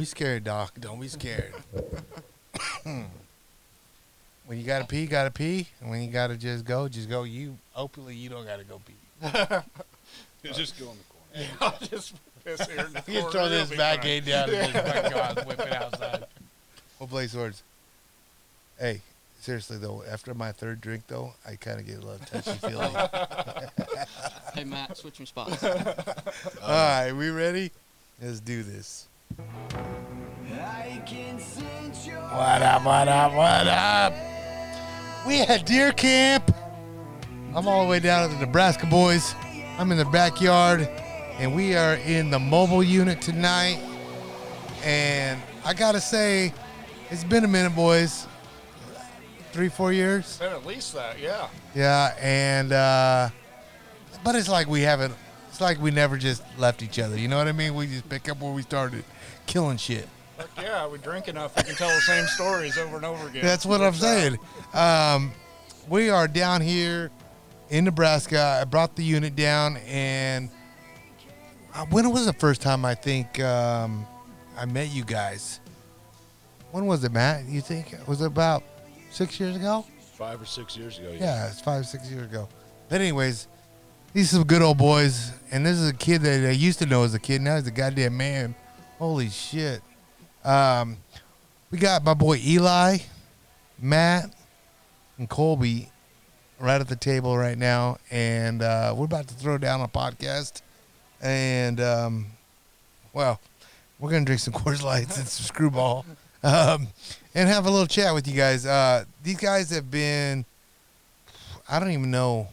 be scared, Doc. Don't be scared. When you gotta pee, gotta pee. And when you gotta just go, just go. You hopefully you don't gotta go pee. Just go in the corner. Yeah, I'll just piss here in the You corner. throw this It'll be back fine. aid down and just my God, whip it outside. We'll play swords. Hey, seriously though, after my third drink though, I kind of get a little touchy feely. Hey, Matt, switching spots. All right, we ready? Let's do this. What up, what up, what up? We at deer camp. I'm all the way down at the Nebraska boys. I'm in the backyard, and we are in the mobile unit tonight. And I gotta say, it's been a minute, boys. 3-4 years. Been at least that, yeah. Yeah, and but it's like we haven't. It's like we never just left each other. You know what I mean? We just pick up where we started, killing shit. Heck yeah, we drink enough, we can tell the same stories over and over again. That's what I'm saying. We are down here in Nebraska. I brought the unit down, and when was the first time I think I met you guys? When was it, Matt? You think was it about 6 years ago? 5 or 6 years ago. Yeah, it's 5 or 6 years ago. But anyways, these are some good old boys, and this is a kid that I used to know as a kid. Now he's a goddamn man. Holy shit. We got my boy Eli, Matt, and Coby right at the table right now, and we're about to throw down a podcast. And well, we're gonna drink some Coors Lights and some Screwball, and have a little chat with you guys. These guys have been, I don't even know,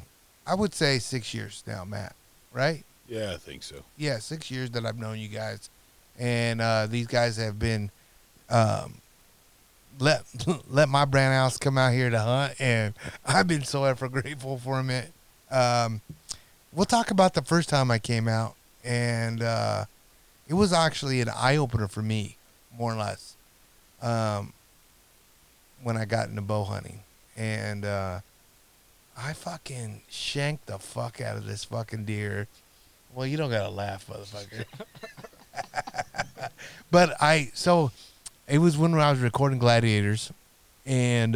I would say 6 years now, Matt. Right? Yeah, I think so. Yeah, 6 years that I've known you guys, and these guys have been let my brown house come out here to hunt, and I've been so ever grateful for them. We'll talk about the first time I came out, and it was actually an eye opener for me, more or less, when I got into bow hunting, and I fucking shanked the fuck out of this fucking deer. Well, you don't gotta laugh, motherfucker. But it was when I was recording Gladiators, and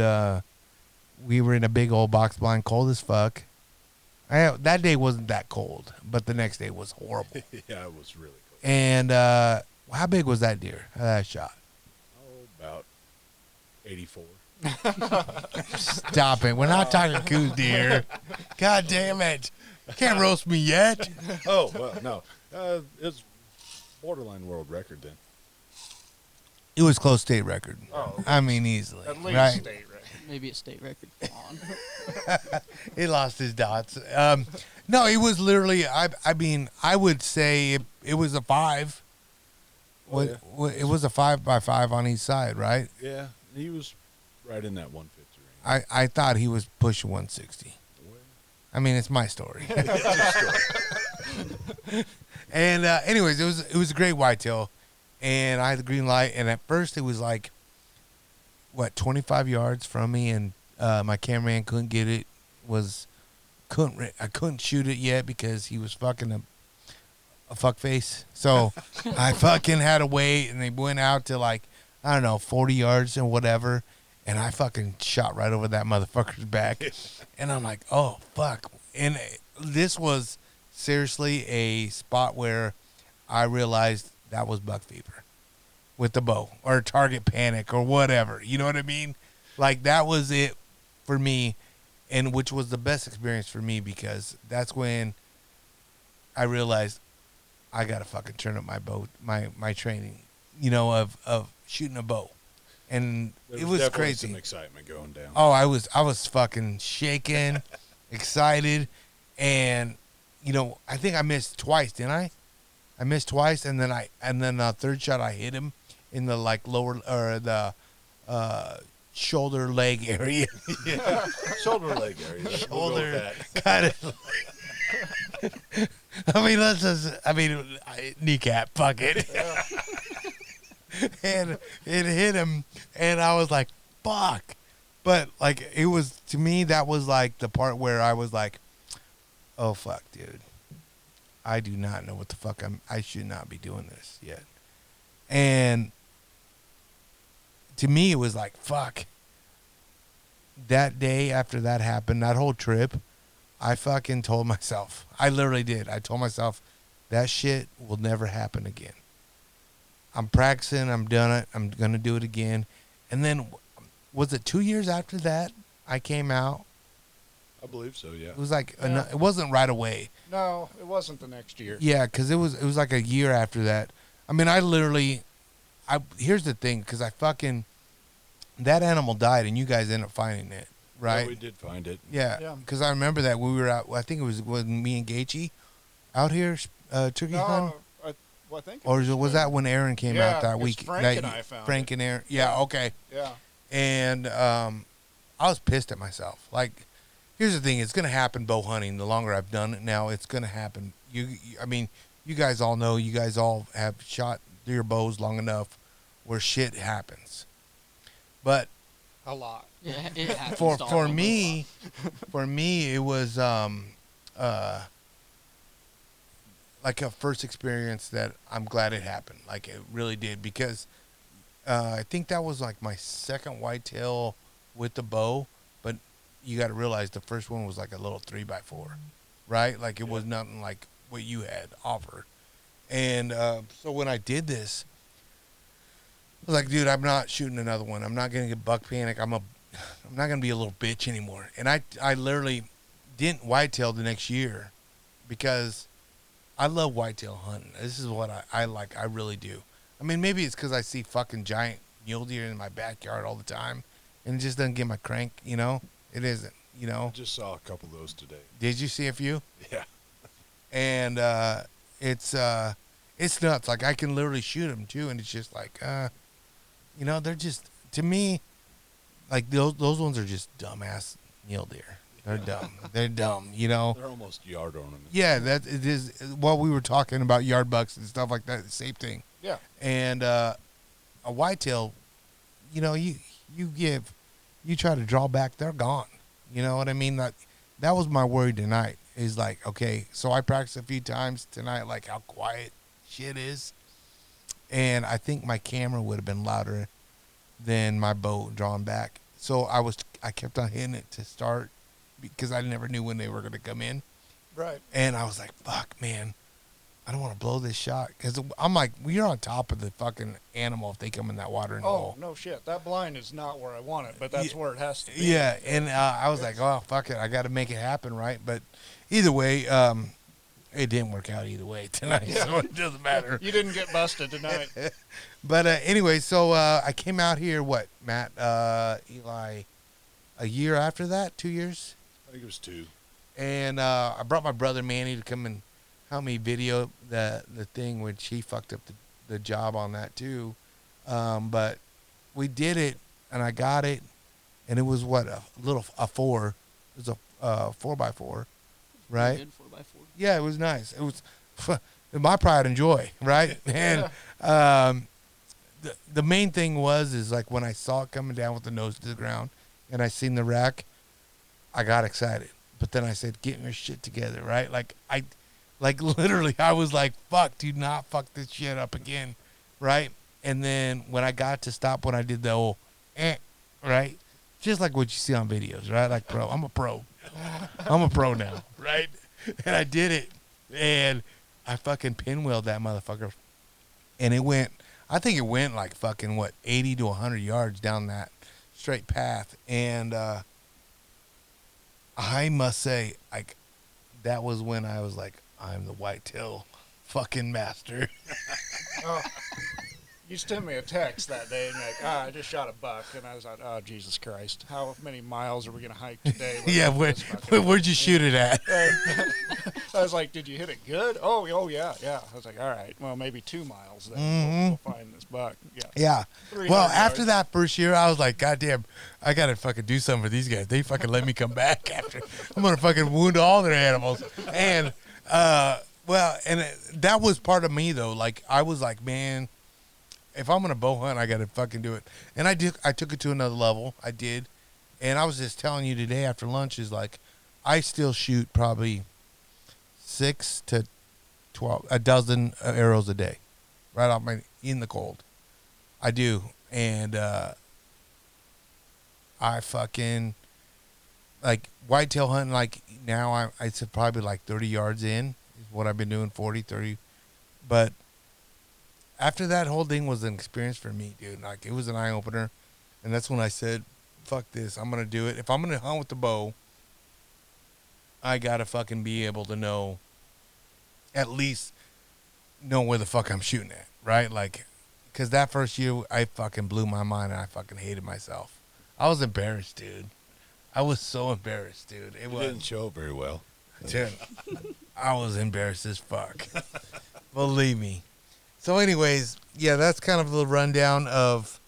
we were in a big old box blind, cold as fuck. That day wasn't that cold, but the next day was horrible. Yeah, it was really cool. And how big was that deer that I shot? Oh, about 84. Stop it. We're not talking coos deer. God damn it. Can't roast me yet. Oh, well, no. It's borderline world record then. It was close state record. Oh, I mean, easily. at least right? state record. Maybe a state record. Come on. He lost his dots. No, it was literally, I mean, I would say it was a 5. Oh, yeah. It was a 5x5 on each side, right? Yeah, he was right in that 150 range. I thought he was pushing 160. Well, I mean, it's my story. it's a story. And anyways, it was a great whitetail, and I had the green light. And at first, it was like, 25 yards from me, and my cameraman couldn't get it. I couldn't shoot it yet because he was fucking a fuck face. So I fucking had to wait, and they went out to like, I don't know, 40 yards and whatever, and I fucking shot right over that motherfucker's back. And I'm like, oh, fuck. And this was seriously a spot where I realized that was buck fever with the bow, or target panic, or whatever. You know what I mean? Like, that was it for me, and which was the best experience for me, because that's when I realized I got to fucking turn up my bow, my training, of shooting a bow. And it was definitely crazy. some excitement going down. Oh, I was fucking shaking, excited, and I think I missed twice, didn't I? I missed twice, and then the third shot I hit him in the like lower, or the shoulder leg area. Yeah, shoulder leg area. We'll go Shoulder with that. kind of. I mean, kneecap. Fuck it. And it hit him, and I was like, fuck. But like, it was, to me, that was like the part where I was like, oh fuck, dude, I do not know what the fuck I should not be doing this yet. And to me, it was like, fuck. That day after that happened, that whole trip, I fucking told myself, I literally did. I told myself, that shit will never happen again. I'm practicing. I'm done it. I'm going to do it again. And then, was it 2 years after that I came out? I believe so. Yeah. It was like, Yeah. it wasn't right away. No, it wasn't the next year. Yeah, because it was like a year after that. I mean, here's the thing, because that animal died and you guys ended up finding it, right? Yeah, we did find it. Yeah, Yeah. because I remember that when we were out, I think it was when me and Gaethje out here turkey hunting. I think. Or was that when Aaron came Yeah, out that it's week? Frank and I found Frank it. and Aaron. Yeah, okay. Yeah. And I was pissed at myself. Like, here's the thing: it's gonna happen bow hunting. The longer I've done it now, it's gonna happen. I mean, you guys all know. You guys all have shot deer bows long enough where shit happens. But A lot. Yeah, it happens for to all for of us. me, for me, it was like a first experience that I'm glad it happened. Like, it really did, because I think that was like my second whitetail with the bow. But you got to realize the first one was like a little 3x4, right? Like, it was nothing like what you had offered. And so when I did this, I was like, dude, I'm not shooting another one. I'm not gonna get buck panic. I'm not gonna be a little bitch anymore. And I literally didn't whitetail the next year because I love whitetail hunting. This is what I like. I really do. I mean, maybe it's because I see fucking giant mule deer in my backyard all the time, and it just doesn't get my crank. You know, it isn't. You I know, just saw a couple of those today. did you see a few? Yeah. And it's nuts. Like, I can literally shoot them too, and it's just like, you know, they're just, to me, like, those ones are just dumbass mule deer. They're dumb. They're dumb. You know. They're almost yard ornaments. Yeah, that it is. While we were talking about yard bucks and stuff like that, same thing. Yeah. And a whitetail, you know, you try to draw back, they're gone. You know what I mean? That was my worry tonight. Is like, okay, so I practiced a few times tonight, like how quiet shit is, and I think my camera would have been louder than my bow drawn back. So I kept on hitting it to start because I never knew when they were gonna come in. Right. And I was like, fuck, man, I don't want to blow this shot. Because I'm like, you're on top of the fucking animal if they come in that water in the Oh, hole. no shit. That blind is not where I want it, but that's Yeah. where it has to be. Yeah, and I was like, oh, fuck it. I got to make it happen, right? But either way, it didn't work out either way tonight, so it doesn't matter. You didn't get busted tonight. But anyway, so I came out here, what, Matt, Eli, a year after that, 2 years? I think it was 2. And I brought my brother Manny to come and help me video the thing, which he fucked up the job on that too. But we did it, and I got it, and it was what, a 4. It was a 4x4, right? Good 4x4. Yeah, it was nice. It was my pride and joy, right? And the main thing is like when I saw it coming down with the nose to the ground, and I seen the rack, I got excited. But then I said, "Get your shit together," right? Like literally, I was like, "Fuck, do not fuck this shit up again," right? And then when I got to stop, when I did the whole, right, just like what you see on videos, right? Like, bro, I'm a pro. I'm a pro now, right? And I did it, and I fucking pinwheeled that motherfucker, and it went. I think it went like fucking 80 to 100 yards down that straight path, and I must say, like, that was when I was like, I'm the whitetail fucking master. Oh, you sent me a text that day and you're like, I just shot a buck. And I was like, oh, Jesus Christ. How many miles are we going to hike today? Yeah, where'd you shoot it at? I was like, did you hit it good? Oh, yeah. I was like, all right, well, maybe 2 miles then. We'll find this buck. Yeah. Yeah. 300 Well, after yards. that first year, I was like, God damn, I got to fucking do something for these guys. They fucking let me come back after. I'm going to fucking wound all their animals. And, that was part of me, though. Like, I was like, man, if I'm going to bow hunt, I got to fucking do it. And I took it to another level. I did. And I was just telling you today after lunch is like, I still shoot probably 6 to 12, a dozen arrows a day, right off in the cold. I do. And I fucking like whitetail hunting. Like now, I said probably like 30 yards in is what I've been doing, 40, 30. But after that whole thing was an experience for me, dude. Like it was an eye opener, and that's when I said, "Fuck this! I'm gonna do it. If I'm gonna hunt with the bow, I gotta fucking be able to know, at least know where the fuck I'm shooting at, right? Like, because that first year I fucking blew my mind and I fucking hated myself. I was embarrassed, dude. I was so embarrassed, dude. It It was, didn't show very well. dude. I was embarrassed as fuck. Believe me. So, anyways, yeah, that's kind of the rundown of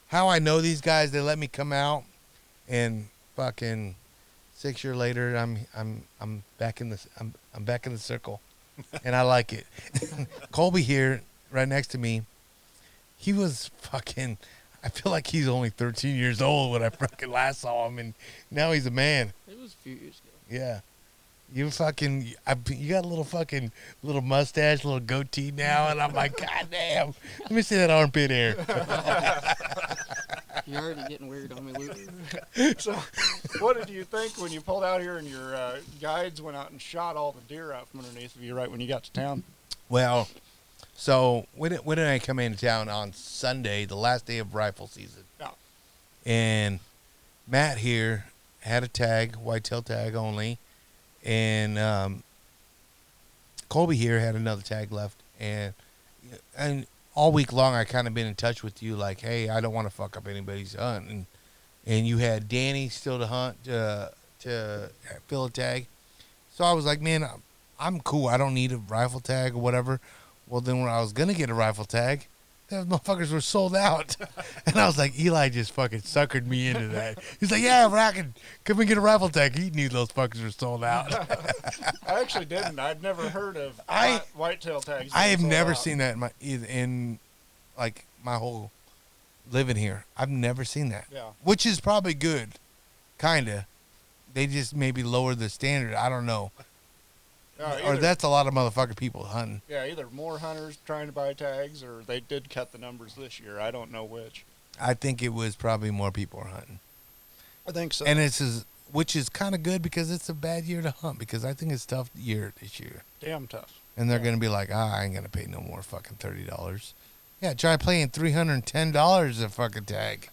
how I know these guys. They let me come out, and fucking 6 years later, I'm back in the I'm back in the circle, and I like it. Coby here, right next to me, he was fucking. I feel like he's only 13 years old when I fucking last saw him, and now he's a man. It was a few years ago. Yeah. You fucking, you got a little fucking little mustache, little goatee now, and I'm like, God damn. Let me see that armpit hair. You're already getting weird on me, Luke. So, what did you think when you pulled out here and your guides went out and shot all the deer out from underneath of you right when you got to town? Well, so when did I come into town? On Sunday, the last day of rifle season. Yeah. And Matt here had a tag, whitetail tag only, and Coby here had another tag left, and all week long I kind of been in touch with you, like, hey, I don't want to fuck up anybody's hunt, and you had Danny still to hunt to fill a tag, so I was like, man, I'm cool. I don't need a rifle tag or whatever. Well, then when I was gonna get a rifle tag, those motherfuckers were sold out. And I was like, Eli just fucking suckered me into that. He's like, yeah, Bracken, come and get a rifle tag. He knew those fuckers were sold out. I actually didn't. I'd never heard of whitetail tags. I have being sold never out. seen that in like my whole living here. I've never seen that. Yeah. Which is probably good, kinda. They just maybe lower the standard. I don't know. Or that's a lot of motherfucking people hunting. Yeah, either more hunters trying to buy tags, or they did cut the numbers this year. I don't know which. I think it was probably more people are hunting. I think so. And which is kind of good because it's a bad year to hunt, because I think it's a tough year this year. Damn tough. And they're going to be like, I ain't going to pay no more fucking $30. Yeah, try paying $310 a fucking tag.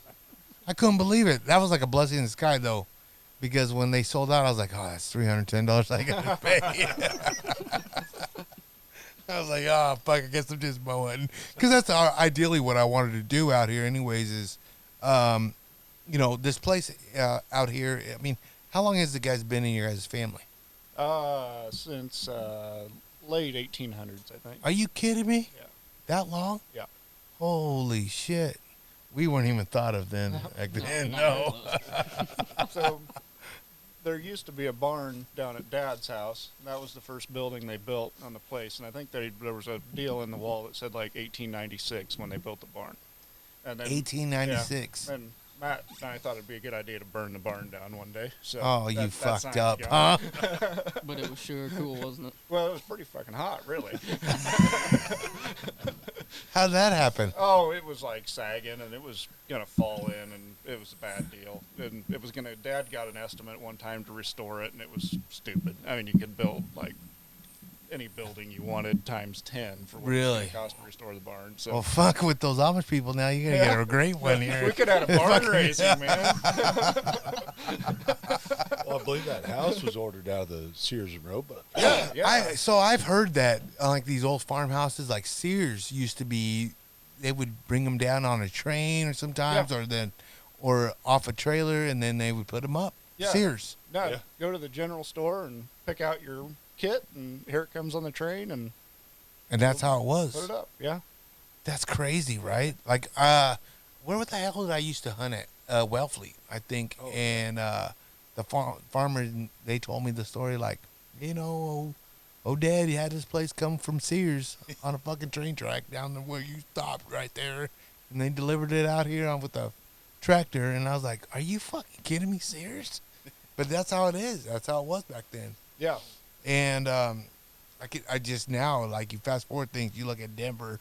I couldn't believe it. That was like a blessing in the sky, though, because when they sold out, I was like, oh, that's $310 I got to pay. I was like, oh, fuck, I guess I'm just mowing. Because that's ideally what I wanted to do out here anyways is, this place out here, I mean, how long has the guys been in your guys' family? Since late 1800s, I think. Are you kidding me? Yeah. That long? Yeah. Holy shit. We weren't even thought of then. Back then. No. So there used to be a barn down at Dad's house. That was the first building they built on the place. And I think there was a deal in the wall that said like 1896 when they built the barn. And then, 1896. Yeah, and Matt and I thought it'd be a good idea to burn the barn down one day. So you that's fucked not up, going. huh? But it was sure cool, wasn't it? Well, it was pretty fucking hot, really. How'd that happen? Oh, it was like sagging, and it was gonna fall in, and it was a bad deal. And it was gonna. Dad got an estimate one time to restore it, and it was stupid. I mean, you could build like any building you wanted times 10 for what Really? it cost to restore the barn. So Well, fuck with those Amish people now. You're going to get a great one here. we could have a barn raising, man. Well, I believe that house was ordered out of the Sears and Roebuck. Yeah. So I've heard that like these old farmhouses, like Sears used to be, they would bring them down on a train or sometimes, or off a trailer, and then they would put them up. Yeah. Sears. No, Yeah. go to the general store and pick out your kit, and here it comes on the train, and And that's how it was. put it up. Yeah. That's crazy, right? Like, where the hell did I used to hunt at? Wellfleet, I think. Oh. And the farmer, they told me the story, like, Dad, he had this place come from Sears on a fucking train track down there where you stopped right there. And they delivered it out here with a tractor. And I was like, are you fucking kidding me, Sears? But that's how it is. That's how it was back then. Yeah. And I just now, like, you fast forward things, you look at Denver,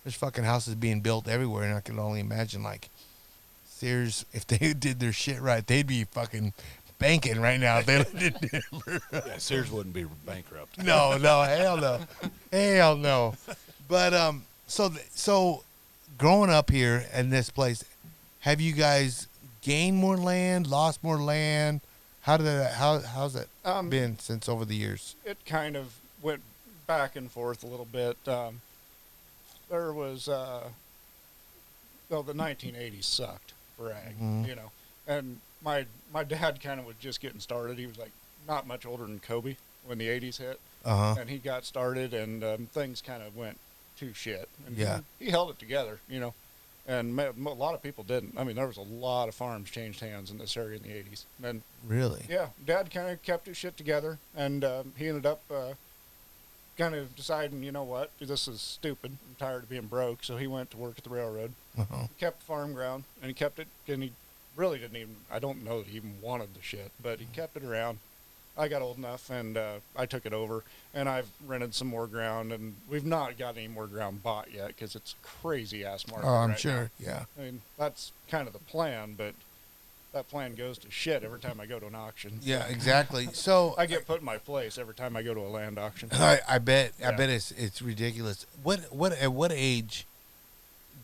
there's fucking houses being built everywhere, and I can only imagine, like, Sears, if they did their shit right, they'd be fucking banking right now if they did Denver. Yeah, Sears wouldn't be bankrupt. No, hell no. But so growing up here in this place, have you guys gained more land, lost more land? How's it been since over the years? It kind of went back and forth a little bit. There was, well, the 1980s sucked for ag, you know, and my dad kind of was just getting started. He was like not much older than Coby when the 80s hit, and he got started, and things kind of went to shit. And he held it together, you know, and a lot of people didn't. I mean, there was a lot of farms changed hands in this area in the 80s. And really? Yeah, Dad kind of kept his shit together, and he ended up kind of deciding, you know what, this is stupid. I'm tired of being broke. So he went to work at the railroad. He kept the farm ground, and he kept it, and he really didn't even, I don't know that he even wanted the shit, but he kept it around. I got old enough, and I took it over, and I've rented some more ground, and we've not got any more ground bought yet because it's a crazy-ass market. Oh, I'm right sure, now. yeah. I mean, that's kind of the plan, but that plan goes to shit every time I go to an auction. Yeah, exactly. So I get put in my place every time I go to a land auction. I bet it's ridiculous. At what age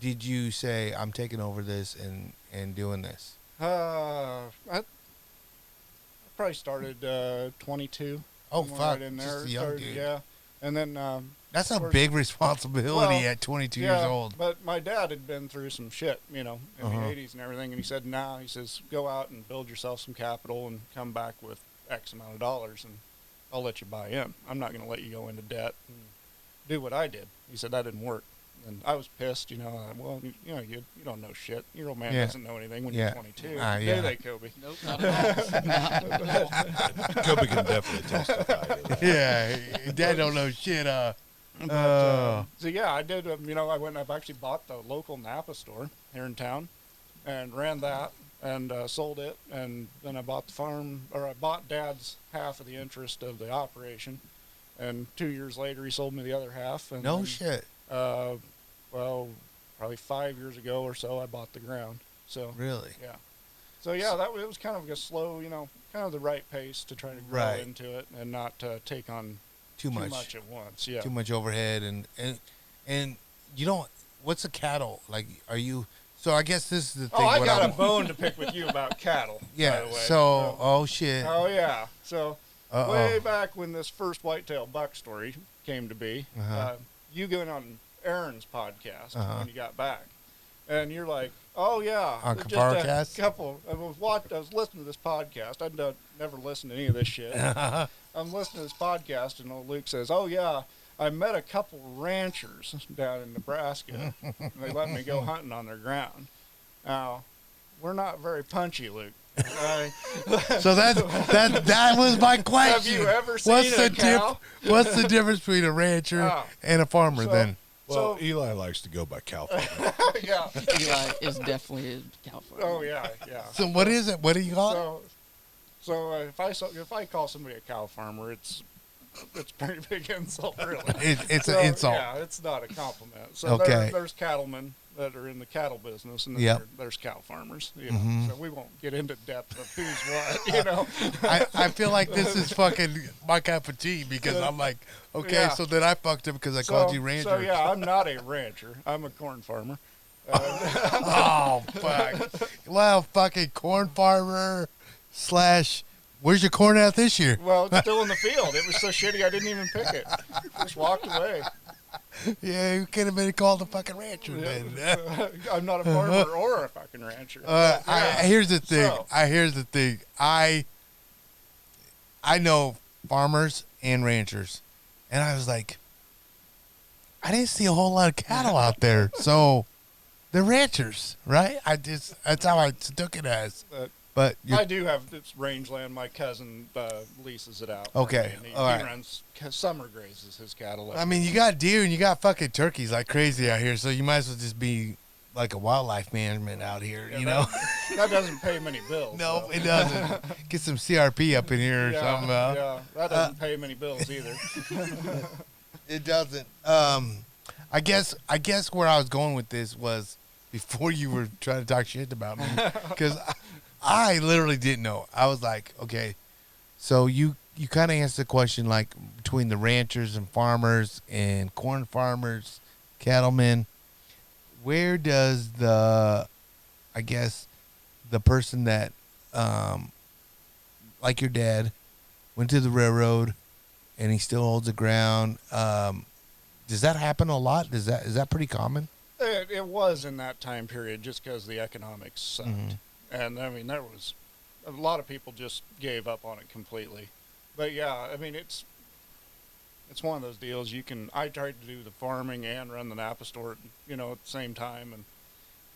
did you say I'm taking over this and doing this? I probably started 22. Oh somewhere fuck, right in just there. a young dude. Yeah, and then That's a course- big responsibility Well, at 22 years old. But my dad had been through some shit, you know, in the 80s and everything, and he said, "Nah," he says, "go out and build yourself some capital and come back with X amount of dollars, and I'll let you buy in. I'm not going to let you go into debt and do what I did." He said that didn't work. And I was pissed, you know. Well, you know, you don't know shit. Your old man doesn't know anything when you're 22. Do they, Coby? Nope, not at all. Coby can definitely testify to that. Yeah, Dad don't know shit. So yeah, I did. You know, I've actually bought the local Napa store here in town, and ran that and sold it, and then I bought the farm, or I bought Dad's half of the interest of the operation, and 2 years later he sold me the other half. And No then, shit. Well, probably 5 years ago or so, I bought the ground. So Really? yeah. So yeah, it was kind of a slow, you know, kind of the right pace to try to grow Right. into it and not take on Too much. at once. Yeah. Too much overhead and you don't. What's a cattle like? Are you? So I guess this is the thing. Oh, I what got I'm- a bone to pick with you about cattle. Yeah. By the way. So oh shit. Oh yeah. So Uh-oh. way back when this first whitetail buck story came to be, you going on Aaron's podcast when you got back, and you're like, "Oh yeah, On just Kaparcast? a couple." I was listening to this podcast. I'd never listened to any of this shit. I'm listening to this podcast, and old Luke says, "Oh yeah, I met a couple ranchers down in Nebraska, and they let me go hunting on their ground." Now, we're not very punchy, Luke. So that was my question. Have you ever seen a cow? What's the difference between a rancher and a farmer then? Well, Eli likes to go by cow farmer. Yeah. Eli is definitely a cow farmer. Oh yeah, yeah. So what is it? What do you call it? So if I call somebody a cow farmer, it's a pretty big insult, really. It's an insult. Yeah, it's not a compliment. So Okay. there's cattlemen that are in the cattle business, and then Yep. there's cow farmers. You know? So we won't get into depth of who's what. You know. I feel like this is fucking my cup of tea because I'm like, okay, Yeah. so then I fucked him because I called you rancher. So yeah, I'm not a rancher. I'm a corn farmer. Oh fuck. Well, fucking corn farmer / where's your corn at this year? Well, it's still in the field. It was so shitty I didn't even pick it. Just walked away. Yeah, you could have been called a fucking rancher then. I'm not a farmer or a fucking rancher. Here's the thing. So- Here's the thing. I know farmers and ranchers, and I was like, I didn't see a whole lot of cattle out there, so they're ranchers, right? That's how I took it as. But I do have this rangeland. My cousin leases it out. for Okay, me, and he all right. runs summer grazes his cattle. I mean, you got deer and you got fucking turkeys like crazy out here, so you might as well just be like a wildlife management out here, Yeah, you know? that doesn't pay many bills. No, though. it doesn't. Get some CRP up in here or Yeah, something. yeah, that doesn't pay many bills either. It doesn't. I guess where I was going with this was before you were trying to talk shit about me, because I literally didn't know. I was like, okay, so you kind of answered the question like between the ranchers and farmers and corn farmers, cattlemen. Where does I guess the person that like your dad went to the railroad and he still holds the ground? Does that happen a lot? Is that pretty common? It was in that time period just because the economics sucked. Mhm. And I mean, there was a lot of people just gave up on it completely. But yeah, I mean, it's one of those deals. I tried to do the farming and run the Napa store, at the same time, and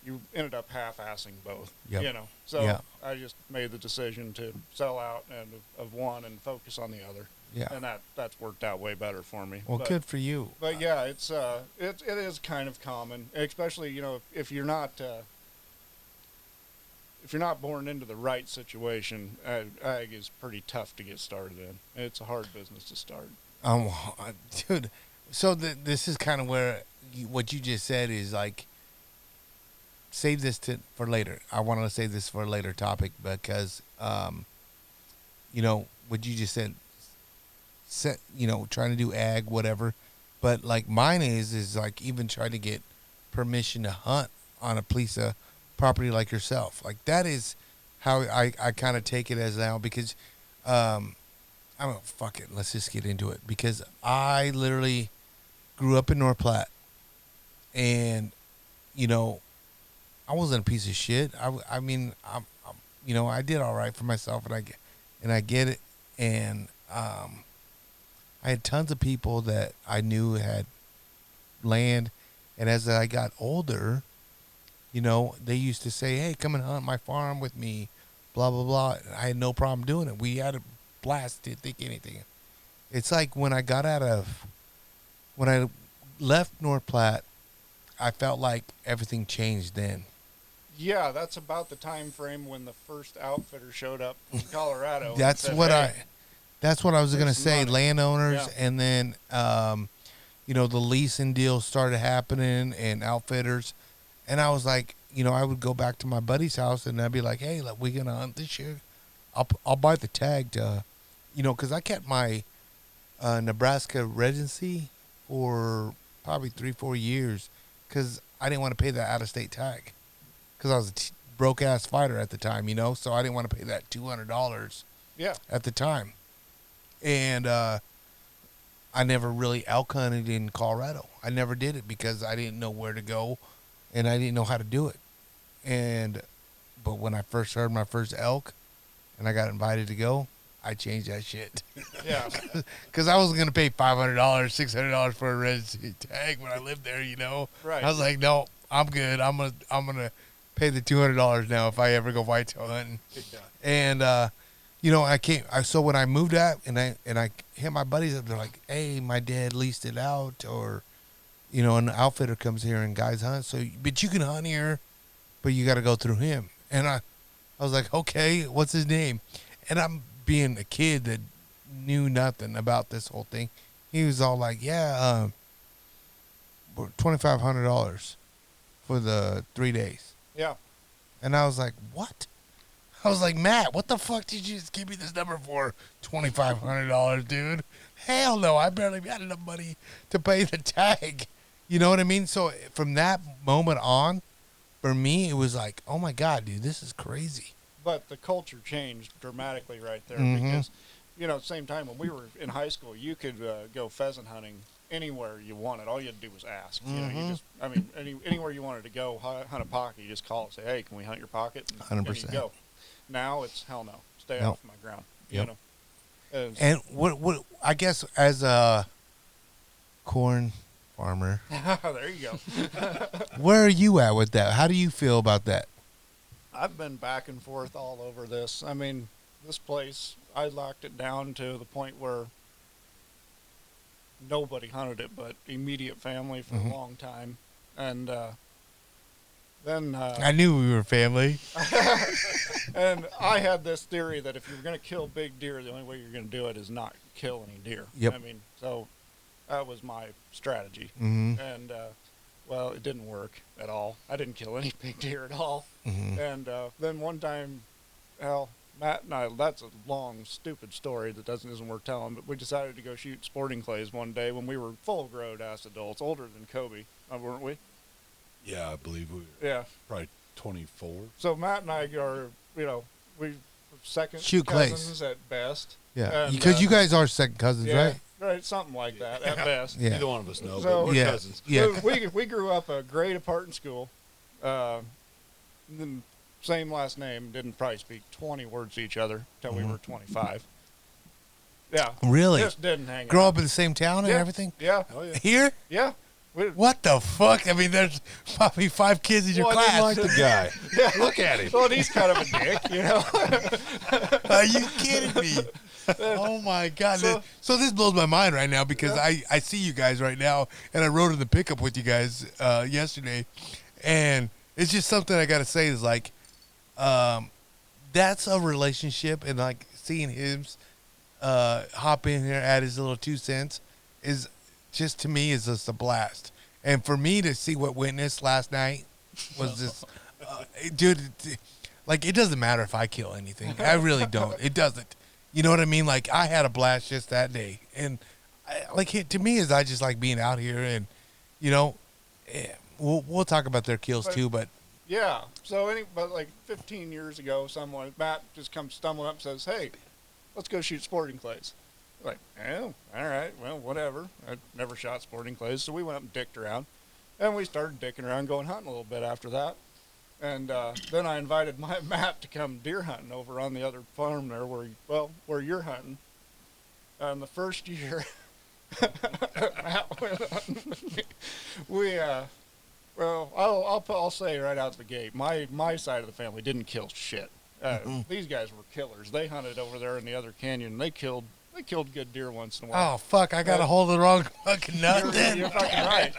you ended up half-assing both. Yep. So Yeah. I just made the decision to sell out and of one and focus on the other. Yeah. And that's worked out way better for me. Well, good for you. But yeah, it is kind of common, especially if you're not born into the right situation. Ag is pretty tough to get started in. It's a hard business to start. Dude. So this is kind of where what you just said is like, save this for later. I want to save this for a later topic because, what you just said, trying to do ag, whatever. But like mine is like even trying to get permission to hunt on a piece of property like yourself. Like that is how I kind of take it as now because, I don't fuck it. Let's just get into it because I literally grew up in North Platte and, I wasn't a piece of shit. I mean, I did all right for myself, and I get it. And I had tons of people that I knew had land, and as I got older, they used to say, "Hey, come and hunt my farm with me," blah blah blah. And I had no problem doing it. We had a blast. Didn't think anything. It's like when I left North Platte, I felt like everything changed then. Yeah, that's about the time frame when the first outfitter showed up in Colorado. That's and said, what hey, That's what I was gonna here's some say. money. Landowners, Yeah. and then the leasing deals started happening, and outfitters, and I was like, I would go back to my buddy's house, and I'd be like, "Hey, look, we gonna hunt this year. I'll buy the tag to, because I kept my Nebraska residency for probably 3-4 years, because I didn't want to pay that out of state tag, because I was a broke ass fighter at the time, so I didn't want to pay that $200 Yeah. at the time. And I never really elk hunted in Colorado. I never did it because I didn't know where to go, and I didn't know how to do it. But when I first heard my first elk, and I got invited to go, I changed that shit. Yeah. Because I wasn't gonna pay $500, $600 for a residency tag when I lived there. Right. I was like, no, I'm good. I'm gonna pay the $200 now if I ever go whitetail hunting. Yeah. And so when I moved out and I hit my buddies up, they're like, "Hey, my dad leased it out," or an outfitter comes here and guys hunt. So, but you can hunt here, but you got to go through him. And I was like, "Okay, what's his name?" And I'm being a kid that knew nothing about this whole thing. He was all like, "Yeah, $2,500 for the 3 days." Yeah. And I was like, "What?" I was like, "Matt, what the fuck did you just give me this number for? $2,500, dude? Hell no, I barely got enough money to pay the tag." You know what I mean? So from that moment on, for me, it was like, oh my God, dude, this is crazy. But the culture changed dramatically right there Mhm. because, same time when we were in high school, you could go pheasant hunting anywhere you wanted. All you had to do was ask. Anywhere you wanted to go hunt a pocket, you just call it, say, "Hey, can we hunt your pocket?" And 100%. you go. Now it's hell no, stay Nope. off my ground. Yep. As- And what I guess as a corn farmer, there you go. where are you at with that? How do you feel about that? I've been back and forth all over this. I mean, this place, I locked it down to the point where nobody hunted it but immediate family for Mhm. a long time. And then I knew we were family. and I had this theory that if you're going to kill big deer, the only way you're going to do it is not kill any deer. Yep. I mean, so that was my strategy. Mm-hmm. And Well, it didn't work at all. I didn't kill any big deer at all. Mhm. And then one time, well, Matt and I, that's a long, stupid story that isn't worth telling, but we decided to go shoot sporting clays one day when we were full-grown ass adults, older than Coby, weren't we? Yeah, I believe we were Yeah. probably 24. So Matt and I are, we second Shoot clays. cousins at best. Yeah, And, because you guys are second cousins, yeah, right? right, something like that at best. Yeah. Neither one of us know, So- but we're Yeah. cousins. Yeah. So we grew up a grade apart in school. Then same last name. Didn't probably speak 20 words to each other until we were 25. Yeah. Really? Just didn't hang Grow out. up in the same town and Yeah. everything? Yeah. Oh, yeah. Here? Yeah. What the fuck? I mean, there's probably 5 kids in your Well, I class. didn't like the guy. Yeah. Look at him. Well, he's kind of a dick, you know. Are you kidding me? Oh my God! So this blows my mind right now because I see you guys right now, and I rode in the pickup with you guys yesterday, and it's just something I got to say is like, that's a relationship, and like seeing him hop in here, add his little 2 cents, is just to me is just a blast, and for me to see what witnessed last night was just, dude, like it doesn't matter if I kill anything, I really don't. It doesn't. You know what I mean? Like, I had a blast just that day. And, to me, is I just like being out here. And, we'll talk about their kills, too. But, Yeah. So, but like 15 years ago, Matt just comes stumbling up and says, "Hey, let's go shoot sporting clays." Like, oh, all right, well, whatever. I never shot sporting clays, so we went up and dicked around. And we started dicking around, going hunting a little bit after that. And then I invited Matt to come deer hunting over on the other farm there where you're hunting. And the first year, Matt went hunting with me. I'll say right out the gate, my side of the family didn't kill shit. These guys were killers. They hunted over there in the other canyon. They killed good deer once in a while. oh, fuck, I got a hold of the wrong fucking nut You're then. fucking right.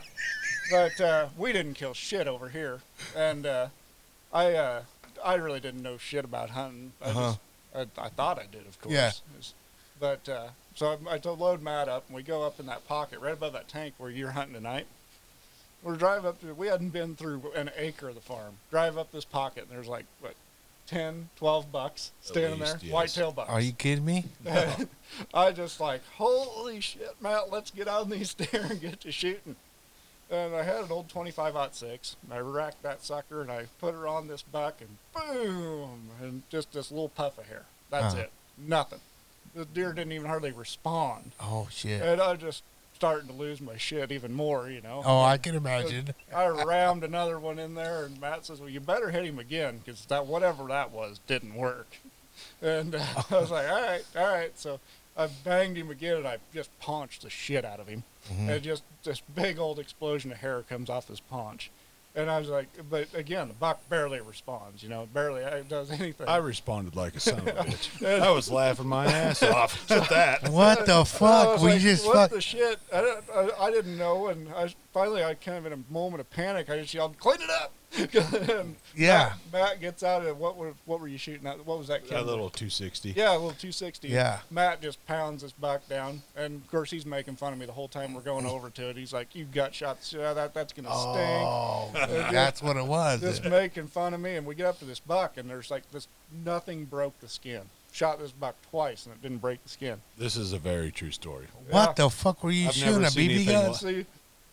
But we didn't kill shit over here. And I really didn't know shit about hunting. I thought I did, of course. Yeah. But so I load Matt up, and we go up in that pocket right above that tank where you're hunting tonight. We're driving up we hadn't been through an acre of the farm. Drive up this pocket, and there's like, 10, 12 bucks standing least, there, yes. whitetail bucks. Are you kidding me? I just like, holy shit, Matt, let's get on these deer and get to shooting. And I had an old 25-06, and I racked that sucker, and I put her on this buck, and boom, and just this little puff of hair. That's it. Nothing. The deer didn't even hardly respond. Oh, shit. And I just starting to lose my shit even more, Oh, I can imagine. I rammed another one in there, and Matt says, well, you better hit him again, because whatever that was didn't work. And I was like, all right. So I banged him again, and I just paunched the shit out of him. And just this big old explosion of hair comes off this paunch. And I was like, but again, the buck barely responds, barely does anything. I responded like a son of a bitch. I was laughing my ass off at that. What the I fuck? was We like, just what fuck. the shit? I didn't know, and finally, I kind of in a moment of panic, I just yelled, "Clean it up!" And Yeah. Matt gets out of what were you shooting at? What was that? That little 260. Yeah, a little 260. Yeah. Matt just pounds this buck down, and of course he's making fun of me the whole time we're going over to it. He's like, "You gut shot the shit out of that. That's gonna stink." Oh, that's what it was. Just making fun of me, and we get up to this buck, and there's like this, nothing broke the skin. Shot this buck twice, and it didn't break the skin. This is a very true story. What the fuck were you I've shooting? never A seen BB anything gun? like- See,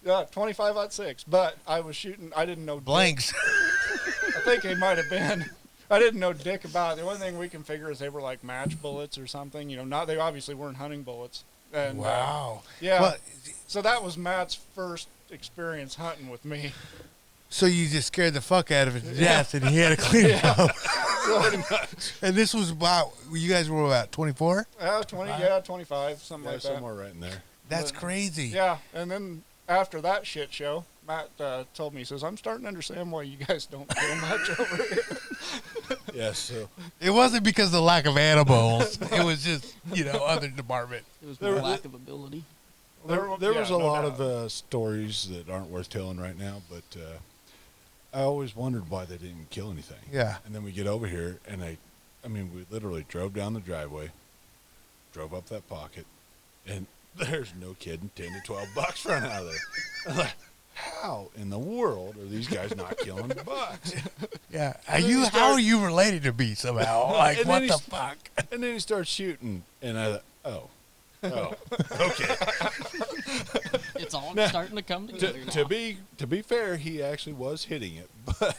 yeah, 25-06, but I was shooting. I didn't know Blanks. I think they might have been. I didn't know dick about it. The only thing we can figure is they were like match bullets or something. They obviously weren't hunting bullets. And Wow. yeah. Well, So that was Matt's first experience hunting with me. so you just scared the fuck out of his death, and he had to clean it up. And this was about, you guys were about 24? 25, something Yeah, like that. somewhere right in there. That's crazy. Yeah, and then after that shit show, Matt told me, he says, "I'm starting to understand why you guys don't kill much over here." Yes. So It wasn't because of the lack of animals. It was just, other department. It was There more were- lack of ability. there was a no lot doubt. of stories that aren't worth telling right now, but I always wondered why they didn't kill anything. Yeah. And then we get over here, and we literally drove down the driveway, drove up that pocket, and there's no kidding, 10 to 12 bucks running out of there. I'm like, how in the world are these guys not killing bucks? Yeah. And then you How start- are you related to me somehow? Like, And what then the he's- fuck? And then he starts shooting, and I thought, oh, okay. It's all Now, starting to come together now. To be fair, he actually was hitting it, but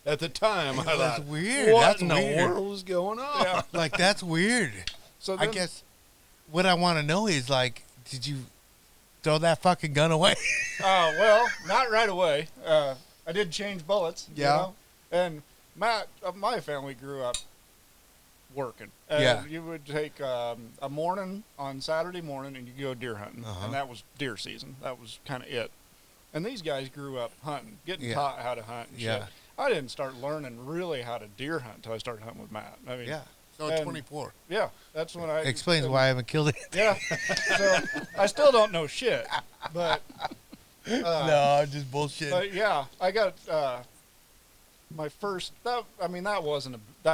at the time I That's thought, weird. what That's in the weird. world is going on? Yeah. Like, that's weird. So I then, guess what I want to know is, like, did you throw that fucking gun away? Oh, well, not right away. I did change bullets. Yeah. You know? And Matt, my family grew up working. And Yeah. you would take a morning on Saturday morning and you go deer hunting. Uh-huh. And that was deer season. That was kind of it. And these guys grew up hunting, getting Yeah. taught how to hunt and Yeah. shit. I didn't start learning really how to deer hunt until I started hunting with Matt. I mean, Yeah. So And- 24. yeah, that's when I Explains why I haven't killed it. Yeah, so I still don't know shit, but No, I'm just bullshit. but yeah, I got my first. That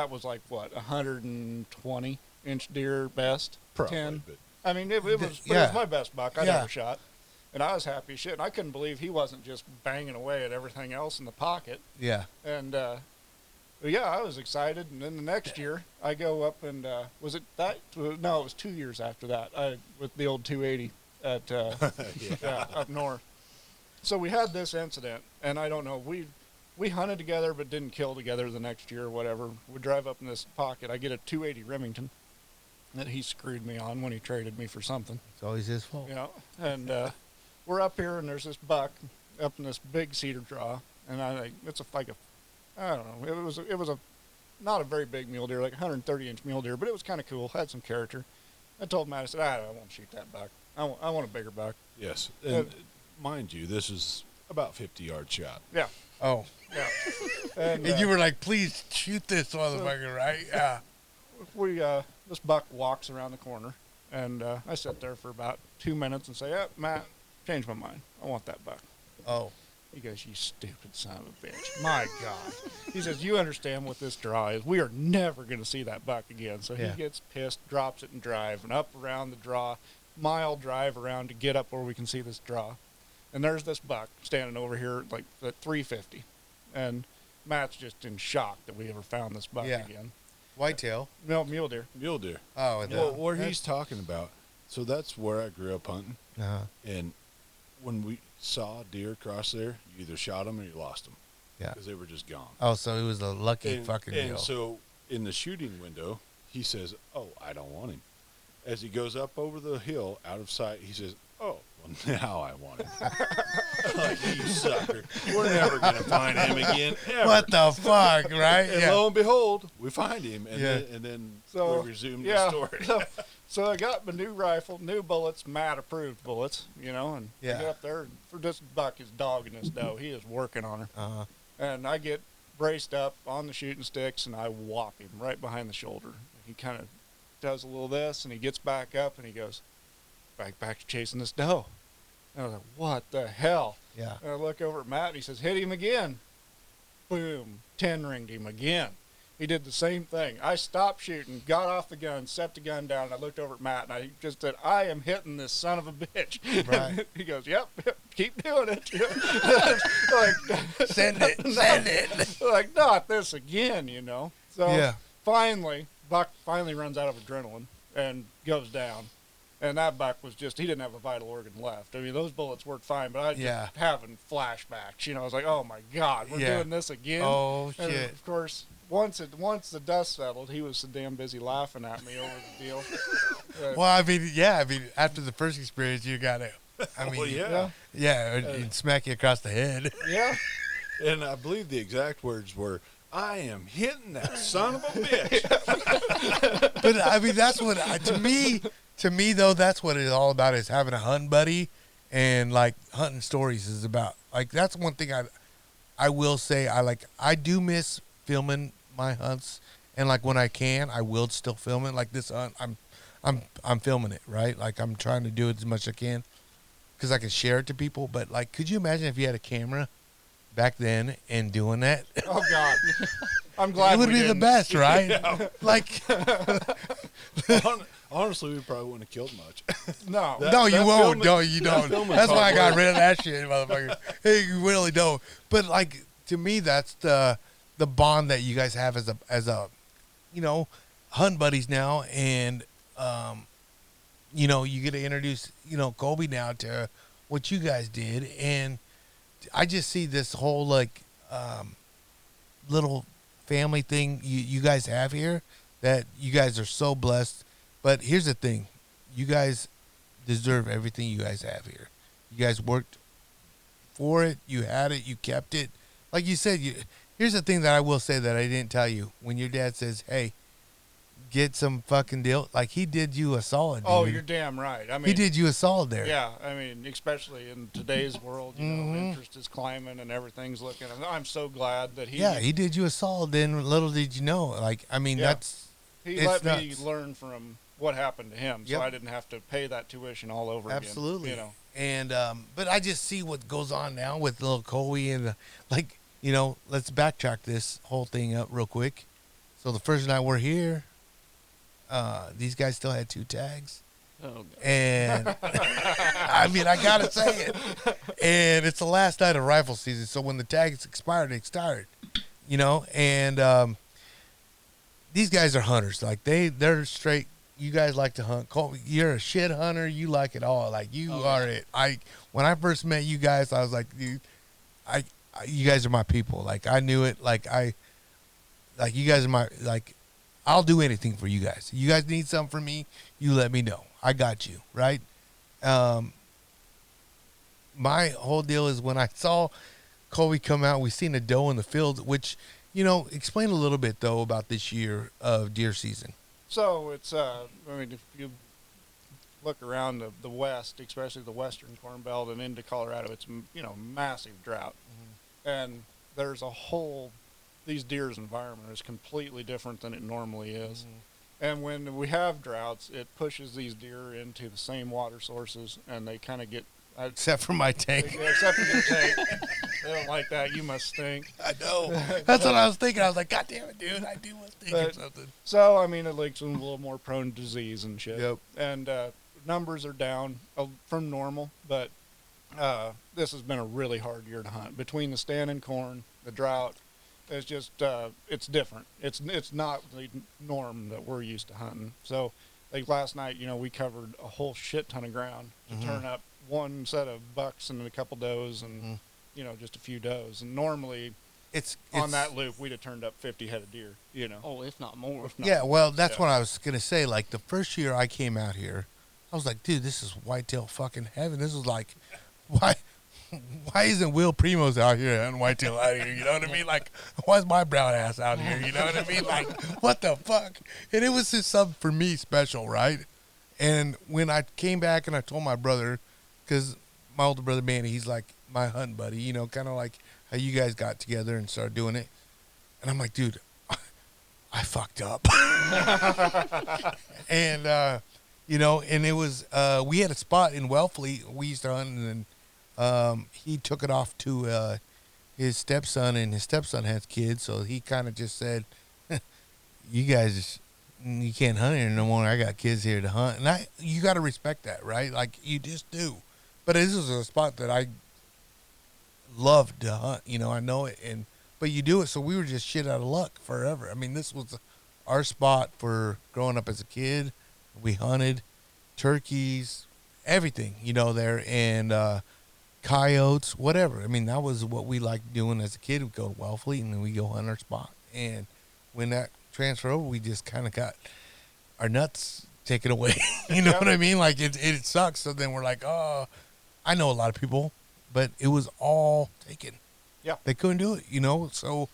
was like what 120-inch deer best. Probably, 10. but I mean, it was it Yeah. was my best buck I'd Yeah. ever shot, and I was happy as shit. And I couldn't believe he wasn't just banging away at everything else in the pocket. Yeah. And but yeah, I was excited. And then the next year, I go up and was it that? No, it was 2 years after that. With the old 280 at yeah, up north. So we had this incident, and I don't know. We hunted together, but didn't kill together the next year or whatever. We drive up in this pocket. I get a 280 Remington that he screwed me on when he traded me for something. It's always his fault. You know, and we're up here, and there's this buck up in this big cedar draw, and it's like a, I don't know, it was a not a very big mule deer, like a 130-inch mule deer, but it was kind of cool, had some character. I told Matt, I said, I won't shoot that buck. I want a bigger buck. yes, and mind you, this is about 50-yard shot. Yeah, Oh. yeah. And, And you were like, please shoot this motherfucker, right? Yeah. this buck walks around the corner, and I sit there for about 2 minutes and say, Matt, change my mind. I want that buck. Oh. He goes, you stupid son of a bitch. My God. He says, you understand what this draw is. We are never going to see that buck again. So Yeah. he gets pissed, drops it, and drive, and up around the draw, mile drive around to get up where we can see this draw. And there's this buck standing over here like at 350. And Matt's just in shock that we ever found this buck Yeah. again. Whitetail. No, mule deer. Mule deer. Oh. And Well, where he's talking about, so that's where I grew up hunting, Uh-huh. and when we saw deer cross there, you either shot them or you lost them. Yeah. Because they were just gone. Oh, so it was a lucky fucking and deal. so in the shooting window, he says, "Oh, I don't want him." As he goes up over the hill, out of sight, he says, "Oh, well, now I want him." Like, you sucker! We're never gonna find him again. Ever. What the fuck, right? And Yeah. lo and behold, we find him, and Yeah. then So, we resume yeah. the story. So I got my new rifle, new bullets, Matt approved bullets, you know, and I Yeah. get up there, and for this buck is dogging this doe. He is working on her. Uh-huh. And I get braced up on the shooting sticks, and I whop him right behind the shoulder. He kind of does a little this, and he gets back up, and he goes, back to chasing this doe. And I was like, what the hell? Yeah. And I look over at Matt, and he says, hit him again. Boom, 10-ringed him again. He did the same thing. I stopped shooting, got off the gun, set the gun down, and I looked over at Matt, and I just said, I am hitting this son of a bitch. Right. He goes, yep, keep doing it. like, Send it. like, not this again, you know. So Yeah. finally, Buck finally runs out of adrenaline and goes down. And that buck was just, he didn't have a vital organ left. I mean, those bullets worked fine, but I was Yeah. just having flashbacks. You know, I was like, oh my God, we're Yeah. doing this again. Oh, And shit. of course, once the dust settled, he was so damn busy laughing at me over the deal. Well, I mean, yeah. I mean, after the first experience, you got to, I mean, Well, yeah. Yeah. yeah, it'd smack you across the head. Yeah. And I believe the exact words were, "I am hitting that son of a bitch." But I mean, that's what to me though, that's what it's all about, is having a hunting buddy, and like hunting stories is about. Like, that's one thing I will say, I do miss filming my hunts, and like when I can, I will still film it. Like this hunt, I'm filming it, right? Like, I'm trying to do it as much as I can because I can share it to people. But like, could you imagine if you had a camera back then and doing that? Oh God. I'm glad It would we be the didn't. best, right? Like, Honestly, we probably wouldn't have killed much. No. No, you won't. filming- No, you that don't. filming's That's why I hard got work. rid of that shit, motherfucker. Hey, you really don't. But like to me, that's the bond that you guys have as a hunt buddies now, and you get to introduce Coby now to what you guys did, and I just see this whole like little family thing you guys have here that you guys are so blessed. But here's the thing, you guys deserve everything you guys have here. You guys worked for it, you had it, you kept it. Like you said, here's the thing that I will say that I didn't tell you. When your dad says, hey, get some fucking deal, like he did you a solid, dude. Oh, you're damn right. I mean, He did you a solid there. Yeah, I mean, especially in today's world, interest is climbing and everything's looking. I'm so glad that He did you a solid. Then little did you know, like I mean, Yeah. it's let me nuts. learn from what happened to him, Yep. so I didn't have to pay that tuition all over Absolutely. again. And but I just see what goes on now with little Coby and like let's backtrack this whole thing up real quick. So the first night we're here, these guys still had 2 tags. Oh, God. And I mean, I gotta say it. And it's the last night of rifle season, so when the tags expired, they expired. And these guys are hunters. Like they're straight. You guys like to hunt. You're a shit hunter. You like it all. Like you are it. When I first met you guys, I was like, dude, you guys are my people. Like I knew it. Like you guys are my like. I'll do anything for you guys. You guys need something from me, you let me know. I got you, right? My whole deal is when I saw Coby come out, we seen a doe in the field, which, explain a little bit, though, about this year of deer season. So it's, I mean, if you look around the West, especially the Western Corn Belt and into Colorado, it's, massive drought. Mm-hmm. And there's these deer's environment is completely different than it normally is. Mm-hmm. And when we have droughts, it pushes these deer into the same water sources, and they kind of get... Except for my tank. Except for your tank. They don't like that. You must stink. I know. That's what I was thinking. I was like, God damn it, dude. I do must think of something. So, I mean, it makes them a little more prone to disease and shit. Yep. And numbers are down from normal, but this has been a really hard year to hunt. Between the standing corn, the drought, it's just, it's different. It's not the norm that we're used to hunting. So, like last night, we covered a whole shit ton of ground to turn up one set of bucks and a couple does and, just a few does. And normally, it's on that loop, we'd have turned up 50 head of deer, Oh, if not more. Yeah, well, that's what I was going to say. Like, the first year I came out here, I was like, dude, this is whitetail fucking heaven. This is like, why isn't Will Primo's out here hunting whitetail out here? You know what I mean? Like, why is my brown ass out here? You know what I mean? Like, what the fuck? And it was just something for me special, right? And when I came back and I told my brother, because my older brother, Manny, he's like my hunting buddy, kind of like how you guys got together and started doing it. And I'm like, dude, I fucked up. And, and it was, we had a spot in Wellfleet. We used to hunt, and then he took it off to his stepson, and his stepson has kids. So he kind of just said, you guys, you can't hunt here no more. I got kids here to hunt. And you got to respect that, right? Like, you just do. But this is a spot that I love to hunt. I know it. But you do it, so we were just shit out of luck forever. I mean, this was our spot for growing up as a kid. We hunted turkeys, everything, there, and coyotes, whatever. I mean, that was what we liked doing as a kid. We'd go to Wellfleet, and then we go hunt our spot. And when that transferred over, we just kind of got our nuts taken away. You know what I mean? Like, it sucks. So then we're like, oh, I know a lot of people, but it was all taken. Yeah. They couldn't do it, So,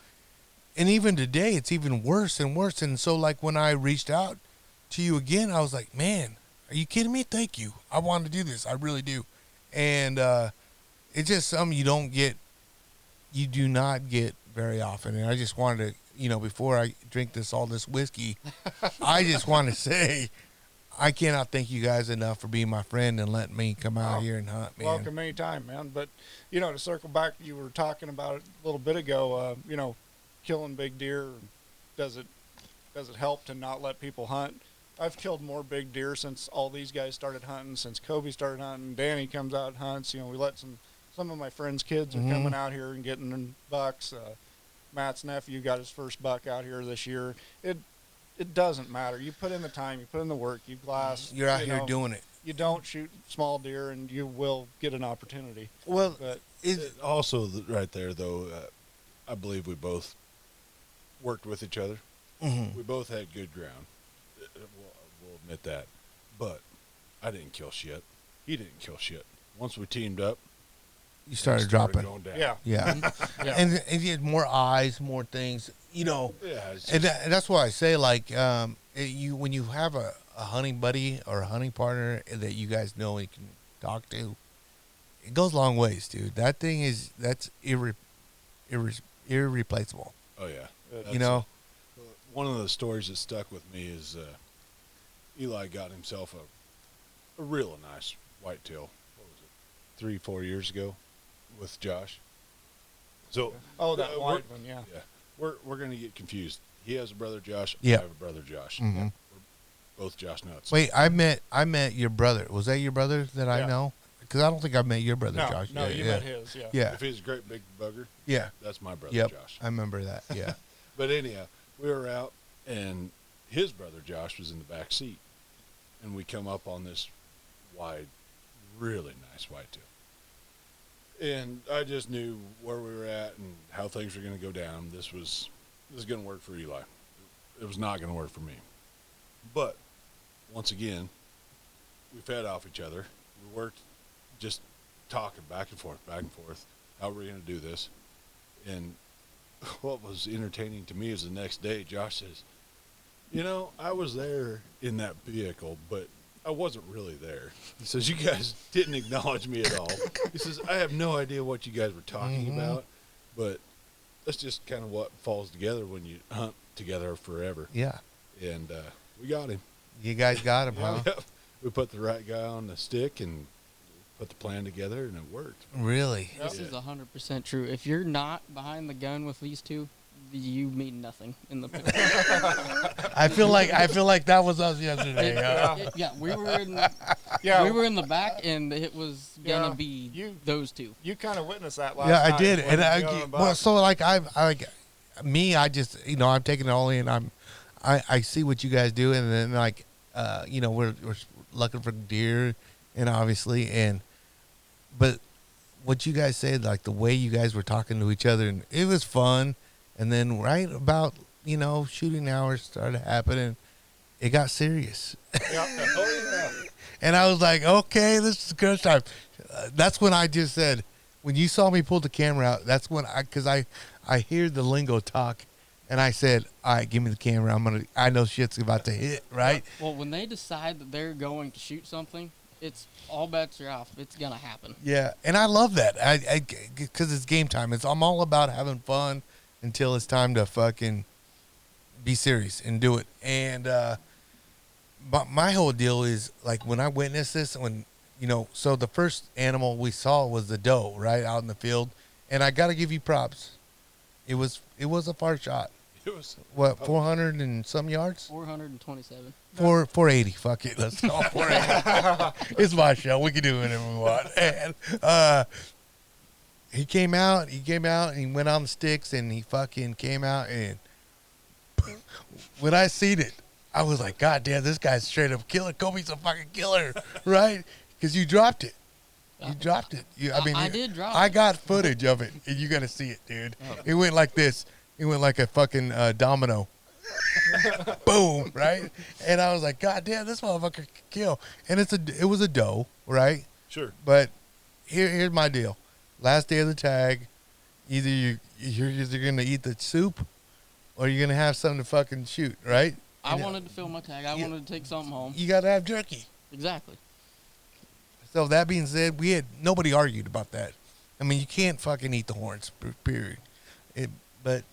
and even today, it's even worse and worse. And so, like, when I reached out to you again, I was like, man, are you kidding me? Thank you. I want to do this. I really do. And it's just something you do not get very often. And I just wanted to, before I drink all this whiskey, I just want to say, I cannot thank you guys enough for being my friend and letting me come out here and hunt, man. Welcome anytime, man. But, to circle back, you were talking about it a little bit ago, killing big deer, does it help to not let people hunt? I've killed more big deer since all these guys started hunting. Since Coby started hunting, Danny comes out and hunts. You know, we let some of my friends' kids are coming out here and getting in bucks. Matt's nephew got his first buck out here this year. It doesn't matter. You put in the time, you put in the work, you glass. You're out here doing it. You don't shoot small deer, and you will get an opportunity. Well, But Also, right there, though, I believe we both worked with each other. We both had good ground. We'll admit that. But I didn't kill shit. He didn't kill shit. Once we teamed up, you started it dropping. going down. yeah, Yeah. yeah. And you had more eyes, more things, you know. Yeah. It's And, just- and that's why I say, like, when you have a hunting buddy or a hunting partner that you guys know and you can talk to, it goes a long ways, dude. That thing that's irreplaceable. oh, yeah. You know? One of the stories that stuck with me is Eli got himself a real nice whitetail. What was it? 3-4 years ago with Josh. So Oh, that we're- white one, yeah. Yeah, we're gonna get confused. He has a brother Josh. Yeah. I have a brother Josh. Mhm. We're both Josh Nutts. Wait, I met your brother. Was that your brother that I Yeah. know? Because I don't think I met your brother, No, Josh. no, yeah, you yeah. met his, yeah. Yeah, If he's a great big bugger, yeah. that's my brother Yep, Josh. I remember that. Yeah. But anyhow, we were out, and his brother Josh was in the back seat, and we come up on this wide, really nice whitetail. And I just knew where we were at and how things were going to go down. This is going to work for Eli. It was not going to work for me. But once again, we fed off each other. We worked just talking back and forth. How are we going to do this? And what was entertaining to me is the next day, Josh says, you know, I was there in that vehicle, but I wasn't really there. He says, you guys didn't acknowledge me at all. He says, I have no idea what you guys were talking about, but that's just kind of what falls together when you hunt together forever. Yeah. And we got him. You guys got him, huh? We put the right guy on the stick and put the plan together, and it worked. Really? This is 100% true. If you're not behind the gun with these two, you mean nothing in the pit. I feel like that was us yesterday. Yeah, we were in. Yeah, We were in the back, and it was gonna Yeah, be you- those two. You kind of witnessed that last Yeah, night. I did, when and you got him well, back. so like I just I'm taking it all in. I see what you guys do, and then like we're looking for deer, and obviously but what you guys said, like the way you guys were talking to each other, and it was fun. And then right about shooting hours started happening, it got serious. Yeah. And I was like, okay, this is crunch time. That's when I just said, when you saw me pull the camera out, that's when because I hear the lingo talk, and I said, all right, give me the camera. I know shit's about to hit, right? Well, when they decide that they're going to shoot something, it's all bets are off. It's gonna happen. Yeah, and I love that. Because it's game time. I'm all about having fun until it's time to fucking be serious and do it. And but my whole deal is like when I witnessed this, so the first animal we saw was the doe right out in the field, and I got to give you props. It was a far shot. It was What 400 and some yards? 427. 480. Fuck it, let's go 480. It's my show. We can do whatever we want. And he came out, and he went on the sticks, and he fucking came out, and when I seen it, I was like, God damn, this guy's straight up killer. Coby's a fucking killer, right? Because you dropped it. You dropped it. I did drop I it. got footage of it, and you got to see it, dude. It went like this. It went like a fucking domino. Boom, right? And I was like, God damn, this motherfucker can kill. And it was a doe, right? sure. But here's my deal. Last day of the tag, either you're either gonna eat the soup, or you're gonna have something to fucking shoot, right? I wanted to fill my tag. I wanted to take something home. You gotta have jerky. Exactly. So that being said, nobody argued about that. I mean, you can't fucking eat the horns, period. But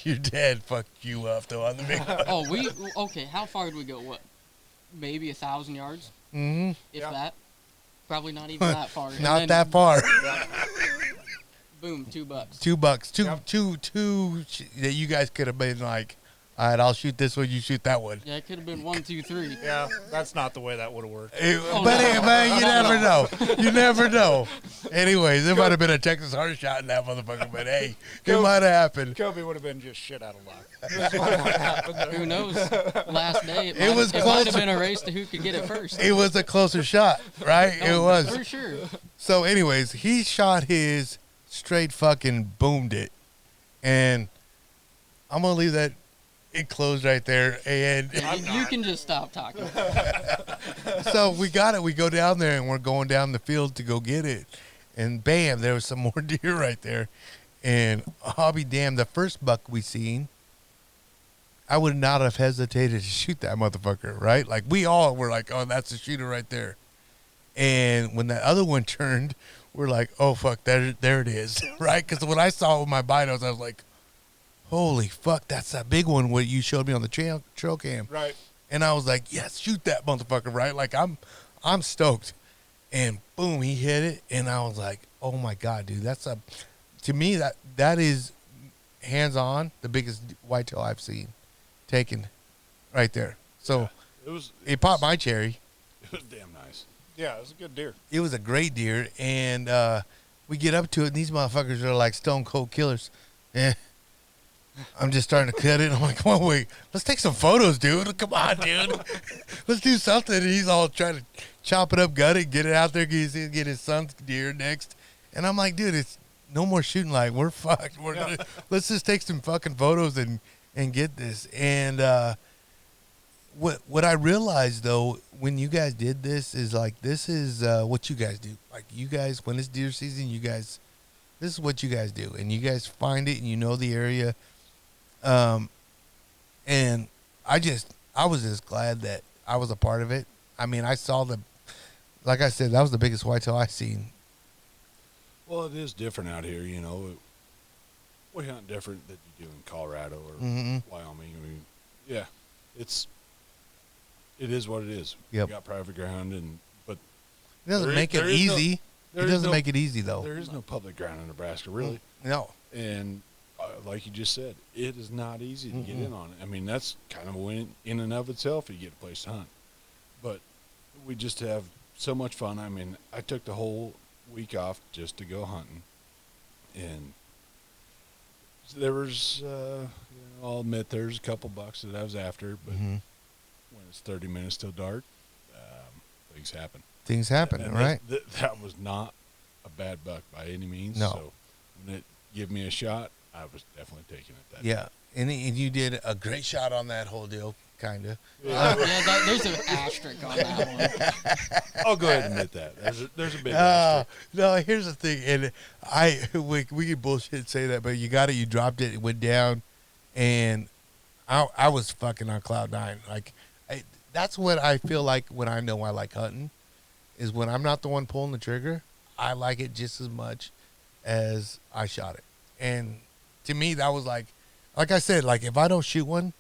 your dad fucked you up though on the big one. Oh, okay. How far did we go? What? Maybe 1,000 yards, Mm-hmm. if Yeah. that. Probably not even that far. And Not then, that far. Boom, $2. $2. Yep. Two that you guys could have been like, All right, I'll shoot this one. You shoot that one. Yeah, it could have been 1, 2, 3. Yeah, that's not the way that would have worked. But you never know. You never know. Anyways, there might have been a Texas heart shot in that motherfucker, but hey, it might have happened. Coby would have been just shit out of luck. That's what would have happened there. Who knows? Last day, it was might close. have been a race to who could get it first. It was a closer shot, right? It was. For sure. So, anyways, he shot his straight fucking boomed it. And I'm going to leave that it closed right there. And You can just stop talking. so we got it. We go down there and we're going down the field to go get it. And bam, there was some more deer right there. And I'll be damned, the first buck we seen, I would not have hesitated to shoot that motherfucker, right? Like we all were like, oh, that's a shooter right there. And when that other one turned, we're like, oh, fuck, there it is, right? Because when I saw it with my binos, I was like, holy fuck, that's that big one what you showed me on the trail cam. Right. And I was like, yes, shoot that motherfucker, right? Like I'm stoked. And boom, he hit it. And I was like, oh my God, dude, to me, that is hands on the biggest whitetail I've seen taken right there. So Yeah, it popped my cherry. It was damn nice. Yeah, it was a good deer. It was a great deer. And we get up to it, and these motherfuckers are like stone cold killers. I'm just starting to cut it. I'm like, come on, wait. Let's take some photos, dude. Come on, dude. Let's do something. And he's all trying to chop it up, gut it, get it out there, get his son's deer next. And I'm like, dude, it's no more shooting light. We're fucked. Let's just take some fucking photos and get this. And what I realized, though, when you guys did this is, like, this is what you guys do. Like, you guys, when it's deer season, this is what you guys do. And you guys find it and you know the area. And I was just glad that I was a part of it. I mean, I saw like I said, that was the biggest whitetail I seen. Well, it is different out here, you know. We hunt different than you do in Colorado or Wyoming. I mean, yeah, it is what it is. Yep. We got private ground, but It doesn't make it easy. It doesn't make it easy, though. There is no public ground in Nebraska, really. No. And like you just said, it is not easy to get in on it. I mean, that's kind of a win in and of itself. You get a place to hunt, but we just have so much fun. I mean, I took the whole week off just to go hunting, and there was, I'll admit, there's a couple bucks that I was after, but when it's 30 minutes till dark, things happen. Things happen, And right? That was not a bad buck by any means. No. So when it gave me a shot, I was definitely taking it that Yeah. day. And you did a great shot on that whole deal, kind of. There's an asterisk on that one. I'll go ahead and admit that. There's a big asterisk. No, here's the thing. And we can bullshit and say that, but you got it. You dropped it. It went down. And I was fucking on cloud nine. Like, that's what I feel like when I know I like hunting, is when I'm not the one pulling the trigger. I like it just as much as I shot it. And to me, that was like I said, like, if I don't shoot one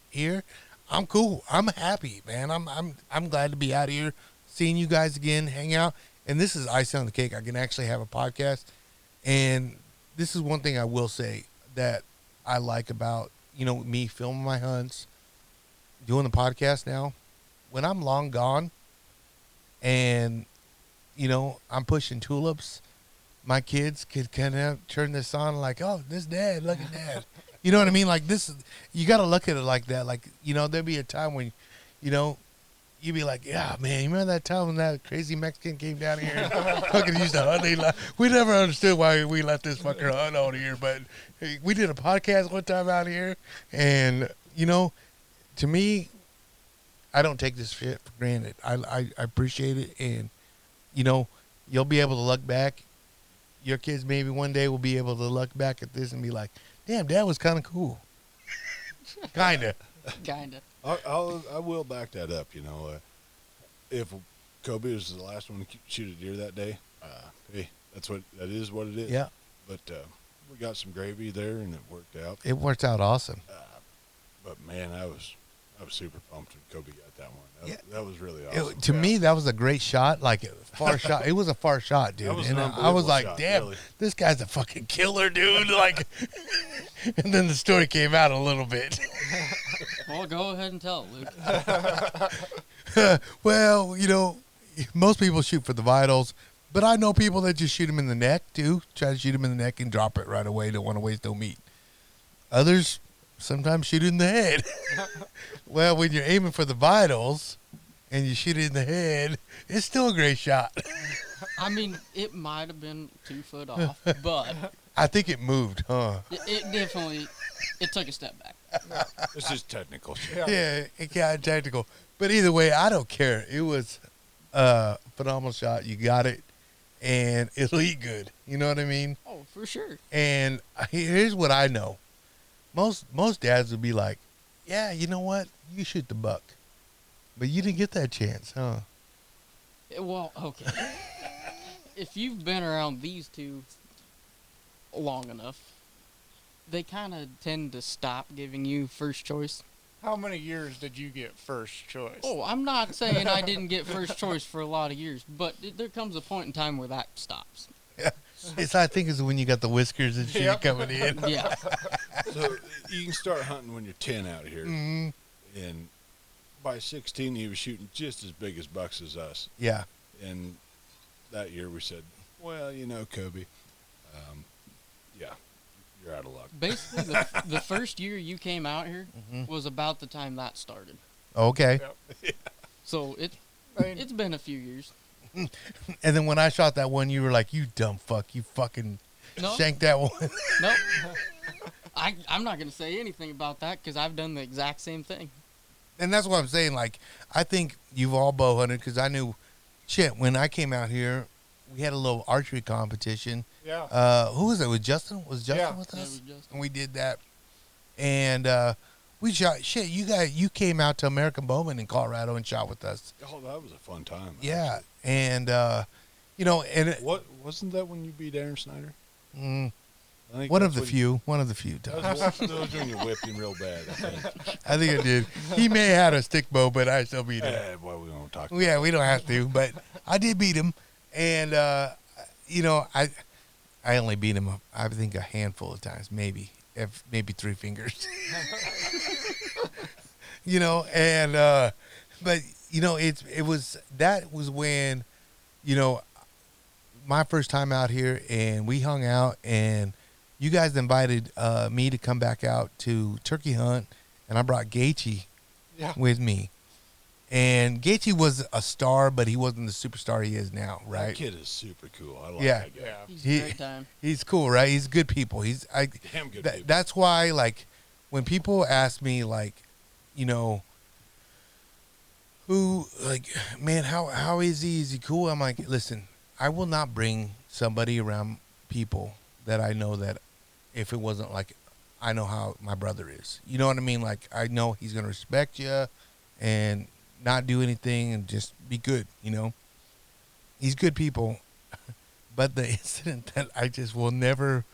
here, I'm cool. I'm happy, man. I'm glad to be out here, seeing you guys again, hang out. And this is icing on the cake. I can actually have a podcast. And this is one thing I will say that I like about, me filming my hunts, doing the podcast now. When I'm long gone and, I'm pushing tulips, my kids could kind of turn this on like, oh, this dad, look at dad. You know what I mean? Like, this, you got to look at it like that. Like, there'll be a time when, you'd be like, yeah, man, you remember that time when that crazy Mexican came down here and fucking used to hunt? We never understood why we let this fucker hunt out here, but hey, we did a podcast one time out here, and, to me, I don't take this shit for granted. I appreciate it, and, you'll be able to look back. Your kids maybe one day will be able to look back at this and be like, damn, Dad was kind of cool. Kind of. I will back that up. If Coby was the last one to shoot a deer that day, hey, that is what it is. Yeah. But we got some gravy there, and it worked out. It worked out awesome. But man, I was super pumped when Coby got that one. That was really It, awesome. to me, that was a great shot. Like, a far shot. It was a far shot, dude. That was And an I was unbelievable like, shot, damn, really. this guy's a fucking killer, dude. Like, And then the story came out a little bit. Well, go ahead and tell it, Luke. Well, most people shoot for the vitals, but I know people that just shoot them in the neck too. Try to shoot them in the neck and drop it right away. Don't want to waste no meat. Others sometimes shoot it in the head. Well, when you're aiming for the vitals and you shoot it in the head, it's still a great shot. I mean, it might have been 2 foot off, but I think it moved, huh? it definitely took a step back. It's just technical shit. Yeah, it got tactical. But either way, I don't care. It was a phenomenal shot. You got it, and it'll eat good. You know what I mean? Oh, for sure. And here's what I know. Most dads would be like, yeah, you know what? You shoot the buck. But you didn't get that chance, huh? Well, okay. If you've been around these two long enough, they kind of tend to stop giving you first choice. How many years did you get first choice? Oh, I'm not saying I didn't get first choice for a lot of years, but there comes a point in time where that stops. I think it's when you got the whiskers and shit Yep. coming in. Yeah. So you can start hunting when you're 10 out here. Mhm. And by 16, he was shooting just as big as bucks as us. Yeah. And that year we said, well, Coby, yeah, you're out of luck. Basically, the first year you came out here was about the time that started. Okay. Yep. So I mean, it's been a few years. And then when I shot that one, you were like, you dumb fuck. You fucking No, shanked that one. nope. I'm not going to say anything about that because I've done the exact same thing. And that's what I'm saying. Like, I think you've all bow hunted because I knew, shit, when I came out here, we had a little archery competition. yeah. Who was it? Was Justin? Was Justin Yeah. with Yeah, us? we just- And we did that. And we shot, shit, you came out to American Bowman in Colorado and shot with us. Oh, that was a fun time. Yeah. And, and it, What wasn't that when you beat Aaron Snyder? mm, I think one of that's the when few times. That was when you whipped him real bad. I think. I think I did. He may have had a stick bow, but I still beat him. Well, we won't talk. Yeah, we don't have to, but I did beat him, and I only beat him, I think, a handful of times, maybe 3 fingers. But that was when, my first time out here, and we hung out, and you guys invited me to come back out to turkey hunt, and I brought Gaethje Yeah. with me. And Gaethje was a star, but he wasn't the superstar he is now, That right? kid is super cool. I like Yeah. that guy. Yeah. He's He- a great time. He's cool, right? He's good people. Damn good people. That's why, like, when people ask me, like, who, like, man, how is he? Is he cool? I'm like, listen, I will not bring somebody around people that I know that if it wasn't like, I know how my brother is. You know what I mean? Like, I know he's going to respect you and not do anything and just be good, He's good people. But the incident that I just will never,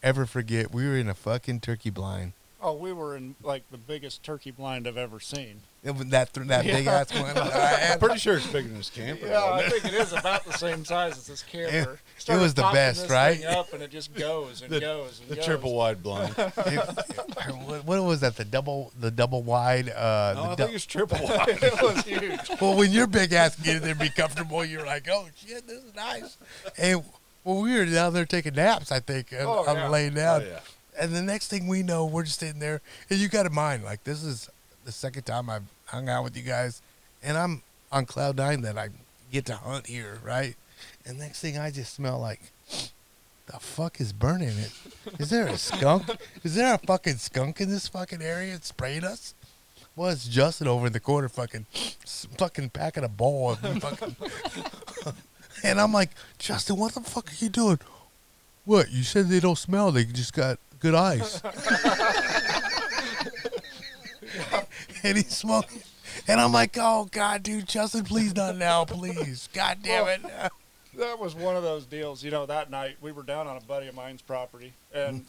ever forget, we were in a fucking turkey blind. Oh, we were in like the biggest turkey blind I've ever seen. It was that big ass one. I'm pretty sure it's bigger than this camper. Yeah, I wasn't it? think it is about the same size as this camper. It was the Started best, popping this right? thing up and it just goes and goes and The goes. triple wide blind. What was that? The double wide. No, I think it's triple wide. It was huge. Well, when your big ass can get in there and be comfortable, you're like, oh shit, this is nice. And well, we were down there taking naps, I think, Oh, on yeah. laying down. Oh, yeah. And the next thing we know, we're just sitting there, and you got in mind, like, this is the second time I've hung out with you guys, and I'm on cloud 9 that I get to hunt here, right? And next thing I just smell like, the fuck is burning it? Is there a skunk? Is there a fucking skunk in this fucking area and spraying us? Well, it's Justin over in the corner fucking packing a bowl of fucking. And I'm like, Justin, what the fuck are you doing? What? You said they don't smell. They just got good eyes. And he's smoking. And I'm like, oh, God, dude, Justin, please not now, please. God damn it. That was one of those deals. That night we were down on a buddy of mine's property, and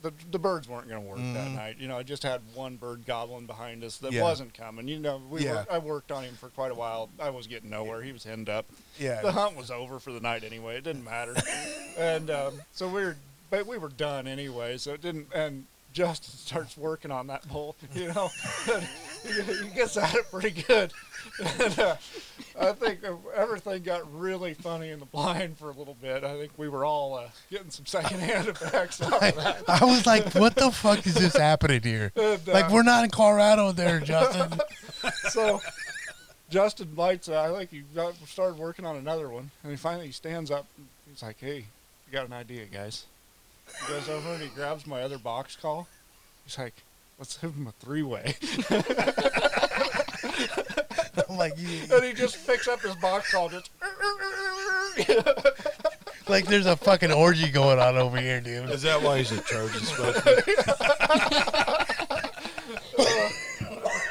the birds weren't going to work that night. I just had one bird gobbling behind us that Yeah. wasn't coming. Yeah. I worked on him for quite a while. I was getting nowhere. He was henned up. The Yeah. hunt was over for the night anyway. It didn't matter. And so we were but we were done anyway, so it didn't. And Justin starts working on that bull, you know. And he gets at it pretty good. And, I think everything got really funny in the blind for a little bit. I think we were all getting some secondhand effects off of that. I was like, what the fuck is this happening here? And, Like, we're not in Colorado there, Justin. So Justin bites. I think started working on another one, and he finally stands up. And he's like, "Hey, I got an idea, guys." He goes over and he grabs my other box call. He's like, "Let's give him a 3-way." I'm like, And he just picks up his box call, just. like there's a fucking orgy going on over here, dude. Is that why he's a Trojan spokesman?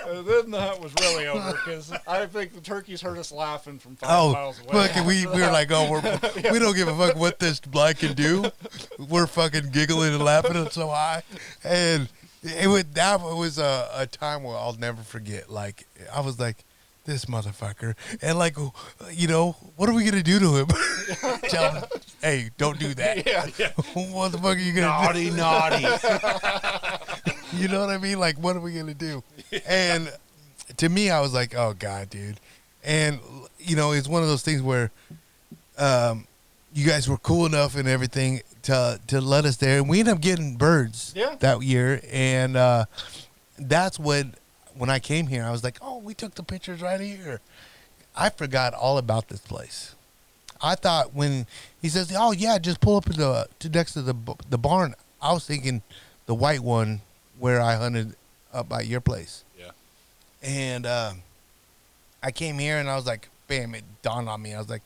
And then the hunt was really over because I think the turkeys heard us laughing from 5 miles away. Fuck, we were like, we don't give a fuck what this blind can do. We're fucking giggling and laughing it so high, and that was a time where I'll never forget. Like, I was like, this motherfucker, and like, you know, what are we gonna do to him? Tell him, hey, don't do that. Yeah. What the fuck are you gonna do? Naughty. You know what I mean? Like, what are we gonna do? And to me, I was like, oh god, dude. And you know, it's one of those things where you guys were cool enough and everything to let us there, and we ended up getting birds that year. And that's when I came here, I was like, oh, we took the pictures right here. I forgot all about this place. I thought when he says, oh yeah, just pull up to next to the barn, I was thinking the white one where I hunted up by your place. Yeah. And I came here and I was like, bam, it dawned on me. I was like,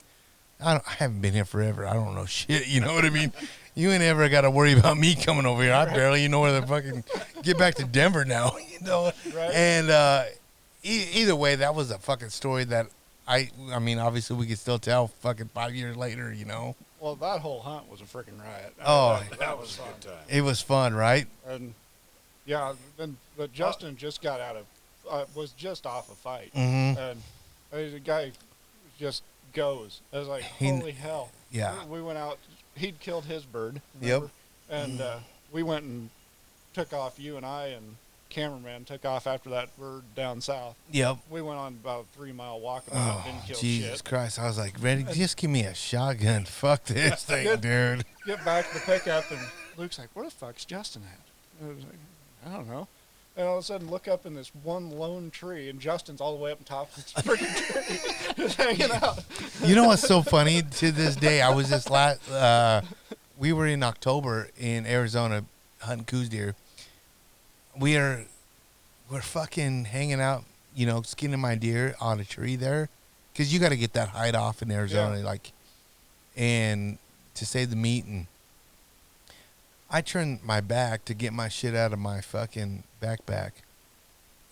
I haven't been here forever. I don't know shit. You know what I mean? You ain't ever got to worry about me coming over here. I barely know where to fucking get back to Denver now. You know? Right. And either way, that was a fucking story that I mean, obviously we could still tell fucking 5 years later, you know? Well, that whole hunt was a freaking riot. That was a good time. It was fun, right? And yeah, but Justin just got out of, was just off a fight. Mm-hmm. And the guy just goes. I was like, holy hell. Yeah. We went out, he'd killed his bird. Yep. And we went and took off, you and I and cameraman took off after that bird down south. Yep. We went on about a 3-mile walk and Oh, didn't kill Jesus shit. Christ. I was like, ready, just give me a shotgun. Fuck this thing, dude. Get back to the pickup and Luke's like, where the fuck's Justin at? And I was like, I don't know. And all of a sudden, look up in this one lone tree, and Justin's all the way up on top of this freaking tree, just hanging out. You know what's so funny? To this day, I was just we were in October in Arizona hunting coos deer. We're fucking hanging out, you know, skinning my deer on a tree there, because you got to get that hide off in Arizona, like, and to save the meat. And I turned my back to get my shit out of my fucking backpack,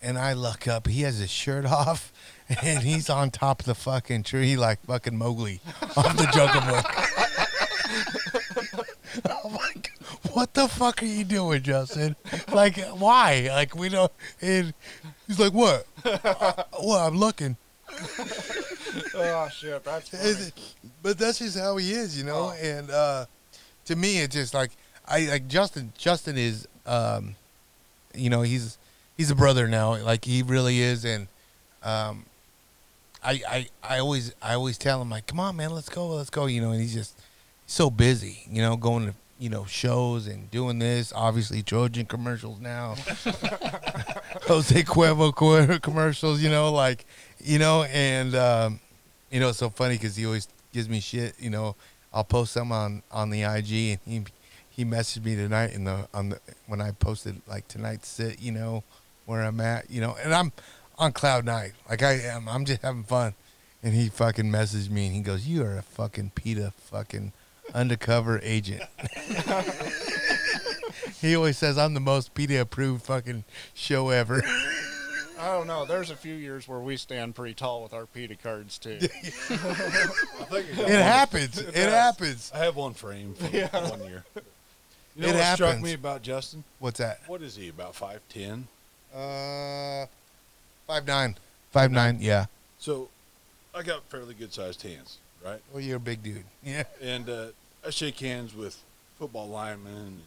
and I look up. He has his shirt off, and he's on top of the fucking tree like fucking Mowgli off the Jungle Book. I'm like, what the fuck are you doing, Justin? Like, why? Like, we don't. And he's like, what? Well, I'm looking. Oh, shit, that's funny. But that's just how he is, you know. Oh. And to me, it's just like Justin. Justin is, you know, he's a brother now. Like, he really is. And I always tell him, like, come on, man, let's go. You know, and he's just so busy, you know, going to, you know, shows and doing this. Obviously, Trojan commercials now. Jose Cuervo commercials, you know, like, you know, and you know, it's so funny because he always gives me shit. You know, I'll post some on the IG, and he messaged me tonight when I posted like tonight's sit, you know, where I'm at, you know, and I'm on cloud nine, like I am. I'm just having fun, and he fucking messaged me, and he goes, "You are a fucking PETA fucking undercover agent." He always says I'm the most PETA approved fucking show ever. I don't know. There's a few years where we stand pretty tall with our PETA cards, too. I think It happens. It happens. I have one frame from 1 year. You know It what struck happens. me about Justin? What's that? What is he, about 5'10"? 5'9". 5'9", yeah. So I got fairly good-sized hands, right? Well, you're a big dude. Yeah. And I shake hands with football linemen.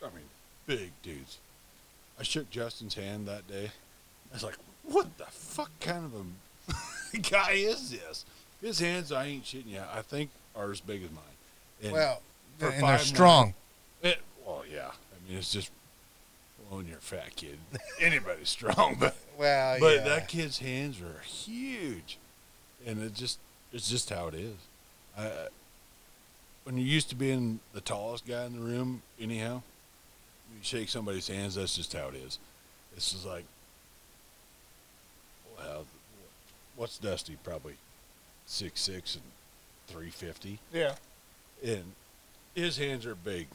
I mean, big dudes. I shook Justin's hand that day. I was like, what the fuck kind of a guy is this? His hands, I ain't shitting you, I think are as big as mine. And Well, for and they're 5'9", strong. well, yeah. I mean, it's just, well, when you're a fat kid, anybody's strong. But Well, that kid's hands are huge. And it's just how it is. When you're used to being the tallest guy in the room, anyhow, you shake somebody's hands, that's just how it is. It's just like, well, what's Dusty? Probably 6'6" and 350. Yeah. And his hands are big.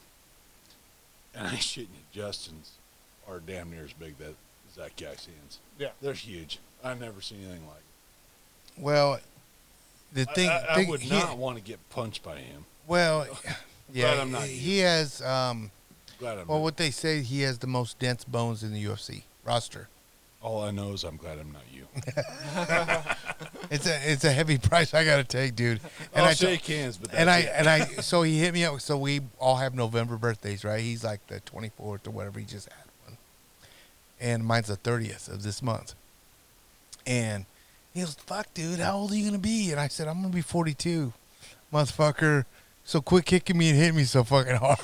And I ain't shitting you, Justin's are damn near as big as that guy's hands. Yeah. They're huge. I've never seen anything like it. Well, the thing I would not want to get punched by him. Well, yeah, Glad I'm not he has. Glad I'm Well, not. what they say, he has the most dense bones in the UFC roster. All I know is I'm glad I'm not you. It's a heavy price I gotta take, dude. And I'll I shake hands, but that's it. so he hit me up. So we all have November birthdays, right? He's like the 24th or whatever. He just had one, and mine's the 30th of this month. And he goes, "Fuck, dude, how old are you gonna be?" And I said, "I'm gonna be 42, motherfucker. So quit kicking me and hitting me so fucking hard."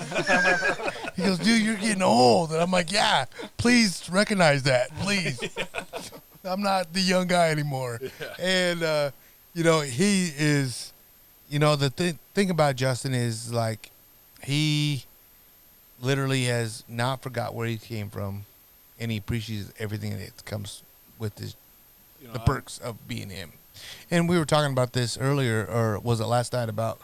He goes, "Dude, you're getting old." And I'm like, "Yeah, please recognize that, please." I'm not the young guy anymore. Yeah. And, he is, the thing about Justin is, like, he literally has not forgot where he came from, and he appreciates everything that comes with the perks of being him. And we were talking about this earlier, or was it last night, about,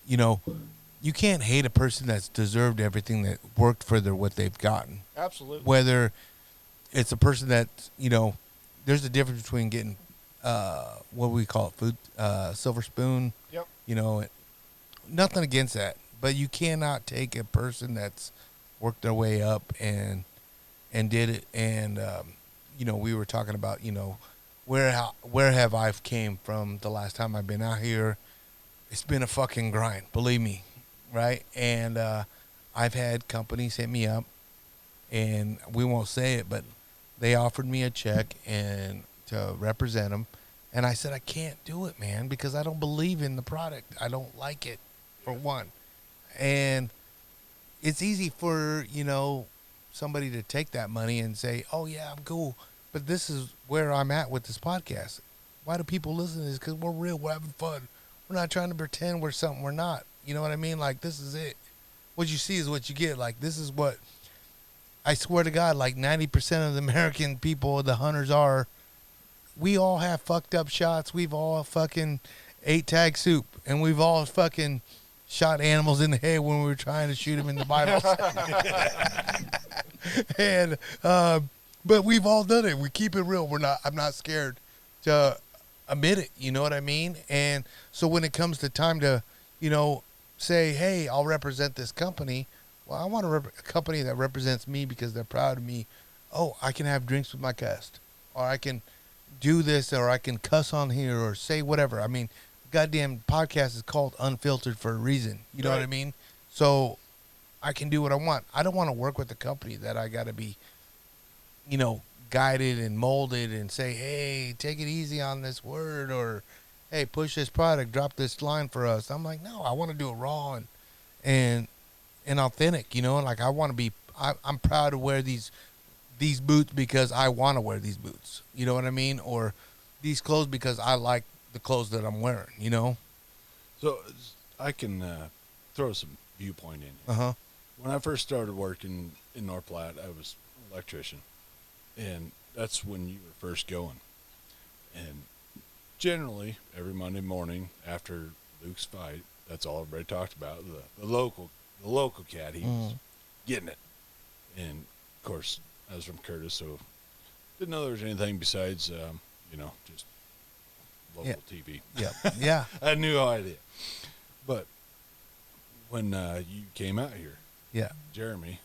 you can't hate a person that's deserved everything that worked for what they've gotten. Absolutely. Whether it's a person that, there's a difference between getting, what we call it, food, silver spoon. Yep. Nothing against that, but you cannot take a person that's worked their way up and did it. And, we were talking about, where have I came from the last time I've been out here. It's been a fucking grind, believe me, right? And I've had companies hit me up, and we won't say it, but they offered me a check and to represent them, and I said I can't do it, man, because I don't believe in the product. I don't like it, for one. And it's easy for somebody to take that money and say, "Oh yeah, I'm cool," but this is where I'm at with this podcast. Why do people listen to this? Because we're real. We're having fun. We're not trying to pretend we're something we're not. You know what I mean? Like, this is it. What you see is what you get. Like, this is what, I swear to God, like 90% of the American people, the hunters are, we all have fucked up shots. We've all fucking ate tag soup. And we've all fucking shot animals in the head when we were trying to shoot them in the Bible. And, but we've all done it. We keep it real. I'm not scared to admit it. You know what I mean? And so when it comes to time to, say, "Hey, I'll represent this company." Well, I want a company that represents me because they're proud of me. Oh, I can have drinks with my guest, or I can do this, or I can cuss on here, or say whatever. I mean, the goddamn podcast is called Unfiltered for a reason. You know what I mean? So I can do what I want. I don't want to work with a company that I got to be, guided and molded and say, "Hey, take it easy on this word," or, "Hey, push this product, drop this line for us." I'm like, no, I want to do it raw and authentic, like I want to be, I'm proud to wear these boots because I want to wear these boots. You know what I mean? Or these clothes because I like the clothes that I'm wearing, So I can throw some viewpoint in here. Uh-huh. When I first started working in North Platte, I was an electrician. And that's when you were first going. And generally, every Monday morning after Luke's fight, that's all everybody talked about. The local cat, he was getting it. And, of course, I was from Curtis, so didn't know there was anything besides, just local TV. Yeah. Yeah. I had no idea. But when you came out here, Yeah. Jeremy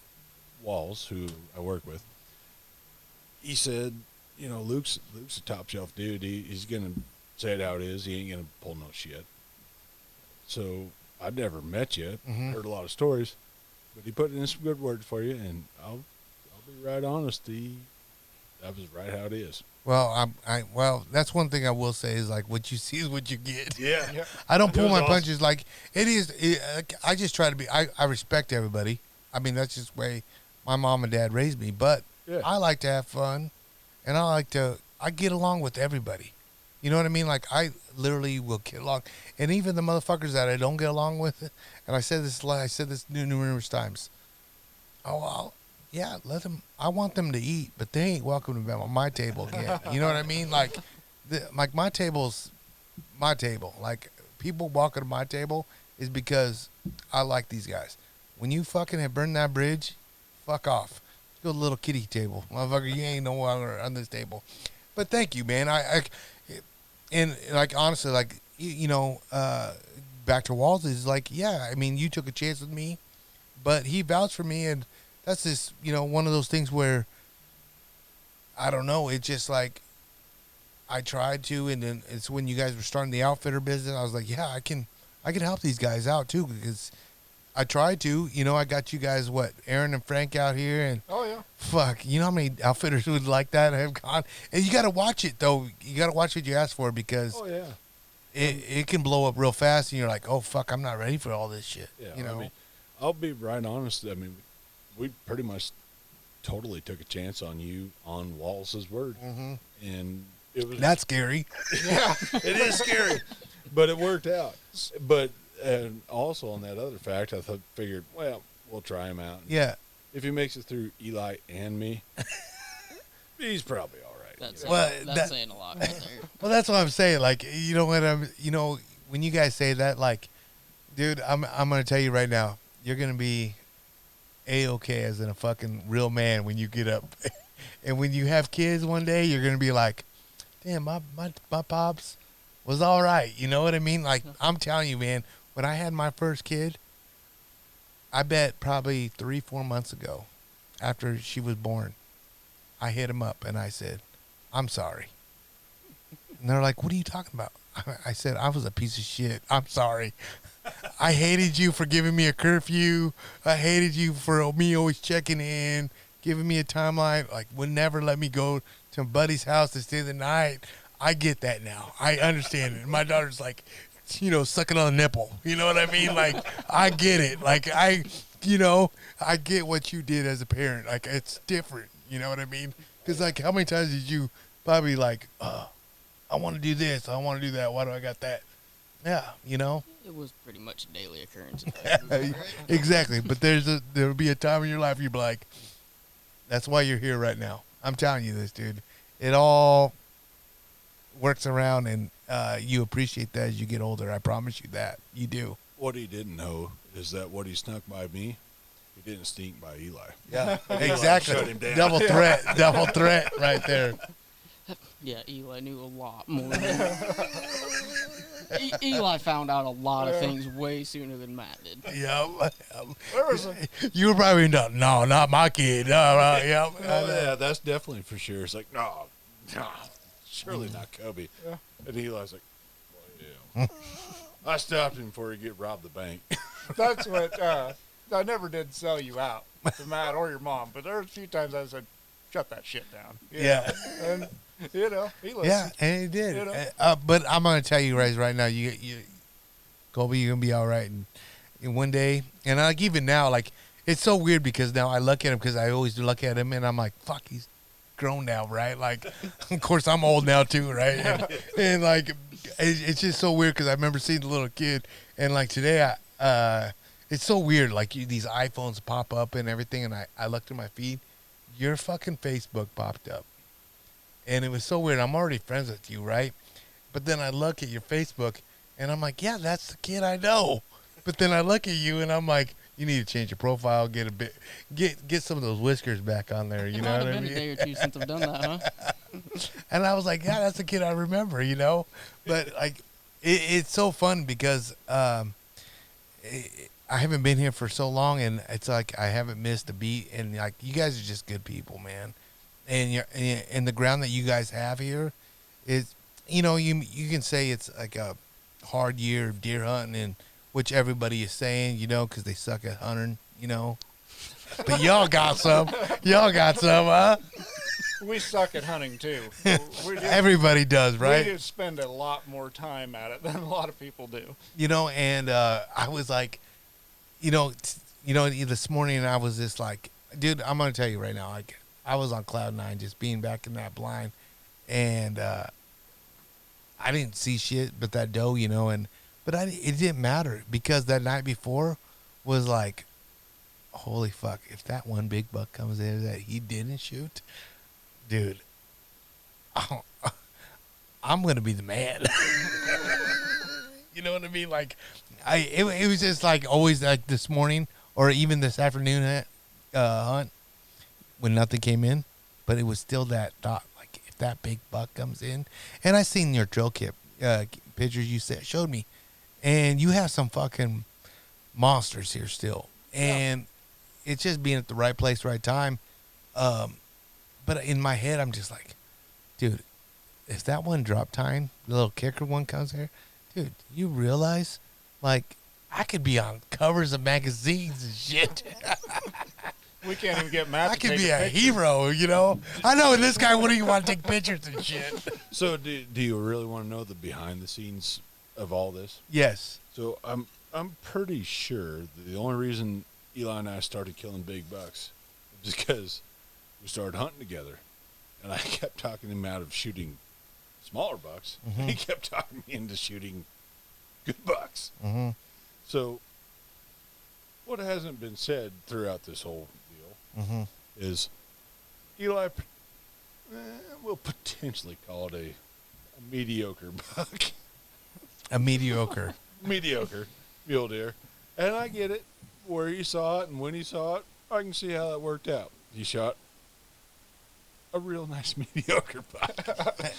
Walls, who I work with, he said, Luke's a top shelf dude. He's gonna say it how it is. He ain't gonna pull no shit. So I'd never met you. Mm-hmm. Heard a lot of stories. but he put in some good words for you, and I'll be right honest. That was right how it is. Well, well, that's one thing I will say is like what you see is what you get. Yeah. Yeah. I don't It pull was my awesome. punches. Like it is. I just try to be. I respect everybody. I mean, that's just the way my mom and dad raised me. But Yeah. I like to have fun, and I like to. I get along with everybody. You know what I mean? Like I literally will get along, and even the motherfuckers that I don't get along with. And I said this. I said this numerous times. Oh, yeah, let them. I want them to eat, but they ain't welcome to be on my table again. You know what I mean? Like, like my table's my table. Like people walking to my table is because I like these guys. When you fucking have burned that bridge, fuck off. Go to the little kitty table, motherfucker. You ain't no longer on this table. But thank you, man. And like honestly, like back to Walls is like, yeah. I mean, you took a chance with me, but he vouched for me, and that's just one of those things where I don't know. It's just like I tried to, and then it's when you guys were starting the outfitter business. I was like, yeah, I can help these guys out too because I tried to. I got you guys Aaron and Frank out here, and Oh yeah. fuck, you know how many outfitters would like that have gone. And you got to watch it though. You got to watch what you ask for because Oh yeah. it can blow up real fast, and you're like, oh fuck, I'm not ready for all this shit. Yeah. You know. I mean, I'll be right honest. I mean, we pretty much totally took a chance on you on Wallace's word, Mm-hmm. and it was That's scary. Yeah. it is scary, but it worked out. But and also on that other fact, I figured, well, we'll try him out. Yeah. If he makes it through Eli and me, he's probably all right. That's, you know? Well, that's that- saying a lot right there. Well, that's what I'm saying. Like, when you guys say that, like, dude, I'm gonna tell you right now, you're gonna be a-okay as in a fucking real man when you get up, and when you have kids one day, you're gonna be like, damn, my pops was all right. You know what I mean? Like, I'm telling you, man, when I had my first kid, I bet probably 3-4 months ago, after she was born, I hit him up and I said, I'm sorry. And they're like, what are you talking about? I said, I was a piece of shit. I'm sorry. I hated you for giving me a curfew. I hated you for me always checking in, giving me a timeline, like would never let me go to buddy's house to stay the night. I get that now. I understand it. And my daughter's like, sucking on a nipple. You know what I mean? Like, I get it. Like, I get what you did as a parent. Like, it's different. You know what I mean? Because, like, how many times did you probably like, I want to do this, I want to do that, why do I got that? Yeah, It was pretty much a daily occurrence. If I remember right. Exactly. But there'll be a time in your life you'll be like, that's why you're here right now. I'm telling you this, dude. It all works around, and you appreciate that as you get older. I promise you that. You do. What he didn't know is that what he snuck by me, he didn't sneak by Eli. Yeah, Shut exactly. him down. Double threat right there. Yeah, Eli knew a lot more. Eli found out a lot of things way sooner than Matt did. Yeah. There was a, You were probably no, not my kid. Yeah. Oh, yeah, that's definitely for sure. It's like, no, surely not Coby. Yeah. And Eli's like, well, yeah. I stopped him before he get robbed the bank. that's what I never did sell you out to Matt or your mom, but there were a few times I said, shut that shit down. You Yeah. know? And he listened. Yeah, and he did. You know? But I'm gonna tell you guys right now, you, Coby, you're gonna be all right. And one day, and like even now, like it's so weird because now I look at him because I always look at him and I'm like, fuck, he's grown now, right? Like, of course I'm old now too, right? And like, it's just so weird because I remember seeing the little kid, and like today, it's so weird. Like these iPhones pop up and everything, and I looked at my feed, your fucking Facebook popped up. And it was so weird. I'm already friends with you, right? But then I look at your Facebook, and I'm like, yeah, that's the kid I know. But then I look at you, and I'm like, you need to change your profile, get some of those whiskers back on there. You It know might what have I been a mean? day or two since I've done that, huh? And I was like, yeah, that's the kid I remember. But like, it's so fun because I haven't been here for so long, and it's like I haven't missed a beat. And like, you guys are just good people, man. And the ground that you guys have here is, you can say it's like a hard year of deer hunting, and which everybody is saying, because they suck at hunting, you know. But y'all got some. Y'all got some, huh? We suck at hunting too. We just, Everybody does, right? We just spend a lot more time at it than a lot of people do. You know, and I was like, this morning I was just like, dude, I'm gonna tell you right now, like, I was on cloud nine, just being back in that blind, and I didn't see shit but that doe, it didn't matter because that night before was like, holy fuck, if that one big buck comes in that he didn't shoot, dude, I'm gonna be the man. You know what I mean? Like, it was just like always like this morning or even this afternoon hunt when nothing came in, but it was still that thought, like, if that big buck comes in, and I seen your trail kit pictures you showed me, and you have some fucking monsters here still, and it's just being at the right place, right time. But in my head, I'm just like, dude, if that one drop tine, the little kicker one comes here, dude, you realize, like, I could be on covers of magazines and shit. We can't even get Matt I to could take be a picture. hero, you know. I know, and this guy wouldn't even want to take pictures and shit. So do you really want to know the behind the scenes of all this? Yes. So I'm pretty sure that the only reason Eli and I started killing big bucks was because we started hunting together, and I kept talking him out of shooting smaller bucks. Mm-hmm. And he kept talking me into shooting good bucks. Mm-hmm. So what hasn't been said throughout this whole deal Mm-hmm. is Eli will potentially call it a mediocre buck. A mediocre. Mediocre mule deer. And I get it. Where he saw it and when he saw it, I can see how that worked out. He shot a real nice mediocre buck.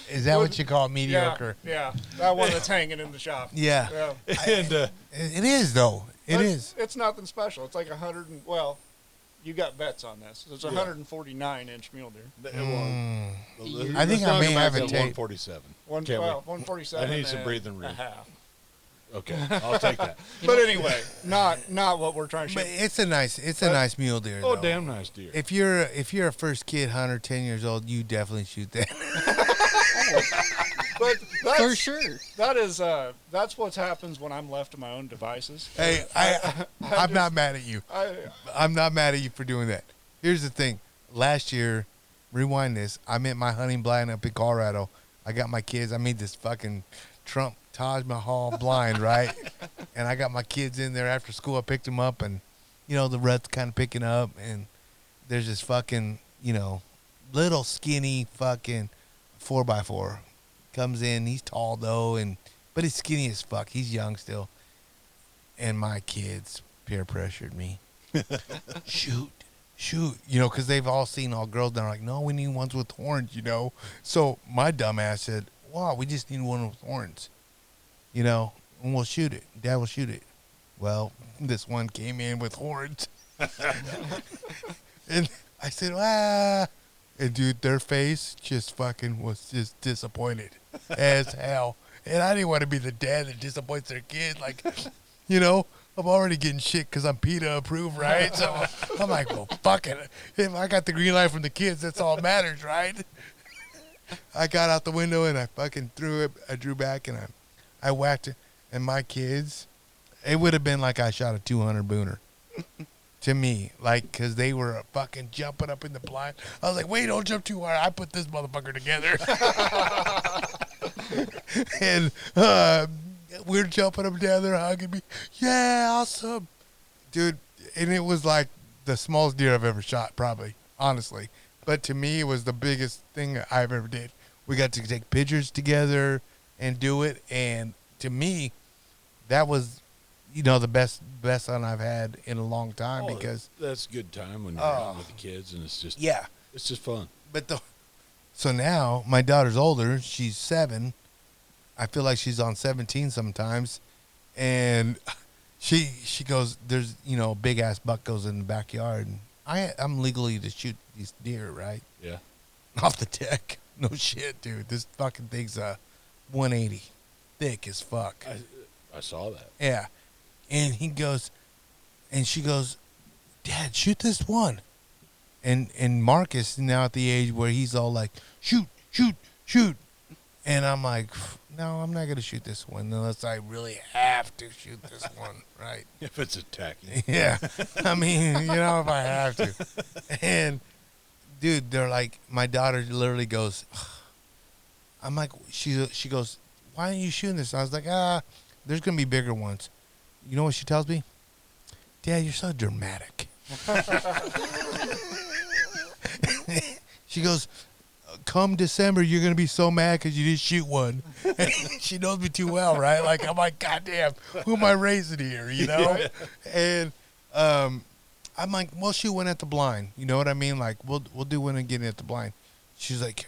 Is that what you call mediocre? Yeah, that one that's hanging in the shop. Yeah. Yeah. And It is, though. It But is. It's nothing special. It's like 100 and, well, you got bets on this. It's a 149-inch mule deer. I think I may have a tape. 147. One, Can't well, we? 147 I need some and breathing room. a half. Okay, I'll take that. But anyway, not what we're trying to But shoot. it's a nice mule deer. Oh, though. damn nice deer. If you're a first kid hunter, 10 years old, you definitely shoot that. But that's, For sure. that's what happens when I'm left to my own devices. Hey, I'm not mad at you. I'm not mad at you for doing that. Here's the thing. Last year, rewind this. I'm at my hunting blind up in Colorado. I got my kids. I made this fucking Trump Taj Mahal blind, right? And I got my kids in there after school. I picked them up, and, the rut's kind of picking up, and there's this fucking, little skinny fucking 4x4 comes in. He's tall, though, but he's skinny as fuck. He's young still. And my kids peer pressured me. Shoot, because they've all seen all girls. And they're like, no, we need ones with horns, So my dumb ass said, wow, we just need one with horns, and we'll shoot it. Dad will shoot it. Well, this one came in with horns. And I said, and dude, their face just fucking was just disappointed as hell. And I didn't want to be the dad that disappoints their kid. Like, I'm already getting shit because I'm PETA approved, right? So I'm like, well, fuck it. If I got the green light from the kids, that's all that matters, right? I got out the window and I fucking threw it. I drew back and I whacked it. And my kids, it would have been like I shot a 200 booner to me, like, because they were fucking jumping up in the blind. I was like, wait, don't jump too hard. I put this motherfucker together. And we're jumping up down there, hugging me. Yeah, awesome. Dude, and it was like the smallest deer I've ever shot, probably, honestly. But to me, it was the biggest thing I've ever did. We got to take pictures together and do it. And to me, that was, the best hunt I've had in a long time because that's a good time when you're out with the kids and it's just it's just fun. But so now my daughter's older. She's 7. I feel like she's on 17 sometimes, and she goes, there's a big ass buck goes in the backyard, and I'm legally to shoot these deer, right? Yeah. Off the deck. No shit, dude. This fucking thing's 180, thick as fuck. I saw that. Yeah. And he goes, and she goes, Dad, shoot this one. And Marcus is now at the age where he's all like, shoot, shoot, shoot. And I'm like, no, I'm not going to shoot this one unless I really have to shoot this one, right? If it's attacking. Yeah. I mean, if I have to. And, dude, they're like, my daughter literally goes, I'm like, she goes, why aren't you shooting this? And I was like, there's going to be bigger ones. You know what she tells me? Dad, you're so dramatic. She goes, come December, you're going to be so mad because you didn't shoot one. She knows me too well, right? Like, I'm like, goddamn, who am I raising here, Yeah. And I'm like, we'll shoot one at the blind. You know what I mean? Like, we'll do one again at the blind. She's like,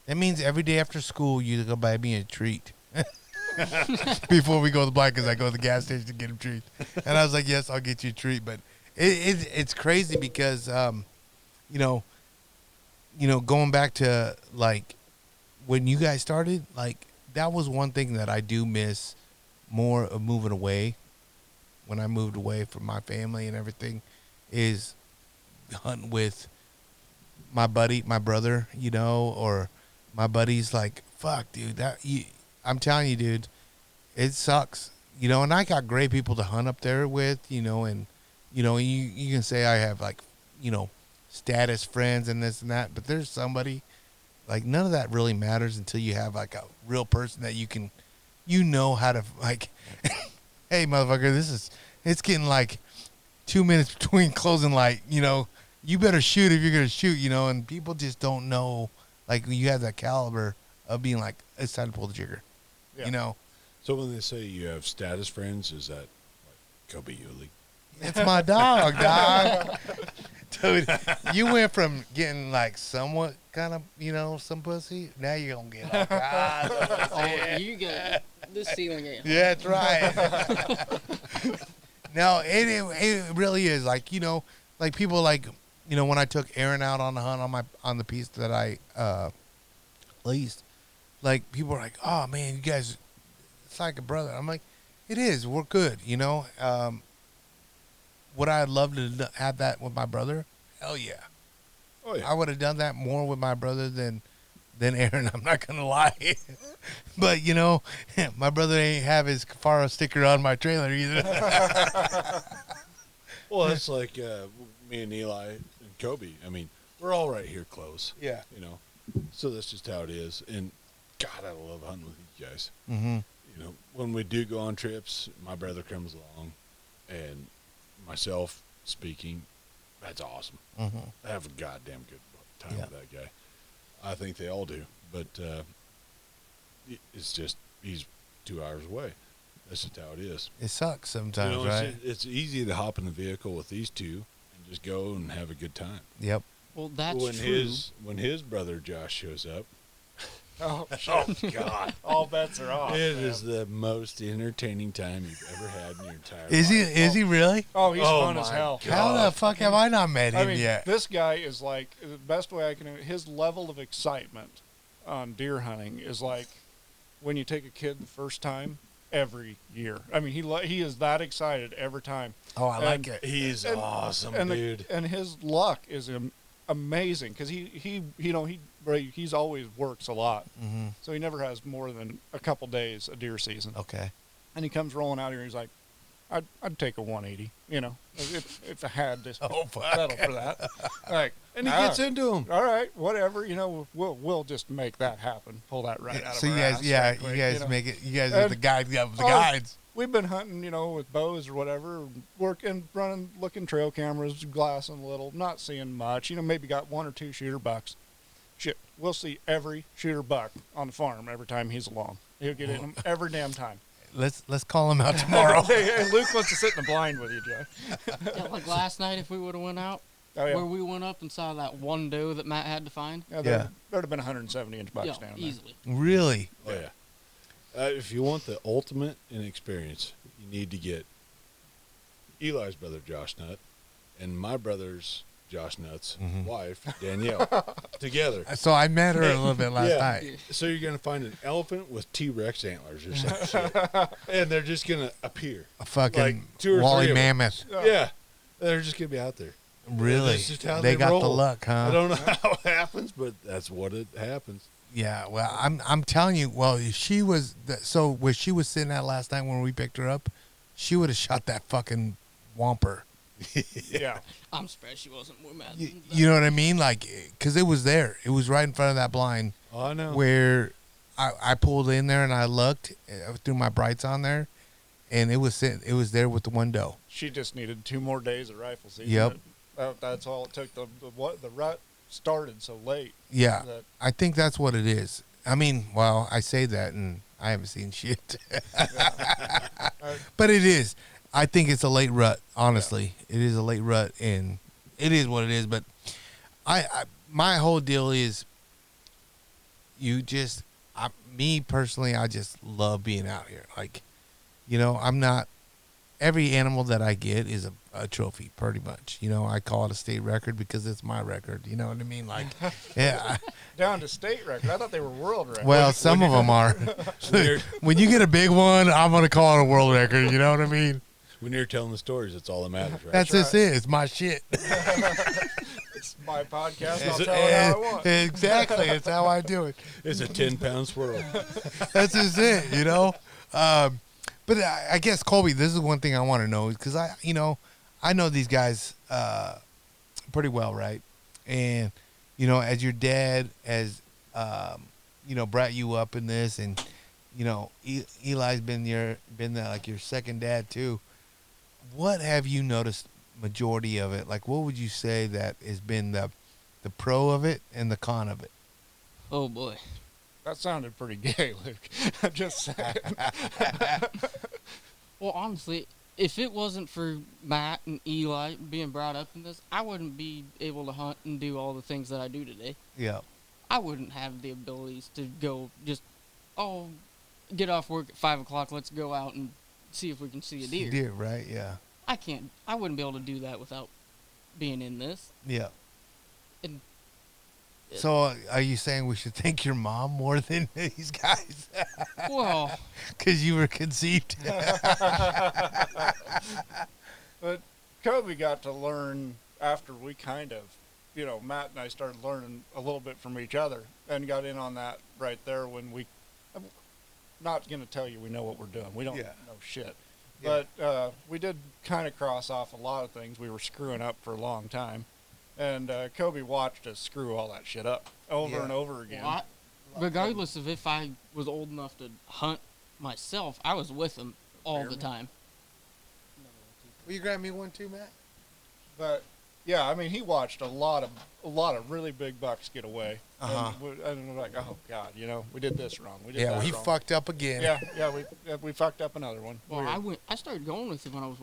that means every day after school you go buy me a treat. Before we go to the blind, because I go to the gas station to get a treat. And I was like, yes, I'll get you a treat. But it's crazy because, going back to, like, when you guys started, like, that was one thing that I do miss more of moving away. When I moved away from my family and everything, is hunting with my brother, or my buddies. Like, fuck, dude, I'm telling you, dude, it sucks, and I got great people to hunt up there with, and, you can say I have, like, status friends and this and that, but there's somebody, like, none of that really matters until you have, like, a real person that you can, how to, like, hey, motherfucker, it's getting like 2 minutes between closing light, you better shoot if you're going to shoot, and people just don't know, like, you have that caliber of being like, it's time to pull the trigger, Yeah. So when they say you have status friends, is that like Coby Uhlig? It's my dog, dog. Dude, you went from getting, like, somewhat kind of, some pussy, now you're going to get all kinds of pussy. you got this ceiling ain't. Yeah, that's right. No, it really is, like, like people, like, when I took Aaron out on the hunt on the piece that I leased, like, people are like, oh man, you guys, it's like a brother. I'm like, it is. We're good, Would I love to have that with my brother? Hell yeah. Oh yeah. I would have done that more with my brother than Aaron. I'm not gonna lie, but my brother ain't have his Faro sticker on my trailer either. Well, that's like me and Eli and Coby. I mean, we're all right here close. Yeah. So that's just how it is. And God, I love hunting with you guys. Mm-hmm. When we do go on trips, my brother comes along, and myself speaking, that's awesome. Mm-hmm. I have a goddamn good time Yeah. with that guy. I think they all do, but it's just he's 2 hours away. That's just how it is. It sucks sometimes, it's, right? it's easy to hop in the vehicle with these two and just go and have a good time. Yep. Well, that's when true. when his brother Josh shows up, Oh, oh God, all bets are off. it man. is the most entertaining time you've ever had in your entire Is he? life. Is he really? Oh, he's Oh fun as my hell. God. How the fuck have I not met him I mean, yet? this guy is like the best way I can. His level of excitement on deer hunting is like when you take a kid the first time every year. I mean, he is that excited every time. Oh, I like and- it. He's And- awesome, and dude. and his luck is amazing because he's always works a lot, Mm-hmm. so he never has more than a couple days a deer season. Okay. And he comes rolling out here. He's like, I'd take a 180, if I had to Oh, fuck. settle for that. Like, And he gets into him. all right, whatever, we'll just make that happen. Pull that right out of So our you guys, ass yeah, right quick, you guys know. make it. You guys are the And- guides. The Oh, guides. We've been hunting, with bows or whatever, working, running, looking trail cameras, glassing a little, not seeing much. Maybe got 1 or 2 shooter bucks. Shit, we'll see every shooter buck on the farm every time he's along. He'll get in them every damn time. Let's call him out tomorrow. Hey, Luke wants to sit in the blind with you, Joe. Yeah, like last night, if we would have went out, Oh yeah, where we went up and saw that one doe that Matt had to find. yeah, Yeah. there'd have been 170-inch bucks Yeah, down there. easily. Really? Oh yeah. If you want the ultimate in experience, you need to get Eli's brother Josh Nutt and my brother's Josh Nutt's Mhm. wife Danielle together. So I met her a little bit last Yeah. night. So you're gonna find an elephant with T-Rex antlers or some shit, and they're just gonna appear. A fucking Like 2 or 3 Wally of 'em. mammoth. Oh. Yeah, They're just gonna be out there. Really? That's just how they got roll. the luck, huh? I don't know how it happens, but that's what it happens. Yeah, well, I'm telling you. Well, if she was so where she was sitting at last night when we picked her up, she would have shot that fucking whomper. Yeah. I'm surprised she wasn't more mad. You know what I mean? Like, because it was there. It was right in front of that blind Oh, I know. where I pulled in there and I looked threw my brights on there, and it was there with the one doe. She just needed 2 more days of rifle season. Yep. That's all it took. The rut started so late. Yeah, that- I think that's what it is. I mean, well, I say that and I haven't seen shit, but it is. I think it's a late rut. Honestly, it is a late rut, and it is what it is. But my whole deal is, me personally, I just love being out here. Like, I'm not. Every animal that I get is a trophy, pretty much. I call it a state record because it's my record. You know what I mean? Like, yeah. down to state record. I thought they were world record. Well, some of them are. When you get a big one, I'm gonna call it a world record. You know what I mean? When you're telling the stories, it's all that matters, right? That's just it. It's my shit. It's my podcast. I'll tell it how I want. Exactly. It's how I do it. It's a 10-pound squirrel. That's just it. But I guess Coby, this is one thing I want to know because I know these guys pretty well, right? And as your dad has brought you up in this, and Eli's been like your second dad too. What have you noticed majority of it? Like, what would you say that has been the pro of it and the con of it? Oh boy. That sounded pretty gay, Luke. I'm just saying. Well, honestly, if it wasn't for Matt and Eli being brought up in this, I wouldn't be able to hunt and do all the things that I do today. Yeah. I wouldn't have the abilities to go get off work at 5 o'clock. Let's go out and see if we can see a deer. Deer, right? Yeah. I wouldn't be able to do that without being in this. Yeah. And So, are you saying we should thank your mom more than these guys? well, Because you were conceived. But Coby got to learn after we kind of, Matt and I started learning a little bit from each other and got in on that right there when I'm not going to tell you we know what we're doing. We don't know shit. Yeah. But we did kind of cross off a lot of things we were screwing up for a long time. And Coby watched us screw all that shit up over and over again. regardless of if I was old enough to hunt myself, I was with him all the time. Will you grab me one too, Matt? But yeah, I mean, he watched a lot of really big bucks get away. Uh-huh. And we're like, oh god, we did this wrong. We did Yeah, that he wrong. fucked up again. we fucked up another one. Well, I started going with him when I was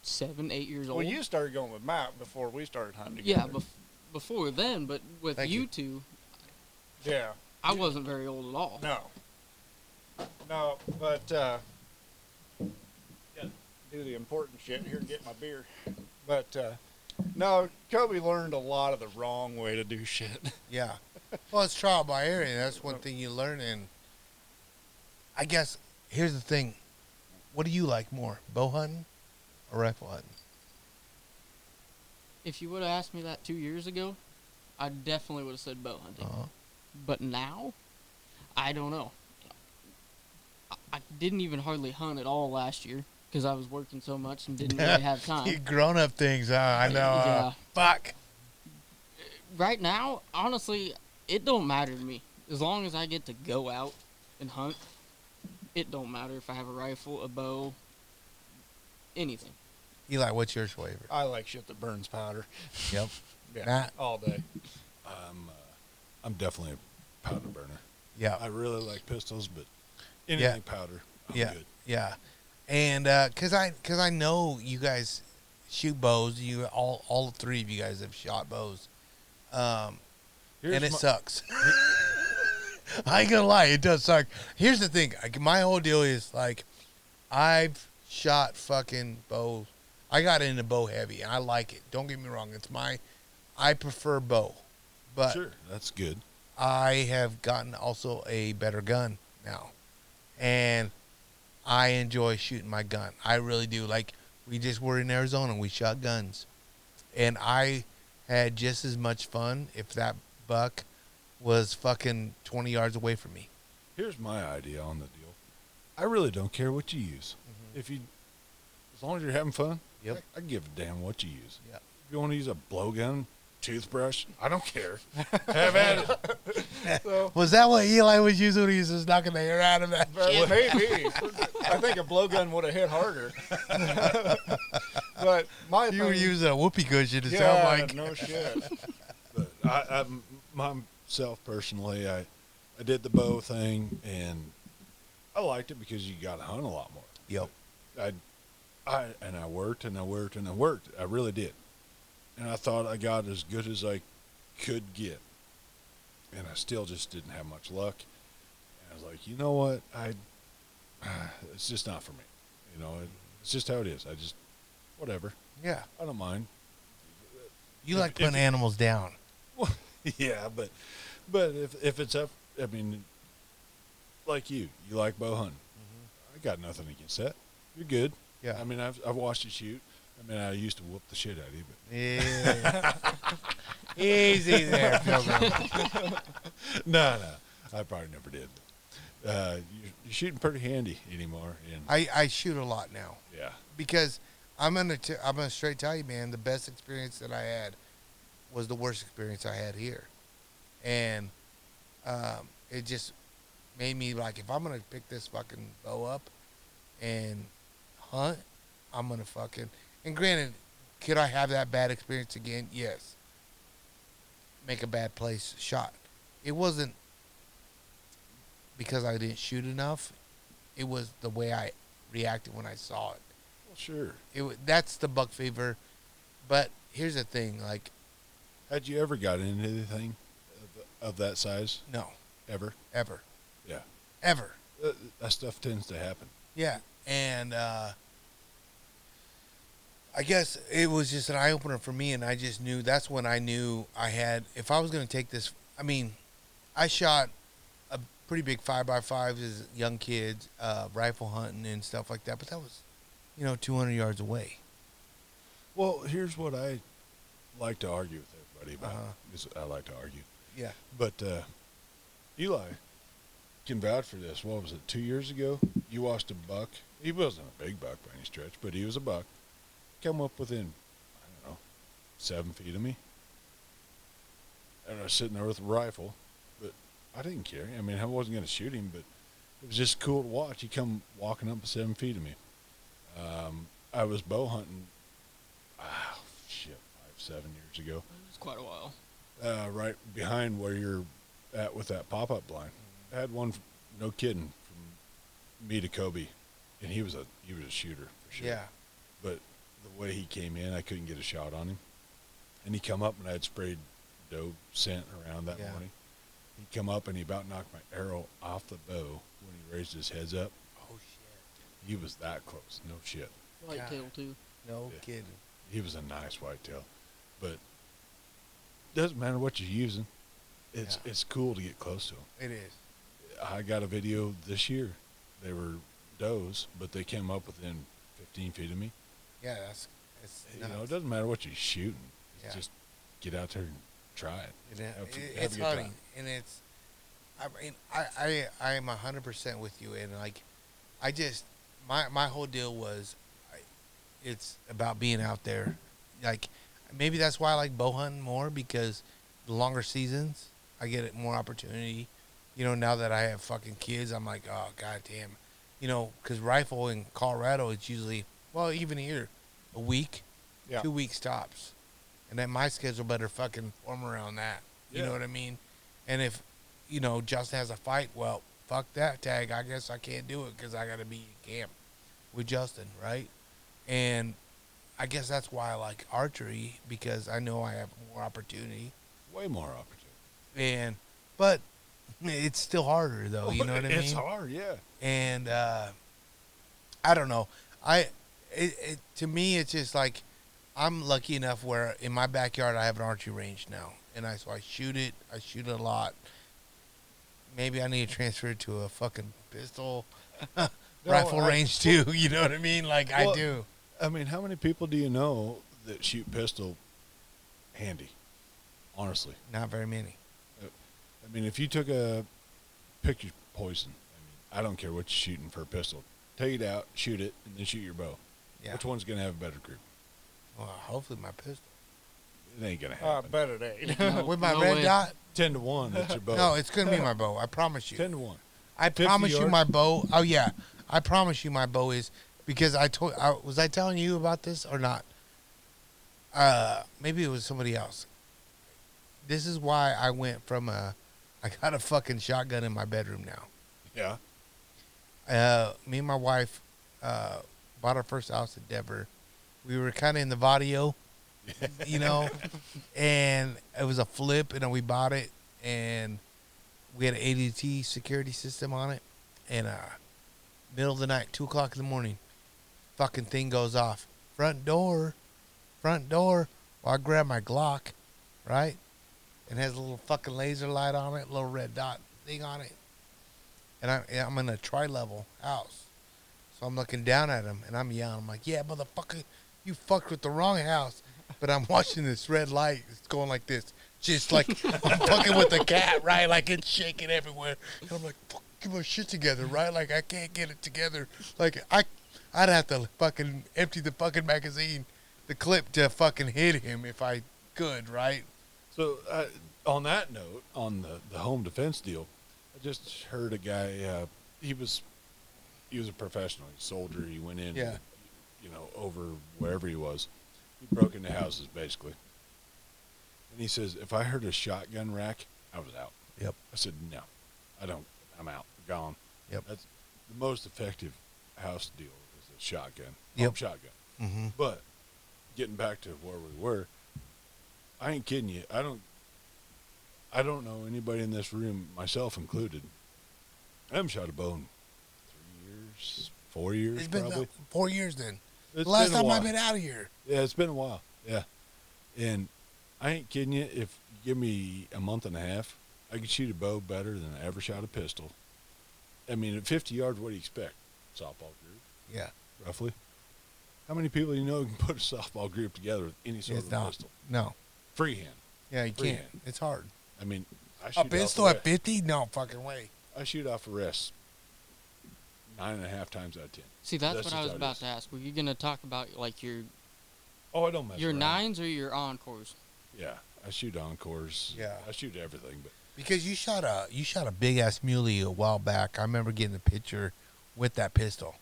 7, 8 years old. Well, you started going with Matt before we started hunting Yeah, together. before then, but with Thank you you. two, Yeah. I wasn't very old at all. No, but gotta do the important shit here. Get my beer. But no, Coby learned a lot of the wrong way to do shit. Yeah. Well, it's trial by error, and that's one thing you learn. And I guess here's the thing: what do you like more, bow hunting or rifle hunting? If you would have asked me that 2 years ago, I definitely would have said bow hunting. Uh-huh. But now, I don't know. I didn't even hardly hunt at all last year because I was working so much and didn't really have You time. grown-up things, huh? I know. Yeah. Fuck. Right now, honestly, it don't matter to me. As long as I get to go out and hunt, it don't matter if I have a rifle, a bow, anything. Eli, what's your flavor? I like shit that burns powder. Yep. Yeah, Matt? all day. I'm definitely a powder burner. Yeah. I really like pistols, but anything powder, I'm good. Yeah. And cause I know you guys shoot bows. You all three of you guys have shot bows, and it sucks. I ain't gonna lie, it does suck. Here's the thing: my whole deal is like, I've shot fucking bows. I got into bow heavy, and I like it. Don't get me wrong; I prefer bow, but Sure, that's good. I have gotten also a better gun now, and I enjoy shooting my gun. I really do. Like We just were in Arizona. We shot guns, and I had just as much fun if that buck was fucking 20 yards away from me. Here's my idea on the deal. I really don't care what you use. If you, as long as you're having fun, Yep. I give a damn what you use. Yeah. If you want to use a blowgun, toothbrush, I don't care. Have at it. So, Was that what Eli was using when he was just knocking the hair out of that? maybe. I think a blowgun would have hit harder. But my You were thing- using a whoopee cushion. It yeah, sounded like. no shit. But myself personally, I did the bow thing, and I liked it because you got to hunt a lot more. Yep. I worked and I worked and I worked. I really did. And I thought I got as good as I could get. And I still just didn't have much luck. And I was like, you know what? It's just not for me. You know, it's just how it is. I just, whatever. Yeah. I don't mind. You If- like if putting you- animals down. Yeah, but if it's up, I mean, like you like bow hunting. I got nothing against that. You're good. Yeah. I mean, I've watched you shoot. I mean, I used to whoop the shit out of you, but Yeah. Easy there, Pilgrim. no, I probably never did. You're shooting pretty handy anymore, and I shoot a lot now yeah, because I'm gonna straight tell you, man. The best experience that I had was the worst experience I had here, and it just made me like, if I'm gonna pick this fucking bow up and hunt, I'm gonna fucking. And granted, could I have that bad experience again? Yes. Make a bad place shot. It wasn't because I didn't shoot enough. It was the way I reacted when I saw it. well, sure. That's the buck fever. But here's the thing, like, Had you ever got into anything of that size no, ever? ever, Yeah, ever. that stuff tends to happen. Yeah, and I guess it was just an eye opener for me, and I just knew that's when I knew I had. If I was going to take this, I mean, I shot a pretty big 5x5 as young kids, rifle hunting and stuff like that, but that was, 200 yards away. Well, here's what I like to argue with everybody about. Uh-huh. Is I like to argue, Yeah, but Eli can vouch for this. What was it? 2 years ago, you watched a buck. He wasn't a big buck by any stretch, but he was a buck. Come up within, I don't know, 7 feet of me. And I was sitting there with a rifle, but I didn't care. I mean, I wasn't going to shoot him, but it was just cool to watch. He come walking up 7 feet of me. I was bow hunting, 5-7 years ago, It was quite a while. right behind where you're at with that pop-up blind. I had one, no kidding, from me to Coby, and he was a shooter for sure. yeah, But the way he came in, I couldn't get a shot on him. And he come up, and I had sprayed doe scent around that Yeah. morning. He come up, and he about knocked my arrow off the bow when he raised his heads up. Oh shit! He was that close. No shit. Light tail too. No Yeah. kidding. He was a nice whitetail. But doesn't matter what you're using. It's cool to get close to them. It is. I got a video this year. They were does, but they came up within 15 feet of me. Yeah, it's You know, it nuts. doesn't matter what you're shooting. It's Yeah. just get out there and try it. Have a It's good hunting, time. and it's. I mean, I am 100% with you, and like, I just my whole deal was, it's about being out there. Like, maybe that's why I like bow hunting more, because the longer seasons, I get it more opportunity. Now that I have fucking kids, I'm like, oh goddamn, because rifle in Colorado, it's usually, well, even here, a week, Yeah. 2 weeks tops. And then my schedule better fucking form around that. You Yeah. know what I mean? And if, Justin has a fight, well, fuck that tag. I guess I can't do it because I got to be in camp with Justin, right? And I guess that's why I like archery, because I know I have more opportunity. Way more opportunity. But it's still harder, though. You know what I mean? It's hard, yeah. And I don't know. To me, it's just like, I'm lucky enough where in my backyard I have an archery range now, and so I shoot it. I shoot it a lot. Maybe I need to transfer it to a fucking pistol rifle range too. You know what I mean? Like, Well, I do. I mean, how many people do you know that shoot pistol handy? Honestly, Not very many. I mean, if you took pick your poison. I mean, I don't care what you're shooting for a pistol. Take it out, shoot it, and then shoot your bow. Yeah. Which one's gonna have a better grip? Well, hopefully my pistol. It ain't gonna I happen. bet it ain't. No, With my no red way. dot? 10-1. That's your bow. No, it's gonna be my bow. I promise you. 10-1. I 50 promise you yards? my bow. Oh yeah, I promise you my bow is because was I telling you about this or not? Maybe it was somebody else. This is why I went from I got a fucking shotgun in my bedroom now. Yeah. Me and my wife bought our first house in Denver. We were kind of in the Vadio, you know, and it was a flip, and we bought it, and we had an ADT security system on it, and middle of the night, 2 o'clock in the morning, fucking thing goes off. Front door. Well, I grab my Glock, right? And it has a little fucking laser light on it, little red dot thing on it. And I'm in a tri-level house. So I'm looking down at him, and I'm yelling. I'm like, yeah, motherfucker, you fucked with the wrong house. But I'm watching this red light. It's going like this. Just like I'm fucking with the cat, right? Like it's shaking everywhere. And I'm like, fuck, get my shit together, right? Like I can't get it together. Like I'd have to fucking empty the fucking magazine, the clip to fucking hit him if I could, right? So on that note, on the home defense deal, I just heard a guy. He was a professional. He's a soldier. He went in, Yeah. over wherever he was. He broke into houses basically. And he says, if I heard a shotgun rack, I was out. Yep. I said, no, I don't. I'm out. Gone. Yep. That's the most effective house deal is a shotgun. Yep. Home shotgun. Mm-hmm. But getting back to where we were, I ain't kidding you. I don't know anybody in this room, myself included. I haven't shot a bow in 3 years, 4 years It's been probably. 4 years then. It's The last been a time while. I've been out of here. Yeah, it's been a while. Yeah. And I ain't kidding you. If you give me a month and a half, I could shoot a bow better than I ever shot a pistol. I mean, at 50 yards, what do you expect? Softball group, Yeah. roughly. How many people do you know can put a softball group together with any sort It's of not. pistol? No. Freehand. Yeah, you Freehand. can't. It's hard. I mean, I A shoot pistol off at 50? No fucking way. I shoot off arrests 9.5 times out of 10. See, that's That's what just I was how it about is. to ask. Were you gonna talk about like your Oh, I don't mess around. nines or your encores? Yeah, I shoot encores. Yeah. I shoot everything, but Because you shot a big ass muley a while back. I remember getting a picture with that pistol.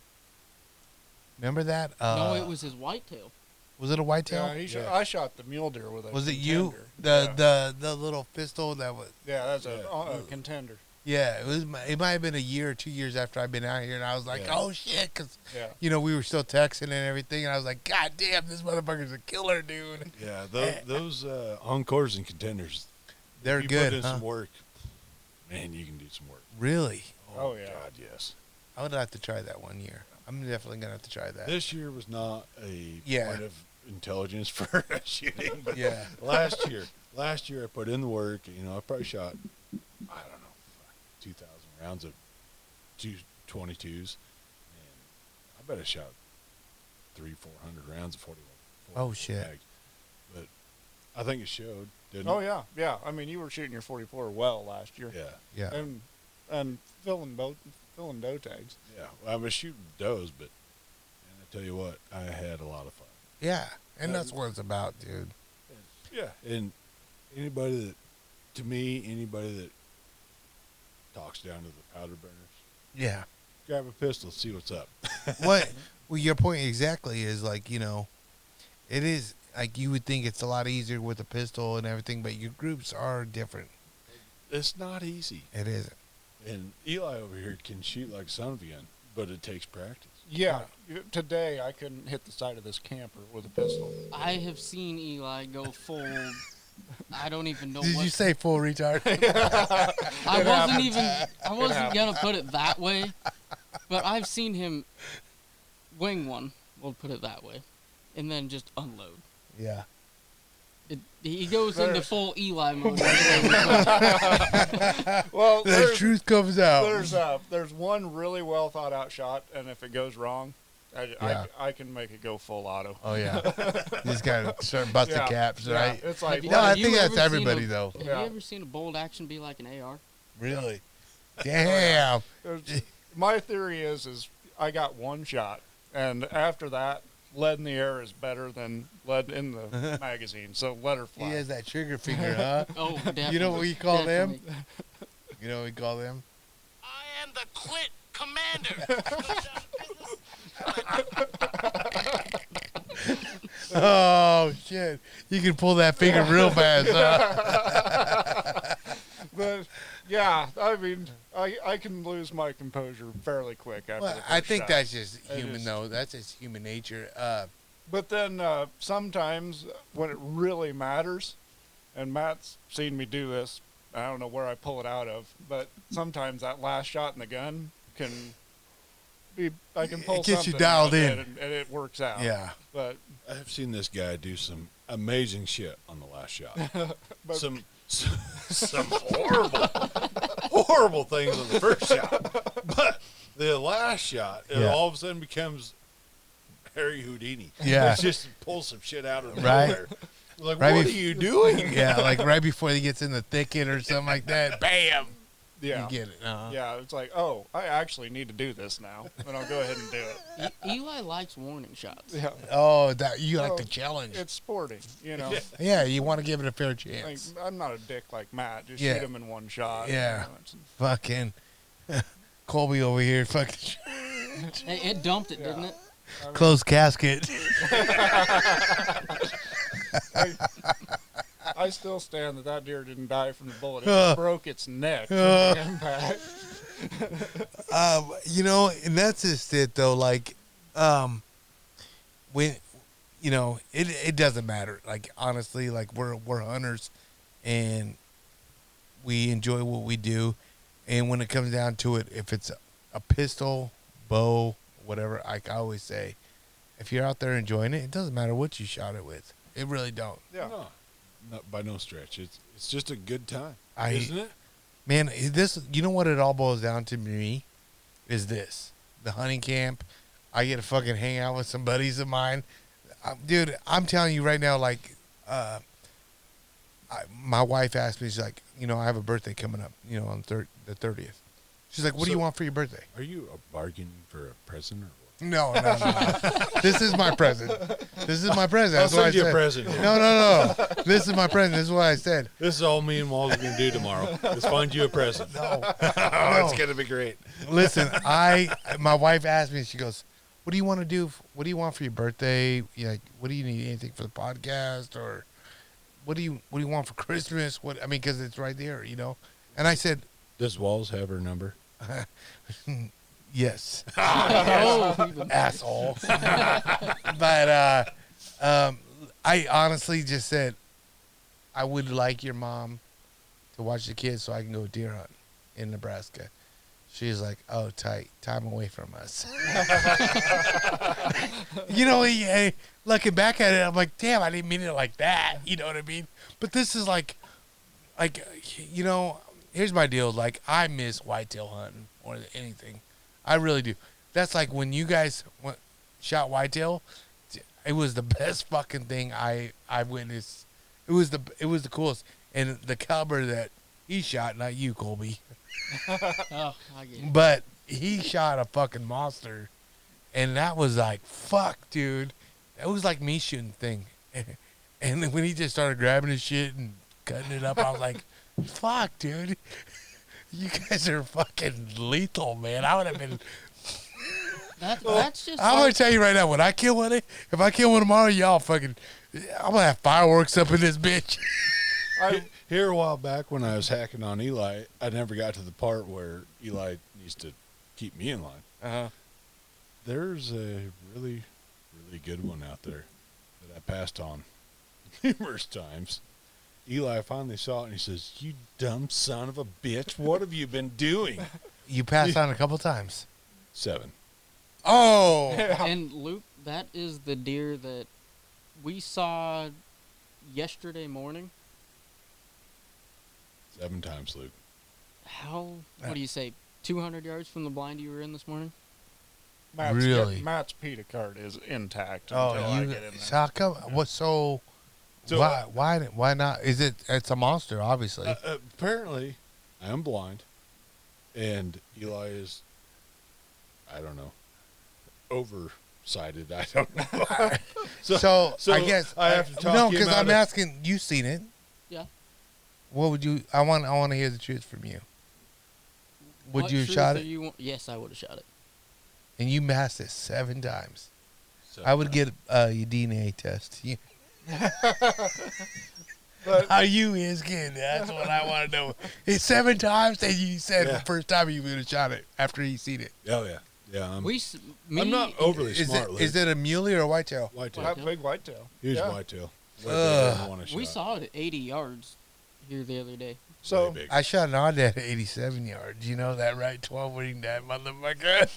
Remember that? No, it was his whitetail. Was it a whitetail? Yeah, I shot the mule deer with a Was it contender. you? The little pistol that was. Yeah, that's Yeah. a contender. Yeah, it was. It might have been a year or 2 years after I'd been out here, and I was like, Yeah. "Oh shit!" Because Yeah. we were still texting and everything, and I was like, "God damn, this motherfucker's a killer, dude." yeah, those encores and contenders, They're if you good, put in huh? some work, man, you can do some work. Really? Oh, yeah. God, yes. I would have to try that one year. I'm definitely gonna have to try that. This year was not a Yeah. point of intelligence for shooting, but Yeah. last year I put in the work. I probably shot, I don't know, 2,000 rounds of 222s, and I bet I shot 300-400 rounds of 41. Oh, shit. mags. But I think it showed, didn't Oh it? yeah. I mean, you were shooting your 44 well last year. Yeah. Yeah. And filling doe tags. Yeah. Well, I was shooting does, but and I tell you what, I had a lot of fun. Yeah, and that's what it's about, dude. Yeah. And anybody that talks down to the powder burners, Yeah. grab a pistol, see what's up. What? Well, your point exactly is like it is like you would think it's a lot easier with a pistol and everything, but your groups are different. It's not easy. It isn't. And Eli over here can shoot like a son of a gun, but it takes practice. Yeah. Today I couldn't hit the side of this camper with a pistol. I have seen Eli go full. I don't even know Did what. you say full retard? I wasn't gonna put it that way, but I've seen him wing one. We'll put it that way, and then just unload. Yeah. He goes into There's- full Eli mode. Well, The truth comes out. there's one really well thought out shot, and if it goes wrong, Yeah. I can make it go full auto. Oh yeah. You just gotta start busting Yeah. caps, Yeah, right? it's like, No, I have you think that's ever seen everybody a- though. Have Yeah. you ever seen a bolt action be like an AR? Really? Damn. my theory is I got one shot, and after that, lead in the air is better than lead in the magazine. So let her fly. He has that trigger finger, huh? Oh, definitely. You know what we call them? definitely. You know what we call them? I am the clit commander. Oh shit! You can pull that finger real fast, huh? But yeah, I mean, I can lose my composure fairly quick after the Well, first I think shot. that's just It human, is. though. That's just human nature. But then sometimes when it really matters, and Matt's seen me do this, I don't know where I pull it out of, but sometimes that last shot in the gun can be, I can pull It gets you something dialed out of in. it and it works out. Yeah. But I've seen this guy do some amazing shit on the last shot. But- some horrible, horrible things on the first shot, but the last shot, it Yeah. all of a sudden becomes Harry Houdini. Yeah. It's just pull some shit out of Right. nowhere. Like, Right what bef- are you doing? Yeah, like right before he gets in the thicket or something like that. Bam! yeah. You get it. Yeah, it's like, oh, I actually need to do this now, and I'll go ahead and do it. Eli likes warning shots. Yeah, Oh, that you like Well, the challenge. it's sporting, you know. Yeah, you want to give it a fair Like, chance. I'm not a dick like Matt. Just Yeah. shoot him in one shot. Yeah. You know, it's- Fucking Colby over here, fucking It dumped it, didn't Yeah. it? I mean, closed casket. I still stand that deer didn't die from the bullet. It Uh. broke its neck from Uh. the impact. You know, and that's just it though. Like, when, you know, it doesn't matter. Like honestly, like we're hunters, and we enjoy what we do. And when it comes down to it, if it's a pistol, bow, whatever, like I always say, if you're out there enjoying it, it doesn't matter what you shot it with. It really don't. Yeah. No, not by no stretch. It's just a good time, I- isn't it? Man, this, you know what it all boils down to me is this: the hunting camp. I get to fucking hang out with some buddies of mine, dude. I'm telling you right now, like, my wife asked me, she's like, you know, I have a birthday coming up, you know, on the 30th. She's like, what do you So- want for your birthday? Are you bargaining for a present or what? No. This is my present. This is my present. I'll That's what I send you a said. present. No. This is my present. This is what I said. This is all me and Walls are going to do tomorrow. Let's find you a present. No. Oh, it's going to be great. Listen, my wife asked me, she goes, what do you want to do? What do you want for your birthday? Like, what do you need? Anything for the podcast, or what do you want for Christmas? What, I mean, because it's right there, you know? And I said, Does Walls have her number? yes. Oh, even- Asshole. But I honestly just said, I would like your mom to watch the kids so I can go deer hunt in Nebraska. She's like, oh, tight. Time away from us. You know, looking back at it, I'm like, damn, I didn't mean it like that. You know what I mean? But this is like, you know, here's my deal. Like, I miss whitetail hunting more than anything. I really do. That's like when you guys shot whitetail. It was the best fucking thing I witnessed. It was the coolest. And the caliber that he shot, not you, Colby, Oh, I get it. but he shot a fucking monster, and that was like, fuck, dude. That was like me shooting the thing. And then when he just started grabbing his shit and cutting it up, I was like, fuck, dude. You guys are fucking lethal, man. I would have been. That's just. I'm gonna like- tell you right now, when I kill one, if I kill one tomorrow, y'all fucking, I'm gonna have fireworks up in this bitch. Here a while back when I was hacking on Eli, I never got to the part where Eli needs to keep me in line. Uh-huh. There's a really, really good one out there that I passed on numerous times. Eli finally saw it and he says, "You dumb son of a bitch, what have you been doing?" You passed on a couple times. 7. Oh, And Luke, that is the deer that we saw yesterday morning. 7 times, Luke. How? What do you say? 200 yards from the blind you were in this morning. Really? Matt's PETA card is intact Oh, until I get in so there. how come? What? So why not? Is it? It's a monster, obviously. Apparently, I am blind, and Eli is, I don't know, oversighted. I don't know. So, so I guess I have to talk no, him because out I'm of- asking. You seen it? Yeah. What would you? I want to hear the truth from you. Would What you have truth shot do it? you want? Yes, I would have shot it. And you masked it 7 times. So, I would get your DNA test. You, But how you is getting? That's what I want to know. It's 7 times, and you said Yeah. the first time you would have shot it after you seen it. Oh yeah, yeah. Me, I'm not overly Is smart. it Luke. is it a muley or a whitetail? whitetail? that big whitetail. Huge Yeah. whitetail. Way bigger than the one I we shot. saw it at 80 yards here the other day. So Way big. I shot an odd at 87 yards. You know that, right? 12 winning that motherfucker.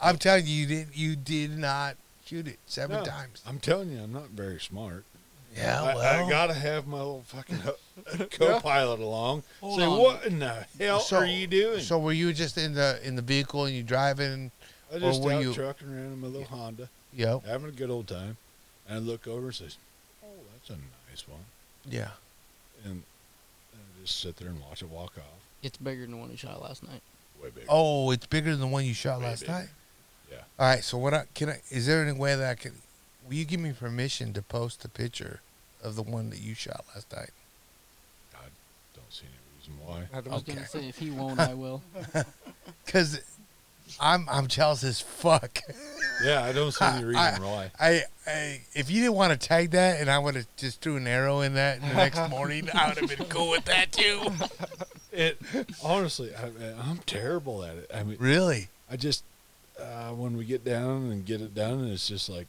I'm telling you, you did not shoot it 7 No, times. I'm telling you, I'm not very smart. Yeah, I gotta have my little fucking co-pilot along. Hold Say, on. what in the hell So- are you doing? So were you just in the vehicle and you driving? I just were out you- trucking around in my little Honda, Yep. having a good old time, and I look over and says, "Oh, that's a nice one," Yeah. and I just sit there and watch it walk off. It's bigger than the one we shot last night. Way bigger. Oh, it's bigger than the one you shot Way last bigger. night. Yeah. All right. So is there any way that I can? Will you give me permission to post a picture of the one that you shot last night? I don't see any reason why. I was Okay. gonna say if he won't, I will. Because I'm jealous as fuck. Yeah, I don't see any reason why. I if you didn't want to tag that and I would have just threw an arrow in that the next morning, I would have been cool with that too. It honestly, I'm terrible at it. I mean, Really? I just when we get down and get it done, it's just like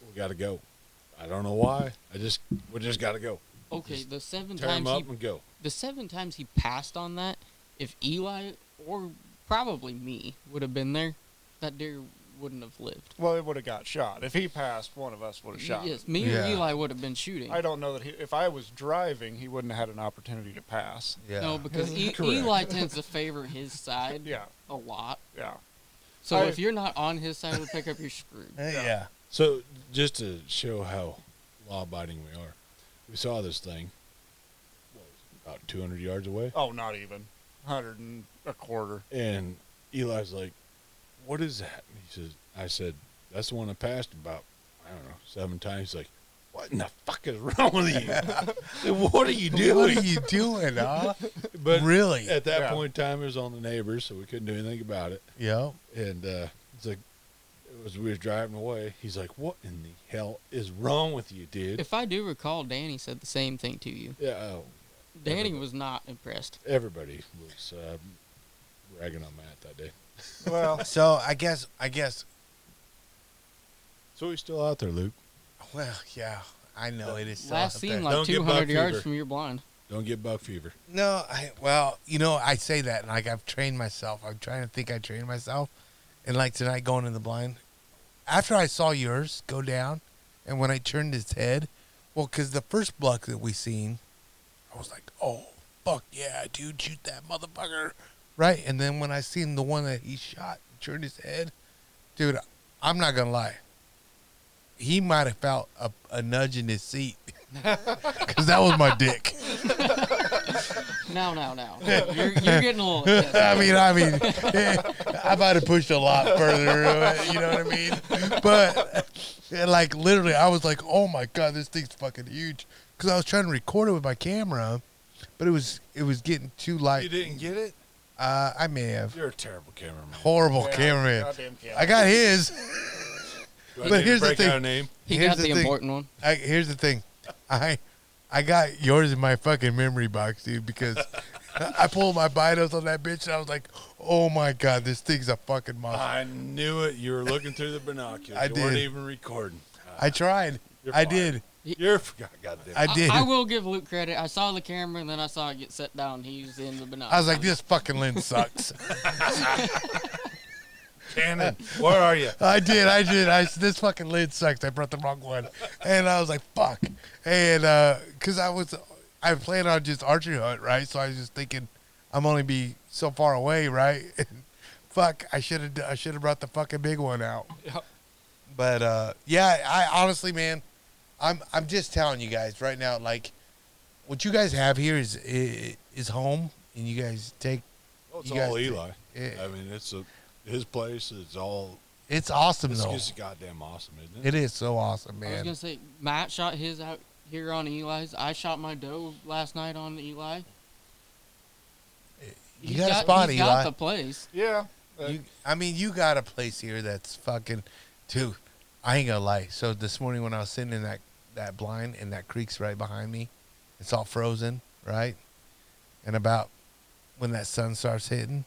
we got to go. I don't know why. We just got to go. Okay, Just the 7 Tear them times up he and go. the 7 times he passed on that, if Eli or probably me would have been there, that deer wouldn't have lived. well, it would have got shot. If he passed, one of us would have shot. Yes, him. me Yeah. or Eli would have been shooting. I don't know that if I was driving, he wouldn't have had an opportunity to pass. Yeah. No, because Correct. Eli tends to favor his side Yeah, a lot. yeah. So I- if you're not on his side of the pickup, you're screwed. Yeah. So just to show how law-abiding we are, we saw this thing what was it, about 200 yards away, Oh, not even 100 and a quarter. and Eli's like, "What is that?" And he says, "I said that's the one I passed about, I don't know, 7 times." He's like, "What in the fuck is wrong with you? I said, what are you doing?" What are you doing, huh? But Really? at that Yeah. point in time, it was on the neighbors, so we couldn't do anything about it. Yep. And it's like, we was driving away. He's like, "What in the hell is wrong with you, dude?" If I do recall, Danny said the same thing to you. Yeah, oh, Danny was not impressed. everybody was ragging on Matt that day. Well, So I guess. So he's still out there, Luke. Well, yeah. I know it is. still Last out seen there. like Don't get 200 buck yards fever. from your blind. Don't get buck fever. No, I say that, and like I've trained myself. I'm trying to think I trained myself, and like tonight going in the blind, after I saw yours go down, and when I turned his head, well, because the first buck that we seen, I was like, oh fuck yeah, dude, shoot that motherfucker, right? And then when I seen the one that he shot, turned his head, dude, I'm not gonna lie, he might have felt a nudge in his seat, because that was my dick. Now. You're getting a little excessive. I mean, I might have pushed a lot further, you know what I mean? But, like, literally, I was like, oh my God, this thing's fucking huge. Because I was trying to record it with my camera, but it was getting too light. You didn't get it? I may have. You're a terrible cameraman. Horrible yeah, cameraman. goddamn camera. I got his. Do I But need to here's the break thing. out a name? He Here's got the the thing. important one. Here's the thing. I got yours in my fucking memory box, dude, because I pulled my binos on that bitch, and I was like, oh my God, this thing's a fucking monster. I knew it. You were looking through the binoculars. I You weren't did. even recording. I tried. You're I fired. did. You're goddamn. I did. I will give Luke credit. I saw the camera and then I saw it get set down. He's in the binoculars. I was like, this fucking lens sucks. Cannon, where are you? I did. This fucking lens sucks. I brought the wrong one. And I was like, fuck. And, cause I planned on just archery hunt, right? So I was just thinking I'm only be so far away, right? fuck, I should have brought the fucking big one out. Yep. But yeah, I honestly, man, I'm just telling you guys right now, like, what you guys have here is home, and you guys take. Well, it's You guys all take- Eli. Yeah. I mean, his place. It's all. It's awesome It's though. just goddamn awesome, isn't it? It is so awesome, I was man. gonna say Matt shot his out here on Eli's. I shot my doe last night on Eli. You got a spot, he's Eli. got the place. Yeah. You got a place here that's fucking, dude. I ain't gonna lie. So this morning when I was sitting in that blind and that creek's right behind me, it's all frozen, right? And about when that sun starts hitting,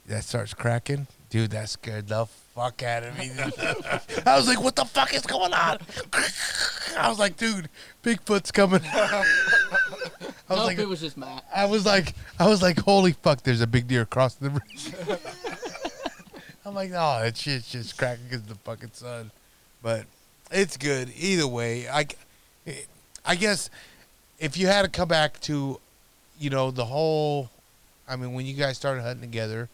that starts cracking, dude. That scared the fuck out of me. I was like, "What the fuck is going on?" I was like, "Dude, Bigfoot's coming." I was Nope, like, it was just Matt. I was like, holy fuck, there's a big deer crossing the bridge. I'm like, oh, that shit's just cracking because of the fucking sun. But it's good. Either way, I guess if you had to come back to, the whole, I mean, when you guys started hunting together,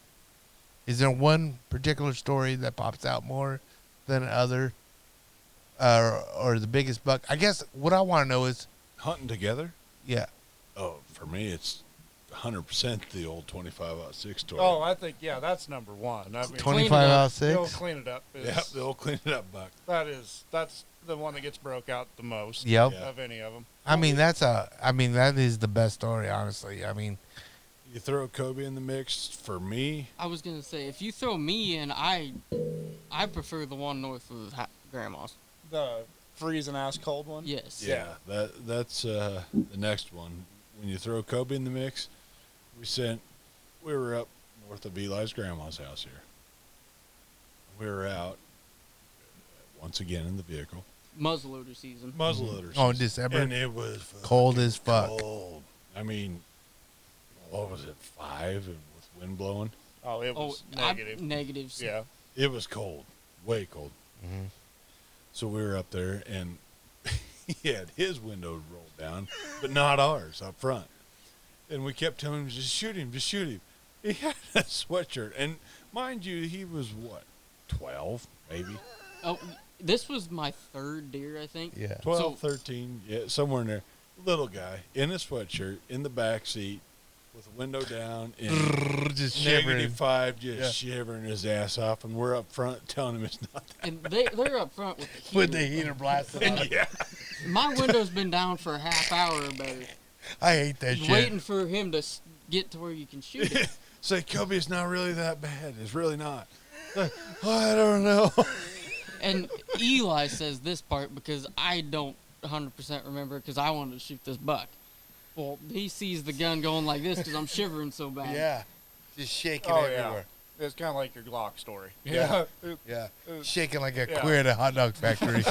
is there one particular story that pops out more than other? Or the biggest buck? I guess what I want to know is, Hunting together. yeah. Oh, for me, it's 100% the old 25-06 story. Oh, I think that's number one. I mean, 25 out of the old 6? clean it up. Is, yeah, the old clean it up buck. that's the one that gets broke out the most. Yep. Yeah. Of any of them. I mean, that is the best story, honestly. I mean, You throw Coby in the mix. For me, I was gonna say if you throw me in, I prefer the one north of Grandma's. The freezing ass cold one. Yes. yeah, that's the next one. When you throw Coby in the mix, we were up north of Eli's grandma's house here. We were out once again in the vehicle. Muzzleloader season. Muzzleloaders. Oh, in December? And it was Cold as fuck. cold. I mean, what was it, 5 and with wind blowing? Oh, it was negative. Negatives. Yeah. It was cold, way cold. Mhm. So we were up there, and he had his window rolled down, but not ours up front. And we kept telling him, just shoot him, just shoot him. He had a sweatshirt. And mind you, he was, 12, maybe? Oh, this was my third deer, I think. Yeah. 12, 13, yeah, somewhere in there. Little guy in a sweatshirt in the back seat with the window down and Just shivering. -5, just shivering his ass off. And we're up front telling him it's not that. And they're up front with the heater. With the heater blasted on. Yeah. My window's been down for a half hour or better, I hate that shit. waiting for him to get to where you can shoot it. Say, Coby, it's not really that bad. It's really not. I don't know. And Eli says this part because I don't 100% remember because I wanted to shoot this buck. Well, he sees the gun going like this because I'm shivering so bad. Yeah. Just shaking Oh, everywhere. It's kind of like your Glock story. Yeah. It- Yeah. it- Shaking like a Yeah. queer at a hot dog factory.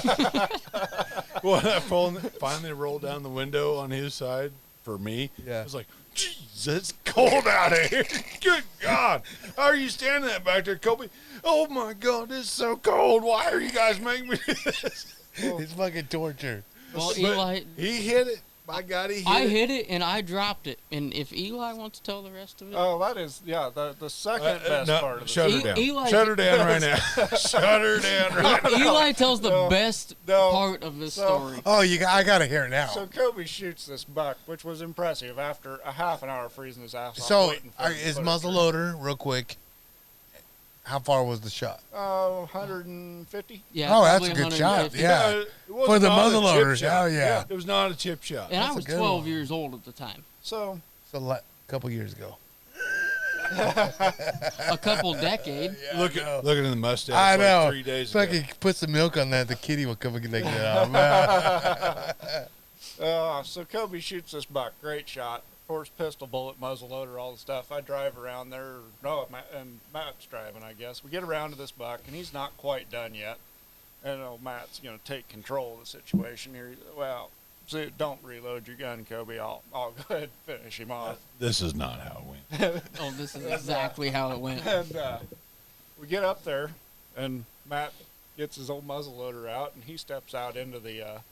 When I finally rolled down the window on his side for me, Yeah. I was like, "Jeez, it's cold out here. Good God. How are you standing that back there, Coby? Oh, my God, it's so cold. Why are you guys making me do this?" It's fucking torture. Well, But Eli, he hit it. By God, he hit I it. hit it and I dropped it. And if Eli wants to tell the rest of it, Oh, that is the second best no, part of shut the her down. Eli- Shut her down right now. Shut her down right now. Eli tells the No. best No. part of this So- story. Oh, I got to hear it now. So Coby shoots this buck, which was impressive after a half an hour freezing his ass off. So, waiting for him to is put it muzzle through. loader, real quick, how far was the shot? 150. Yeah, Oh, that's probably a good 150. shot. Yeah. It was For the not a muzzle chip loader, shot. hell yeah. It was not a chip shot. And I That's a was good 12 one. years old at the time. So So, a couple years ago. A couple decade. Look at the mustache. I know. Like 3 days ago. Fucking put some milk on that. The kitty will come and take that off. so Coby shoots this buck. Great shot. Of course, pistol bullet, muzzle loader, all the stuff. I drive around there. No, and Matt's driving, I guess. We get around to this buck, and he's not quite done yet. And Matt's going to take control of the situation here. Well, so don't reload your gun, Coby. I'll go ahead and finish him off. This is not how it went. Oh, this is exactly how it went. And we get up there, and Matt gets his old muzzle loader out, and he steps out into the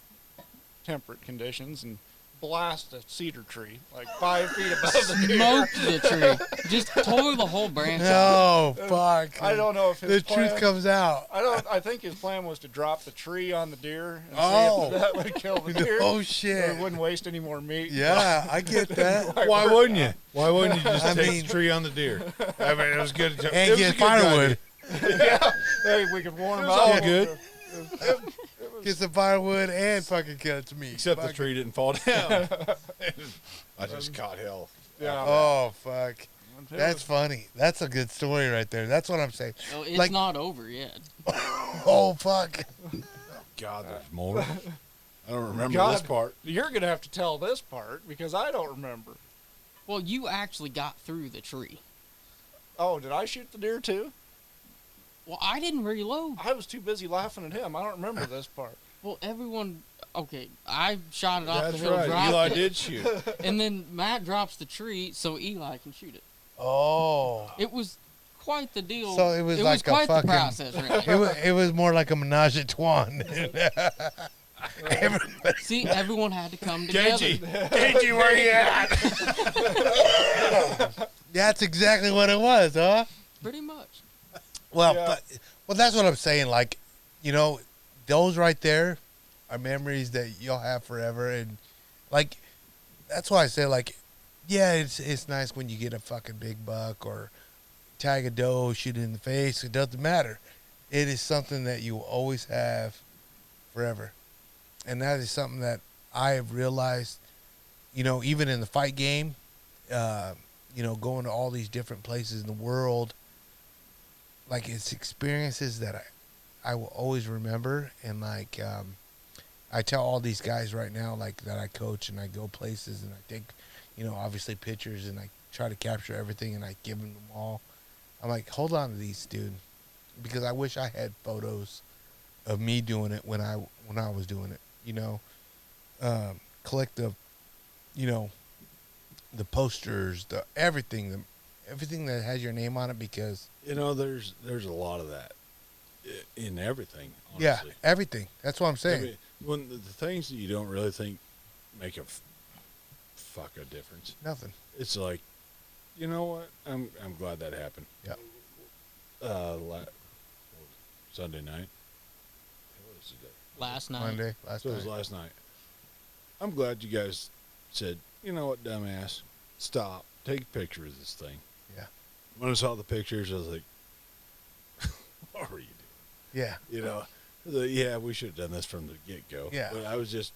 temperate conditions and blast a cedar tree like 5 feet above the deer. Smoked the tree. Just tore the whole branch off. No, fuck. I don't know if The his plan, truth comes out. I think his plan was to drop the tree on the deer and Oh. see if that would kill the deer. Oh So shit. it wouldn't waste any more meat. Yeah, I get that. Why wouldn't you? Why wouldn't you just I take mean- the tree on the deer? I mean, it was good. And it was a get good firewood. Yeah. Hey, we could warn him was up. all good. Get some firewood and fucking cut some meat. Except the Fuck. tree didn't fall down. I just caught hell. Yeah. Oh, fuck. It That's was- funny. That's a good story right there. That's what I'm saying. So it's Like- not over yet. Oh, fuck. God, there's more. I don't remember God, this part. You're gonna have to tell this part because I don't remember. Well, you actually got through the tree. Oh, did I shoot the deer too? Well, I didn't reload. I was too busy laughing at him. I don't remember this part. Well, everyone. Okay, I shot it off That's the hill, right. dropped Eli it, did shoot. and then Matt drops the tree so Eli can shoot it. Oh. It was quite the deal. So it was like a quite fucking- the process, really. It was more like a menage a trois. Everybody. See, everyone had to come together. Kenji, where you at? That's exactly what it was, huh? Pretty much. Well, Yeah. well, that's what I'm saying. Like, you know, those right there are memories that you'll have forever, and like, that's why I say, like, yeah, it's nice when you get a fucking big buck or tag a doe, shoot it in the face. It doesn't matter. It is something that you will always have forever, and that is something that I have realized. You know, even in the fight game, you know, going to all these different places in the world. Like, it's experiences that I will always remember, and like I tell all these guys right now, like, that I coach and I go places and I take, you know, obviously pictures and I try to capture everything and I give them all. I'm like, hold on to these, dude, because I wish I had photos of me doing it when I was doing it. You know, collect the, you know, the posters, the everything that has your name on it, because You know, there's a lot of that in everything. Honestly. yeah, everything. That's what I'm I saying. mean, when the things that you don't really think make a fuck a difference, Nothing. it's like, you know what? I'm glad that happened. Yep. Sunday night. What was it? Last night. Monday, last So it was night. last night. I'm glad you guys said, you know what, dumbass, stop, take a picture of this thing. Yeah. When I saw the pictures, I was like, what were you doing? Yeah. You know, yeah, we should have done this from the get-go. Yeah. But I was just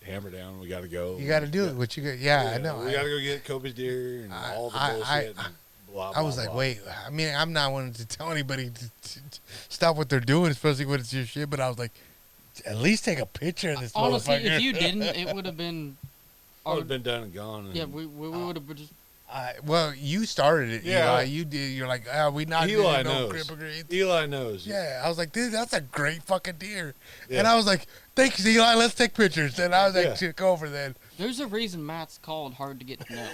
hammer down. We got to go. You got to do it. What you got? Yeah, I know. We got to go get Coby's deer and all the bullshit. and blah, I was blah, like, blah. wait. I mean, I'm not wanting to tell anybody to stop what they're doing, especially when it's your shit. But I was like, at least take a picture of this Honestly, motherfucker. if you didn't, it would have been. I would have been done and gone. And Yeah, we would have just. Well, you started it, Yeah. Eli. You did. You're like, we not Eli doing no knows. grip agreements. Eli knows. Yeah, I was like, dude, that's a great fucking deer. Yeah. And I was like, thanks, Eli. Let's take pictures. And I was like, Yeah. took over then. There's a reason Matt's called hard to get to know.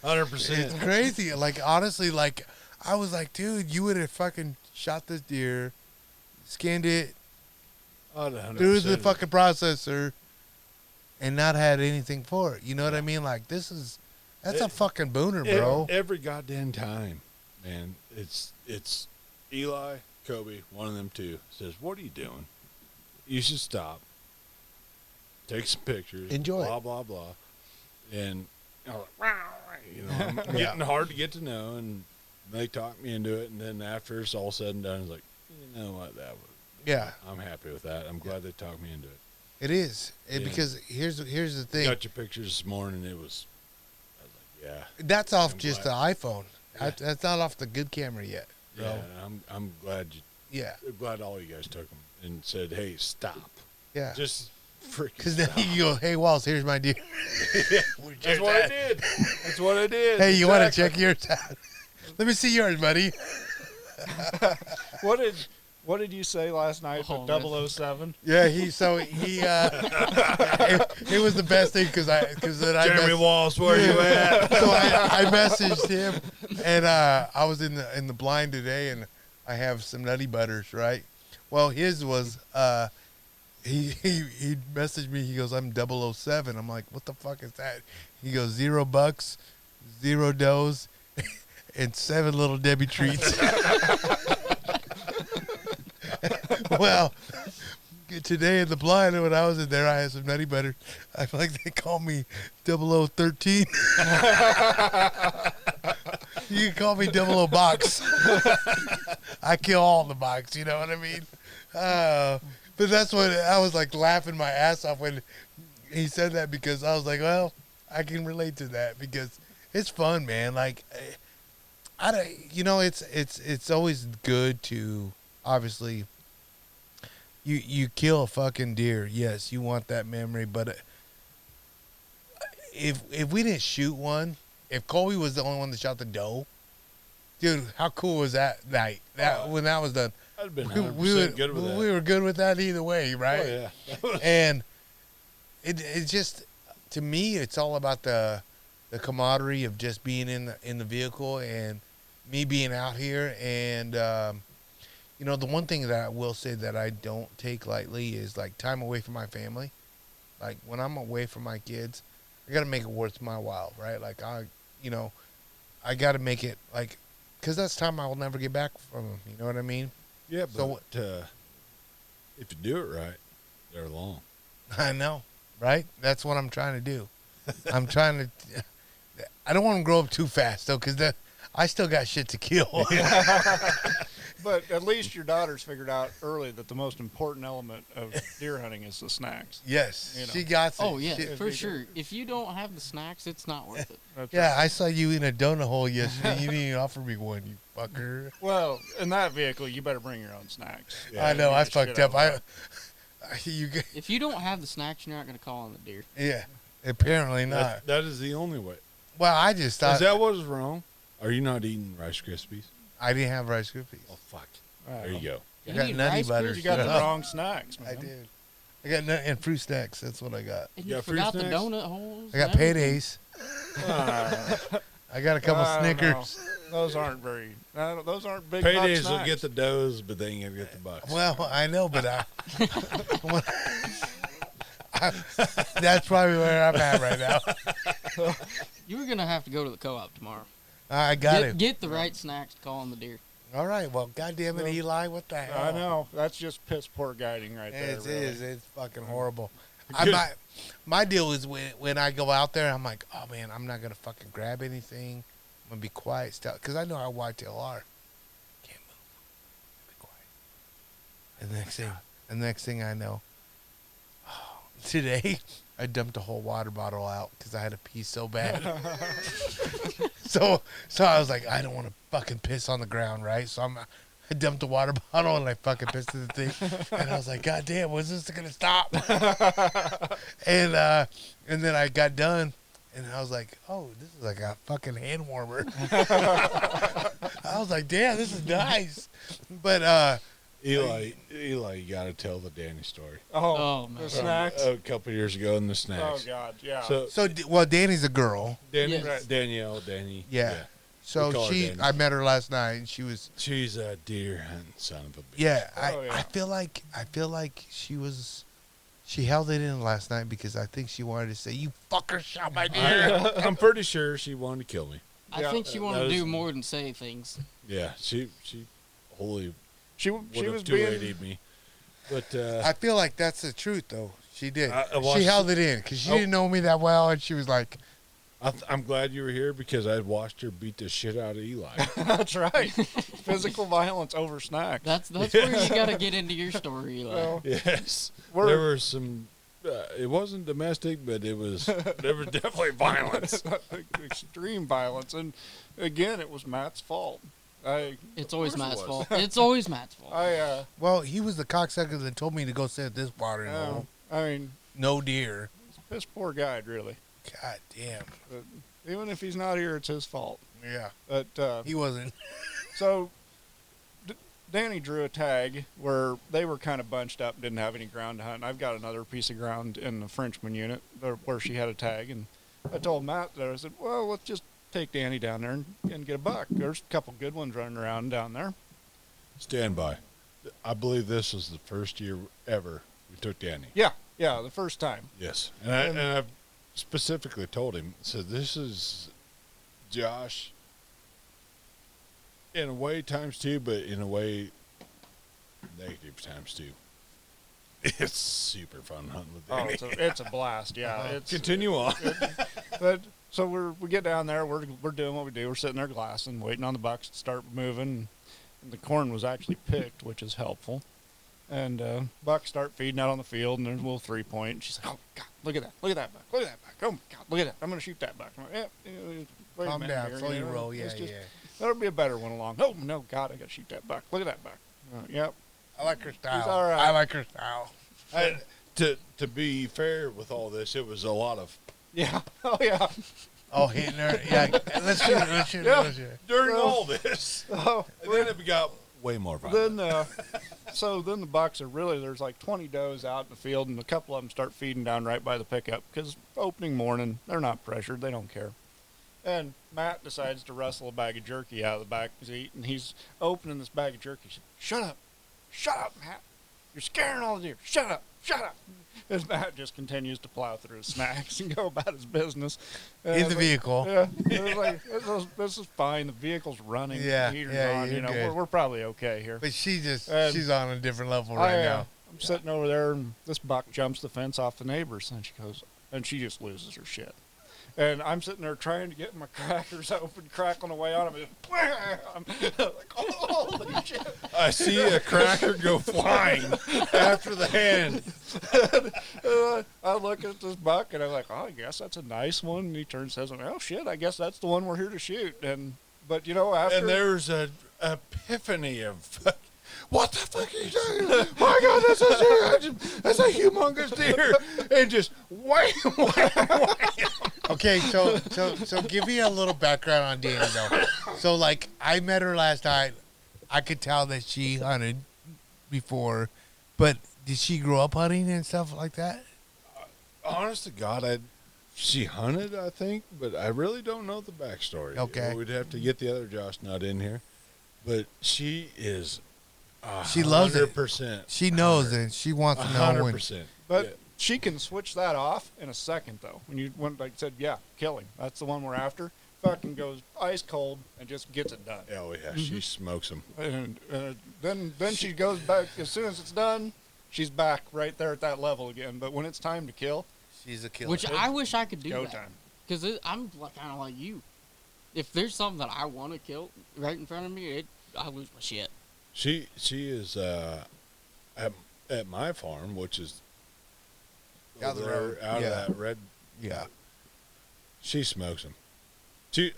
100%. It's crazy. Like, honestly, like, I was like, dude, you would have fucking shot this deer, skinned it, through the fucking processor, and not had anything for it. You know what I mean? Like, that's a fucking booner, bro. Every goddamn time, man. It's Eli, Coby, one of them two says, "What are you doing? You should stop. Take some pictures. Enjoy it." blah blah blah." And I'm like, you know, I'm getting hard to get to know, and they talked me into it. And then after it's all said and done, it's like, you know what, that was. Yeah, I'm happy with that. I'm glad they talked me into it. it is. Yeah. Because here's the thing. Got your pictures this morning. I was like, yeah. That's off I'm just glad. the iPhone. Yeah. That's not off the good camera yet, bro. Yeah, I'm glad Yeah, I'm glad all you guys took them and said, "Hey, stop." yeah. Just freaking. Because then stop. you can go, hey, Walls, here's my deer. That's what I did. That's what I did. Hey, you want to Exactly. check yours out? Let me see yours, buddy. What did you say last night Oh, for 007? Yeah, it was the best thing because I Jeremy Walls, where you at? So I messaged him, and I was in the blind today, and I have some nutty butters, right? Well, his was he messaged me. He goes, I'm 007. I'm like, what the fuck is that? He goes, $0, 0 doughs, and 7 little Debbie treats. Well, today in the blind, when I was in there, I had some nutty butter. I feel like they call me 0013. You can call me 00 box. I kill all the box, you know what I mean? But that's what I was like laughing my ass off when he said that, because I was like, well, I can relate to that because it's fun, man. Like, I don't, you know, it's always good to obviously. You kill a fucking deer, yes, you want that memory, but if we didn't shoot one, if Coby was the only one that shot the doe, dude, how cool was that night? When that was done, I'd have been 100% good with that. We were good with that either way, right? Oh, yeah. And it just, to me, it's all about the camaraderie of just being in the vehicle and me being out here. And you know, the one thing that I will say that I don't take lightly is like time away from my family. Like when I'm away from my kids, I got to make it worth my while, right? Like I got to make it like, because that's time I will never get back from them. You know what I mean? Yeah, but So if you do it right, they're long. I know, right? That's what I'm trying to do. I'm trying to. I don't want them to grow up too fast though, because I still got shit to kill. But at least your daughter's figured out early that the most important element of deer hunting is the snacks. Yes, You know. she got. Oh yeah, She, for sure. If you don't have the snacks, it's not worth it. That's yeah, right. I saw you in a donut hole yesterday. You didn't even offer me one, you fucker. Well, in that vehicle, you better bring your own snacks. I know, I Get the shit fucked out up. of You, If you don't have the snacks, you're not going to call on the deer. yeah, apparently not. That is the only way. Well, I just thought Is that what is wrong? Are you not eating Rice Krispies? I didn't have Rice Krispies. Oh, fuck. Wow. There you go. I got need nutty Rice butter. You got the Yeah. wrong snacks, man. I did. I got nut and fruit snacks. That's what I got. And You you got fruit forgot the snacks? donut holes. I got and everything. paydays. Ah, I got a couple I don't Snickers. know. Those aren't very. Those aren't big. Paydays nut will snacks. get the doughs, but they ain't going to get the bucks. Well, I know, but that's probably where I'm at right now. You were going to have to go to the co-op tomorrow. I got it. Get the right snacks to call on the deer. All right. Well, goddamn it, Eli. What the hell? I know. That's just piss poor guiding right there. It really. is. It's fucking horrible. Good. My deal is when I go out there, I'm like, oh man, I'm not gonna fucking grab anything. I'm gonna be quiet still, because I know how whitetail are. Can't move. Be quiet. And the next thing I know, today I dumped a whole water bottle out because I had to pee so bad. so I was like, I don't want to fucking piss on the ground, right? So I dumped the water bottle and I fucking pissed in the thing, and I was like, God damn, when's this gonna stop? and then I got done, and I was like, oh, this is like a fucking hand warmer. I was like, damn, this is nice. But Eli, you got to tell the Danny story. Oh, man. The snacks. A couple years ago in the Oh snacks. God, yeah. So, well, Danny's a girl. Yes. Danielle, Danny. Yeah. So We call her Danny. I met her last night, and she was. She's a deer hunting son of a bitch. Yeah, Oh, yeah. I feel like she held it in last night because I think she wanted to say, "You fucker shot my deer." I'm pretty sure she wanted to kill me. I Yeah, think she that wanted to was- do more than say things. Yeah, she wholly she would was have being 280'd me. But I feel like that's the truth, though. She did. I watched She held it in because she Oh. didn't know me that well, and she was like, I'm glad you were here because I'd watched her beat the shit out of Eli. That's right. Physical violence over snacks. That's where you got to get into your story, Eli. Well, Yes, We're- there was some. It wasn't domestic, but there was definitely violence. extreme violence, and again, it was Matt's fault. It's always course it Matt's was. fault. It's always Matt's fault. "Well, he was the cocksucker that told me to go sit at this watering hole. I mean, No deer. piss poor guide, really. God damn. But even if he's not here, it's his fault. Yeah, But he wasn't. so Danny drew a tag where they were kind of bunched up, didn't have any ground to hunt. I've got another piece of ground in the Frenchman unit where she had a tag, and I told Matt that I said, well, let's just take Danny down there and get a buck. There's a couple good ones running around down there. Stand by. I believe this was the first year ever We took Danny. Yeah, the first time. Yes, and I specifically told him, said, this is Josh in a way times two, but in a way negative times two. It's super fun hunting with Oh, Danny. it's a blast. Yeah, it's Continue on. But so we get down there. We're doing what we do. We're sitting there glassing, waiting on the bucks to start moving. And the corn was actually picked, which is helpful. And bucks start feeding out on the field, and there's a little 3-point. And she's like, "Oh God, look at that! Look at that buck! Look at that buck! Oh my God, look at that! I'm gonna shoot that buck." I'm like, wait a Calm minute down, here, slow you your know, roll. it's Yeah, just- yeah. There'll be a better one along. Oh no, God, I gotta shoot that buck. Look at that buck. Yep. I like her style. all right. I like her style. To be fair with all this, it was a lot of Yeah. Oh yeah. Oh, hitting her. Yeah, let's shoot it. Let's shoot it. Yeah. Let's shoot it. during Well, all this. Oh, And then it got way more violent. then then the bucks are really, there's like 20 does out in the field, and a couple of them start feeding down right by the pickup because opening morning, they're not pressured, they don't care. And Matt decides to wrestle a bag of jerky out of the back seat, and he's opening this bag of jerky. He said, shut up, Matt, you're scaring all the deer, shut up. And Matt just continues to plow through his snacks and go about his business. And In the vehicle. Yeah, it was like, this is fine. The vehicle's running. Yeah, the heater's yeah, on. you're You know, good. we're probably okay here. But she's And on a different level right now. I'm sitting over there, and this buck jumps the fence off the neighbors, and she goes, and she just loses her shit. And I'm sitting there trying to get my crackers open, crackling away on them. I'm like, holy shit. I see a cracker go flying after the hand. I look at this buck, and I'm like, oh, I guess that's a nice one. And he turns and says, oh, shit, I guess that's the one we're here to shoot. But, you know, after... And there's an epiphany of, what the fuck are you doing? My God, that's a humongous deer. And just wham, wham, wham. Okay, so give me a little background on Danny though. So like I met her last night. I could tell that she hunted before, but did she grow up hunting and stuff like that? Honest to God, she hunted, I think, but I really don't know the backstory. Okay. We'd have to get the other Josh Nutt in here. But she is She loves it. 100%. She knows it. She wants to know when. 100%. But Yeah. she can switch that off in a second, though. When you went, like, said, yeah, killing. That's the one we're after. Fucking goes ice cold and just gets it done. Oh, yeah, she smokes them. And then she goes back, as soon as it's done, she's back right there at that level again. But when it's time to kill, She's a killer. Which I wish I could do go that. time. Because I'm kind of like you. If there's something that I want to kill right in front of me, I lose my shit. She is at my farm, which is Down the over road. there, out Yeah. of that red. Yeah. She smokes them.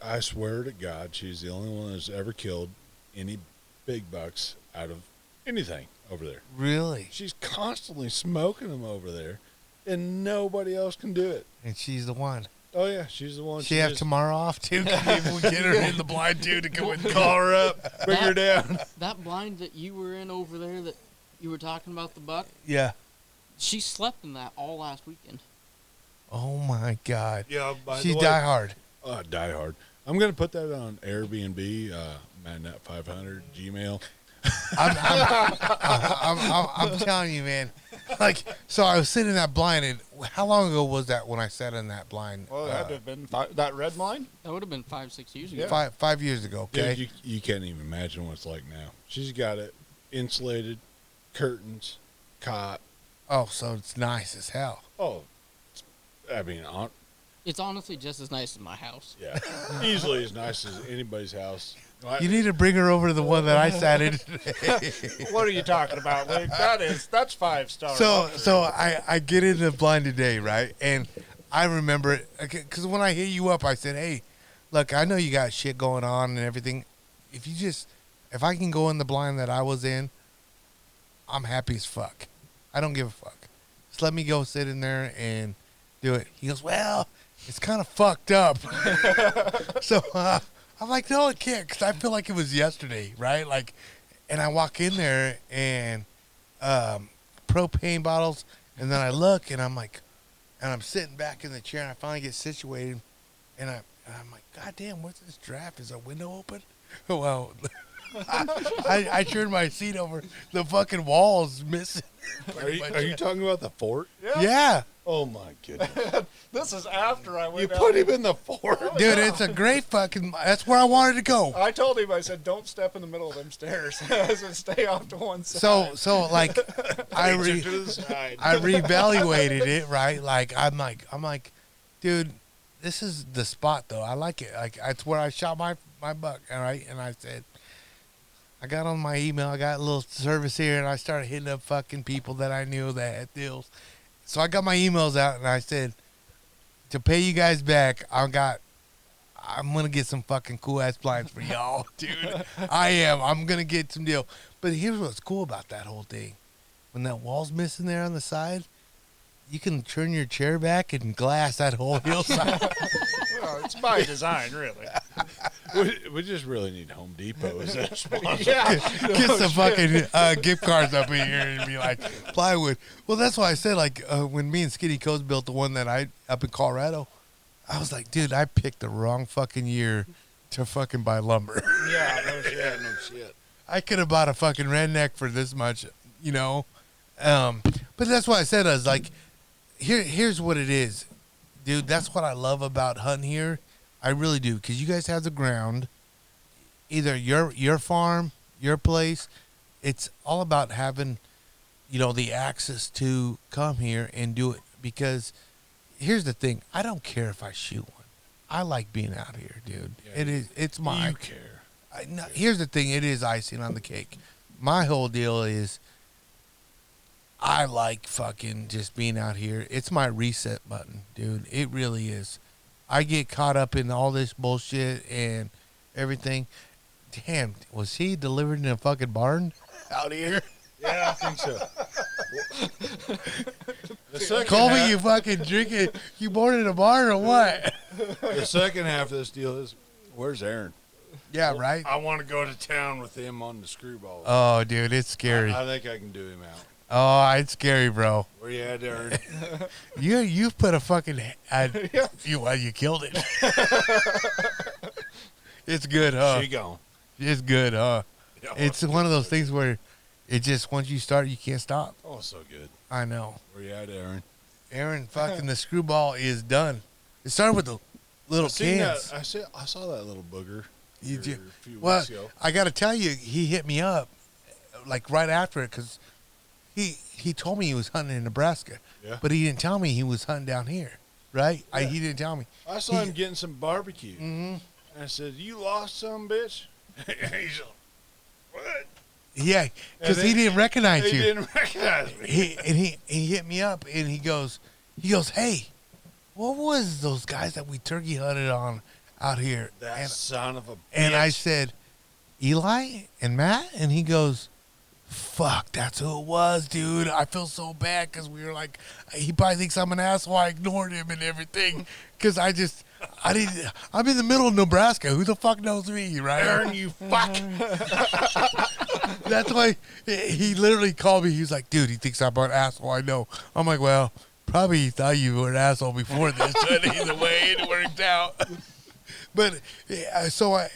I swear to God, she's the only one that's ever killed any big bucks out of anything over there. Really? She's constantly smoking them over there, and nobody else can do it. And she's the one. Oh yeah, she's the one. She have just tomorrow off too. Maybe we get her in the blind too to come and call her up, bring her down. That blind that you were in over there that you were talking about, the buck, Yeah. she slept in that all last weekend. Oh my God. Yeah, by She's the way, die hard. Die hard. I'm gonna put that on Airbnb, Madnut500 Gmail. I'm telling you, man. Like, so I was sitting in that blind, and how long ago was that when I sat in that blind? Well, it had to have been that red line. That would have been 5-6 years ago. Yeah. 5 years ago. Okay. Dude, you can't even imagine what it's like now. She's got it insulated, curtains, cot. Oh, so it's nice as hell. Oh, I mean, It's honestly just as nice as my house. yeah, easily as nice as anybody's house. You need to bring her over to the one that I sat in. What are you talking about, Luke? That's 5 stars. So I get in the blind today, right? And I remember it because when I hit you up, I said, "Hey, look, I know you got shit going on and everything. If I can go in the blind that I was in, I'm happy as fuck. I don't give a fuck. Just let me go sit in there and do it." He goes, "Well, it's kind of fucked up." So I'm like, "No, it can't," because I feel like it was yesterday, right? Like, and I walk in there and propane bottles, and then I look and I'm like, and I'm sitting back in the chair and I finally get situated, and I'm like, "God damn, what's this draft? Is our window open?" Well, I turned my seat over. The fucking wall's missing. Are you talking about the fort? Yeah. Oh my goodness! This is after I went You out. put him in the fort. Dude, it's a great fucking. That's where I wanted to go. I told him, I said, don't step in the middle of them stairs. I said, stay off to one side. So like, I Takes him to the side. reevaluated it, right? Like I'm like, dude, this is the spot though. I like it. Like that's where I shot my buck, all right? And I said, I got on my email, I got a little service here, and I started hitting up fucking people that I knew that had deals. So I got my emails out, and I said, to pay you guys back, I'm gonna get some fucking cool ass blinds for y'all, dude. I'm gonna get some deal. But here's what's cool about that whole thing: when that wall's missing there on the side, you can turn your chair back and glass that whole hillside. Well, it's by design, really. We just really need Home Depot as a sponsor. Yeah. Get some fucking gift cards up in here and be like plywood. Well, that's why I said like when me and Skinny Codes built the one that I up in Colorado, I was like, dude, I picked the wrong fucking year to fucking buy lumber. Yeah, no shit. Yeah, no shit. I could have bought a fucking redneck for this much, you know. But that's why I said I was like, here's what it is, dude. That's what I love about hunting here. I really do, because you guys have the ground. Either your farm, your place. It's all about having, the access to come here and do it. Because here's the thing: I don't care if I shoot one. I like being out here, dude. Yeah, It's my. You care. Here's the thing: it is icing on the cake. My whole deal is, I like fucking just being out here. It's my reset button, dude. It really is. I get caught up in all this bullshit and everything. Damn, was he delivered in a fucking barn out here? Yeah, I think so. The second Colby, half, you fucking drinking? You born in a barn or what? the second half of this deal is, where's Aaron? Yeah, right. I want to go to town with him on the screwball. Oh, dude, it's scary. I think I can do him out. Oh, it's scary, bro. Where you at, Aaron? You've put a fucking you killed it. It's good, huh? She gone. It's good, huh? Yeah, It's one of those things where it just once you start, you can't stop. oh, so good. I know. Where you at, Aaron? Aaron, fucking the screwball is done. It started with the little I seen cans. that. I saw that little booger. You here did- a few Well, weeks ago. I got to tell you, he hit me up like right after it because he told me he was hunting in Nebraska, Yeah. but he didn't tell me he was hunting down here, right? Yeah. He didn't tell me. I saw him getting some barbecue. Mm-hmm. And I said, "You lost some, bitch." He's like, "What?" Yeah, because And he then didn't recognize He you. didn't recognize me. He hit me up and he goes, hey, what was those guys that we turkey hunted on out here? That son of a bitch. And I said, Eli and Matt? And he goes, fuck, that's who it was, dude. I feel so bad because we were like, he probably thinks I'm an asshole. I ignored him and everything because I'm in the middle of Nebraska. Who the fuck knows me, right? Aaron, you fuck. That's why he literally called me. He was like, dude, he thinks I'm an asshole. I know. I'm like, well, probably he thought you were an asshole before this. But either way, it worked out. But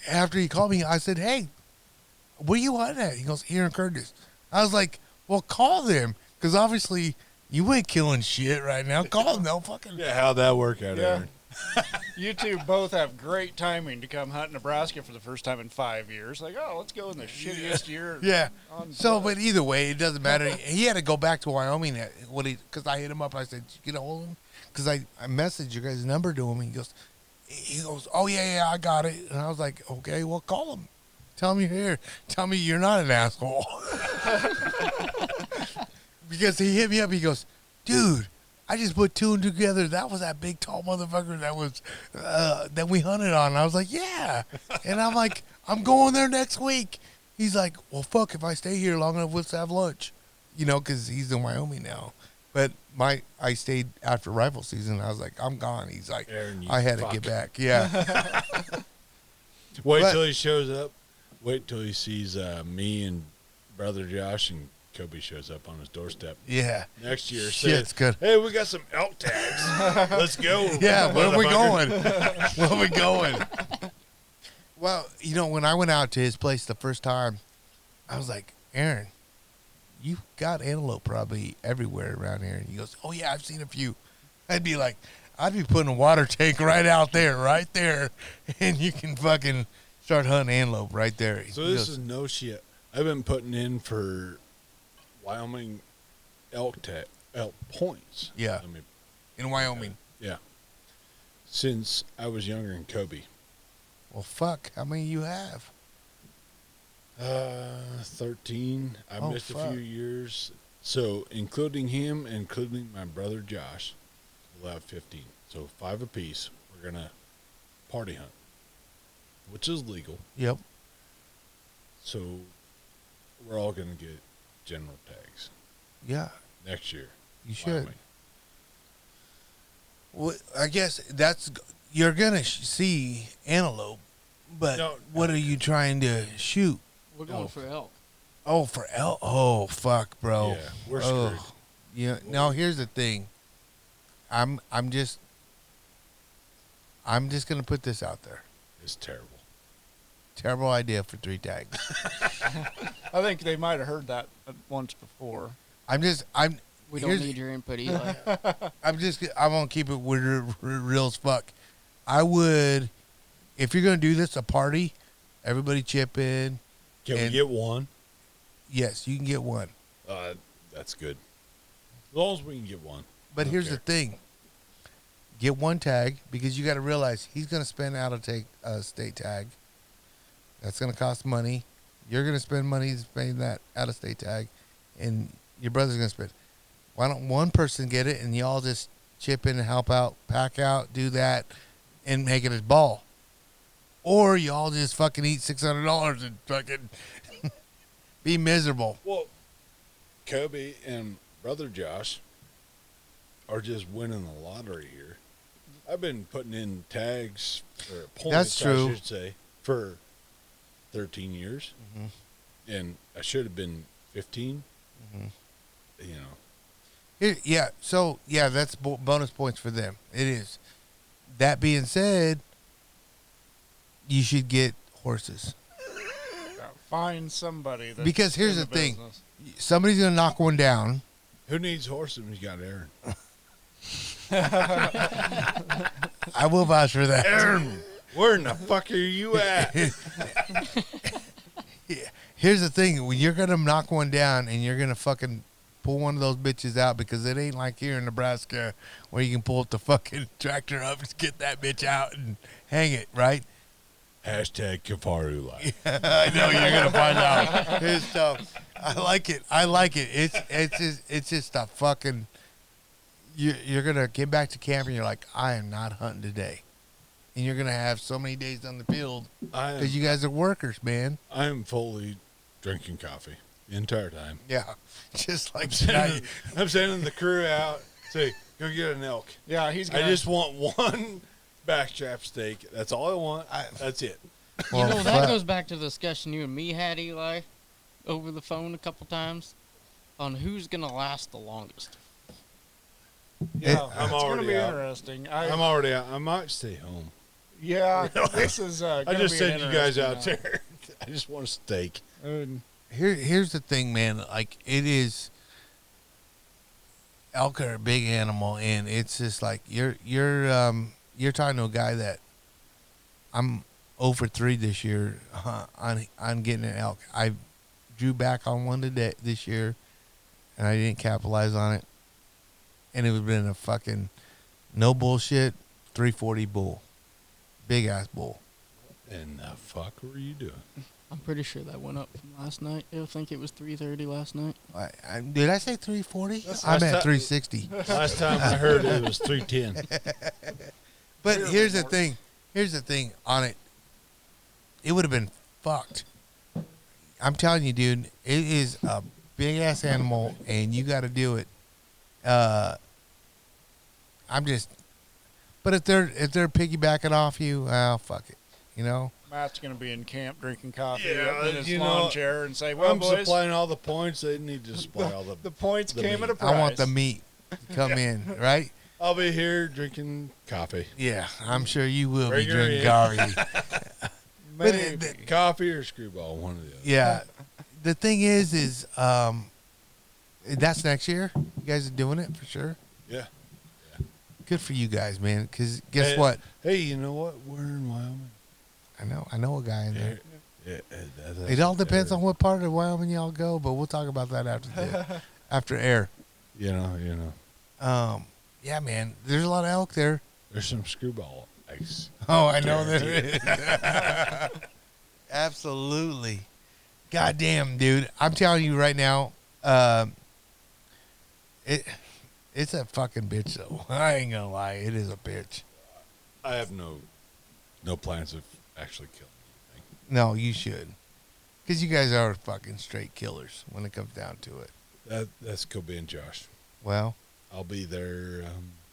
after he called me, I said, hey, where you hunting at? He goes, here in Curtis. I was like, well, call them. Because obviously you ain't killing shit right now. Call them. They'll fucking. Yeah, how'd that work out, Yeah. Aaron? You two both have great timing to come hunt Nebraska for the first time in 5 years. Like, oh, let's go in the shittiest year. Yeah. on So, both. but either way, it doesn't matter. He had to go back to Wyoming because I hit him up. I said, did you get a hold of him? Because I messaged your guys' number to him. He goes, oh, yeah, I got it. And I was like, okay, well, call him. Tell him you're here. Tell me you're not an asshole. Because he hit me up. He goes, dude, I just put two and two together. That was that big, tall motherfucker that we hunted on. And I was like, yeah. And I'm like, I'm going there next week. He's like, well, fuck, if I stay here long enough, let's have lunch. Because he's in Wyoming now. But I stayed after rifle season. I was like, I'm gone. He's like, Aaron, you I had to fuck. get back. Yeah. Wait But- till he shows up. Wait till he sees me and brother Josh and Coby shows up on his doorstep Yeah. next year. Shit's Says, good. hey, we got some elk tags. Let's go. Yeah, where are we motherfucker." going? Where are we going? Well, when I went out to his place the first time, I was like, Aaron, you've got antelope probably everywhere around here. And he goes, oh, yeah, I've seen a few. I'd be putting a water tank right out there, and you can fucking start hunting antelope right there. So this is no shit. I've been putting in for Wyoming elk points. Yeah. I mean, in Wyoming. yeah. Since I was younger in Coby. Well, fuck. How many you have? 13. I missed a few years. So, including him, including my brother Josh, we'll have 15. So, 5 apiece. We're going to party hunt, which is legal. Yep. So, we're all going to get general tags Yeah. next year. You should. Wyoming. Well, I guess you're going to see antelope, but what are you trying to shoot? We're going for elk. Oh, for elk? Oh, fuck, bro. Yeah, we're screwed. Yeah. Now, here's the thing. I'm just going to put this out there. It's terrible. Terrible idea for 3 tags. I think they might have heard that once before. We don't need your input, Eli. I'm going to keep it real as fuck. I would, if you're going to do this, a party, everybody chip in. Can we get one? Yes, you can get one. That's good. As long as we can get one. But here's the thing. Get one tag, because you got to realize he's going to spend out a state tag. That's going to cost money. You're going to spend money spending that out-of-state tag, and your brother's going to spend. Why don't one person get it, and y'all just chip in and help out, pack out, do that, and make it a ball? Or y'all just fucking eat $600 and fucking be miserable. Well, Coby and brother Josh are just winning the lottery here. I've been putting in tags or points, That's true. I should say, for 13 years. Mm-hmm. And I should have been 15. Mm-hmm. You know. Yeah, so, yeah, that's bonus points for them. It is. That being said, you should get horses. Find somebody that's Because here's in the thing. business. Somebody's going to knock one down. Who needs horses when you got Aaron? I will vouch for that. Aaron, where in the fuck are you at? Yeah. Here's the thing. When you're going to knock one down and you're going to fucking pull one of those bitches out, because it ain't like here in Nebraska where you can pull up the fucking tractor up and get that bitch out and hang it, right? Hashtag Kafaru life. I know you're going to find out. It's tough. I like it. It's just a fucking, you're going to get back to camp and you're like, I am not hunting today. And you're going to have so many days on the field because you guys are workers, man. I am fully drinking coffee the entire time. Yeah. Just like I'm sending the crew out. Say, go get an elk. Yeah, he's I just want one backstrap steak. That's all I want. That's it. Well, that goes back to the discussion you and me had, Eli, over the phone a couple times on who's going to last the longest. Yeah, I'm it's going to already be out. interesting. I'm already out. I might stay home. Yeah, this is. I just sent you guys out there. I just want a steak. Here's the thing, man. Like, it is, elk are a big animal, and it's just like you're talking to a guy that I'm 0 for 3 this year on getting an elk. I drew back on one this year, and I didn't capitalize on it, and it would have been a fucking no bullshit 340 bull, big ass bull. And the fuck were you doing? I'm pretty sure that went up from last night. I think it was 3:30 last night. Did I say 340? I'm at 360. Last time I heard it was 310. But here's the thing. Here's the thing on it. It would have been fucked. I'm telling you, dude. It is a big ass animal, and you got to do it. But if they're piggybacking off you, fuck it. You know. Matt's going to be in camp drinking coffee Yeah, in his lawn chair and say, "Well, I'm boys, supplying all the points. They need to supply all the. the points the came meat. at a price." I want the meat to come in, right? I'll be here drinking coffee. Yeah, I'm sure you will Bring be her drinking in. coffee. But Maybe. Coffee or screwball, one or the other. yeah, the thing is that's next year. You guys are doing it for sure. Yeah. Good for you guys, man. Because guess Hey, what? Hey, you know what? We're in Wyoming. I know a guy in there. Yeah, It all depends on what part of Wyoming y'all go, but we'll talk about that after air. You know. Yeah, man. There's a lot of elk there. There's some screwball ice. Oh, I know there is. Absolutely. Goddamn, dude. I'm telling you right now, it's a fucking bitch though. I ain't gonna lie, it is a bitch. I have no plans of actually killing anything. No, you should. Because you guys are fucking straight killers when it comes down to it. That's Coby and Josh. Well, I'll be there